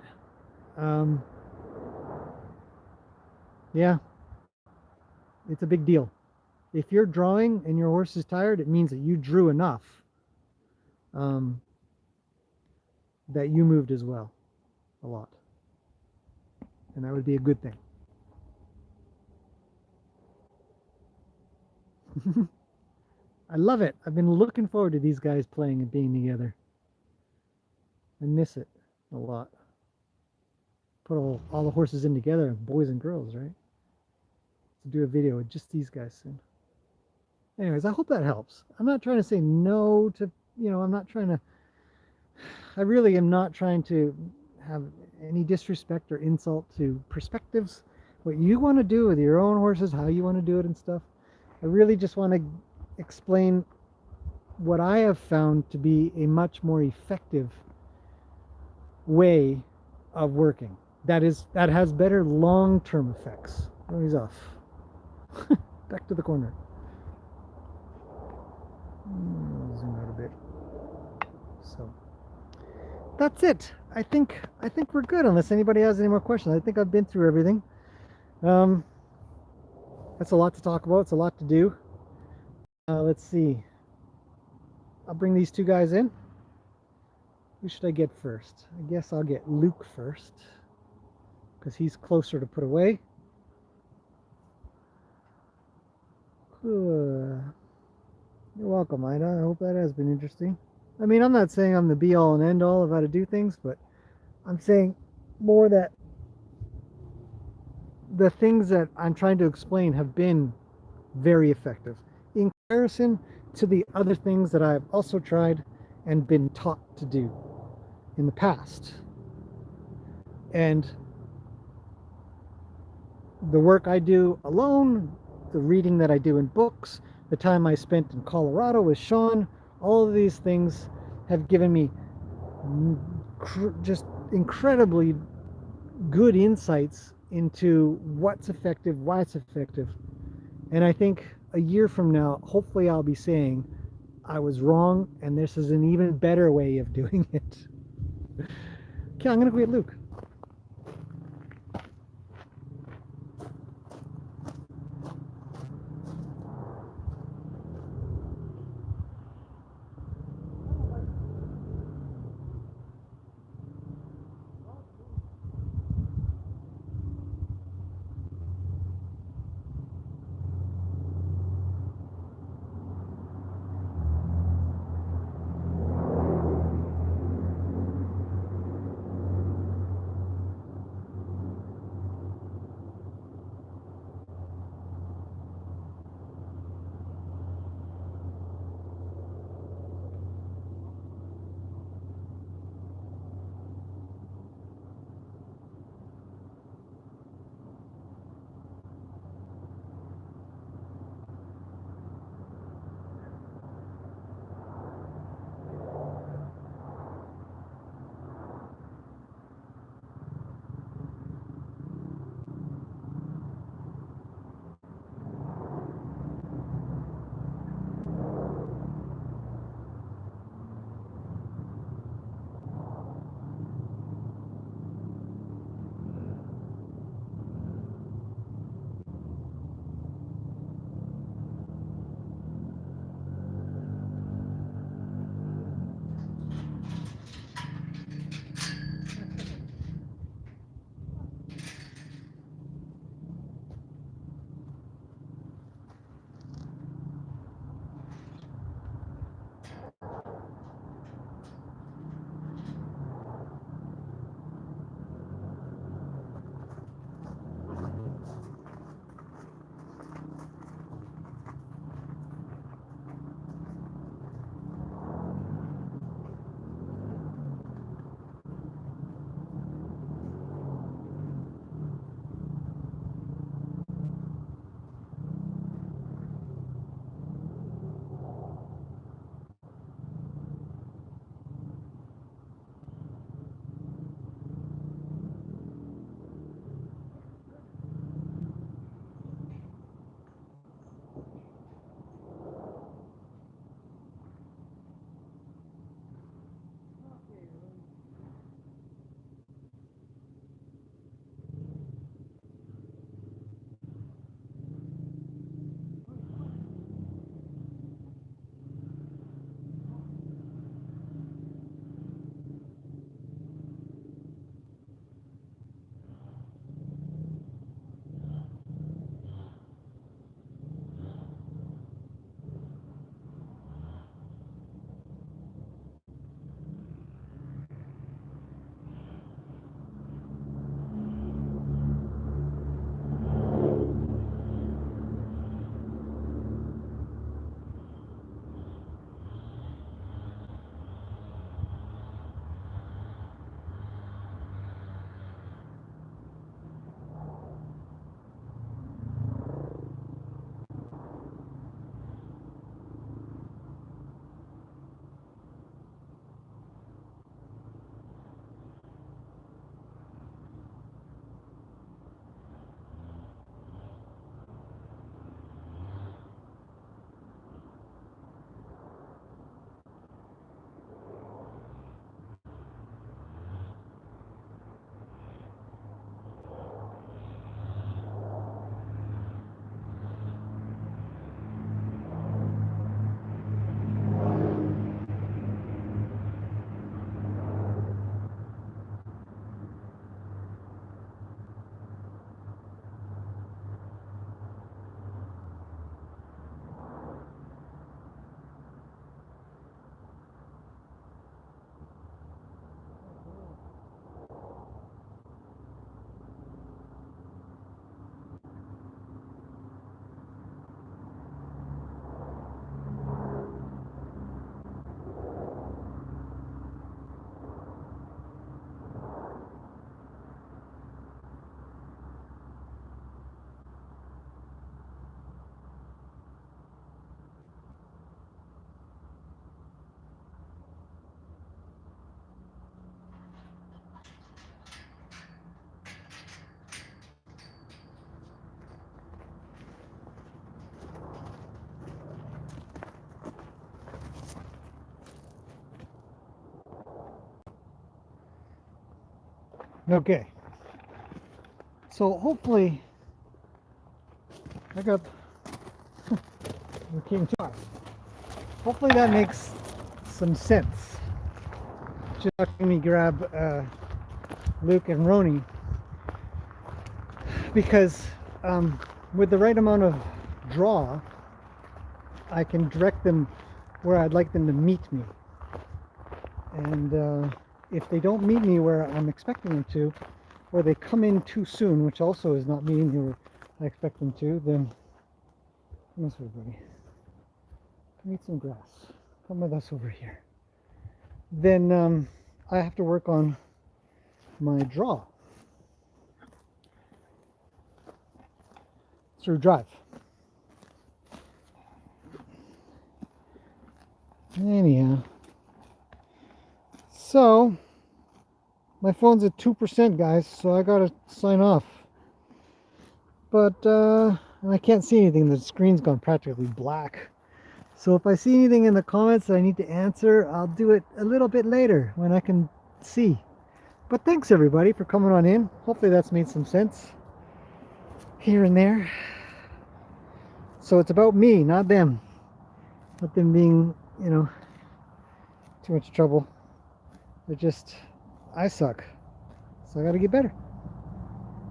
Yeah, it's a big deal. If you're drawing and your horse is tired, it means that you drew enough, that you moved as well, a lot. And that would be a good thing. I love it. I've been looking forward to these guys playing and being together. I miss it a lot. Put all the horses in together, boys and girls, right? To do a video with just these guys soon. Anyways, I hope that helps. I'm not trying to say no to, I really am not trying to have any disrespect or insult to perspectives. What you want to do with your own horses, how you want to do it and stuff. I really just want to explain what I have found to be a much more effective way of working. That has better long-term effects. Oh, he's off. Back to the corner. Zoom out a bit. So that's it. I think we're good unless anybody has any more questions. I think I've been through everything. Um, that's a lot to talk about. It's a lot to do. Let's see. I'll bring these two guys in. Who should I get first? I guess I'll get Luke first because he's closer to put away. You're welcome, Ida. I hope that has been interesting. I mean, I'm not saying I'm the be all and end all of how to do things, but I'm saying more that the things that I'm trying to explain have been very effective in comparison to the other things that I've also tried and been taught to do in the past. And the work I do alone, the reading that I do in books, the time I spent in Colorado with Sean, all of these things have given me just incredibly good insights into what's effective, why it's effective. And I think a year from now, hopefully I'll be saying I was wrong and this is an even better way of doing it. Okay, I'm going to go get Luke. Okay. So hopefully I got we came to. Hopefully that makes some sense. Just watching me grab Luke and Roni, because with the right amount of draw, I can direct them where I'd like them to meet me. And if they don't meet me where I'm expecting them to, or they come in too soon, which also is not meeting where I expect them to, then come on, everybody. Come eat some grass. Come with us over here. Then I have to work on my draw through drive. Anyhow, so my phone's at 2%, guys, so I gotta sign off. But I can't see anything. The screen's gone practically black. So if I see anything in the comments that I need to answer, I'll do it a little bit later when I can see. But thanks everybody for coming on in. Hopefully that's made some sense here and there. So it's about me, not them. Not them being, you know, too much trouble. They're just, I suck. So I gotta get better.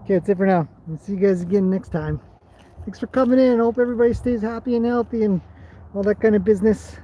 Okay, that's it for now. I'll see you guys again next time. Thanks for coming in. I hope everybody stays happy and healthy and all that kind of business.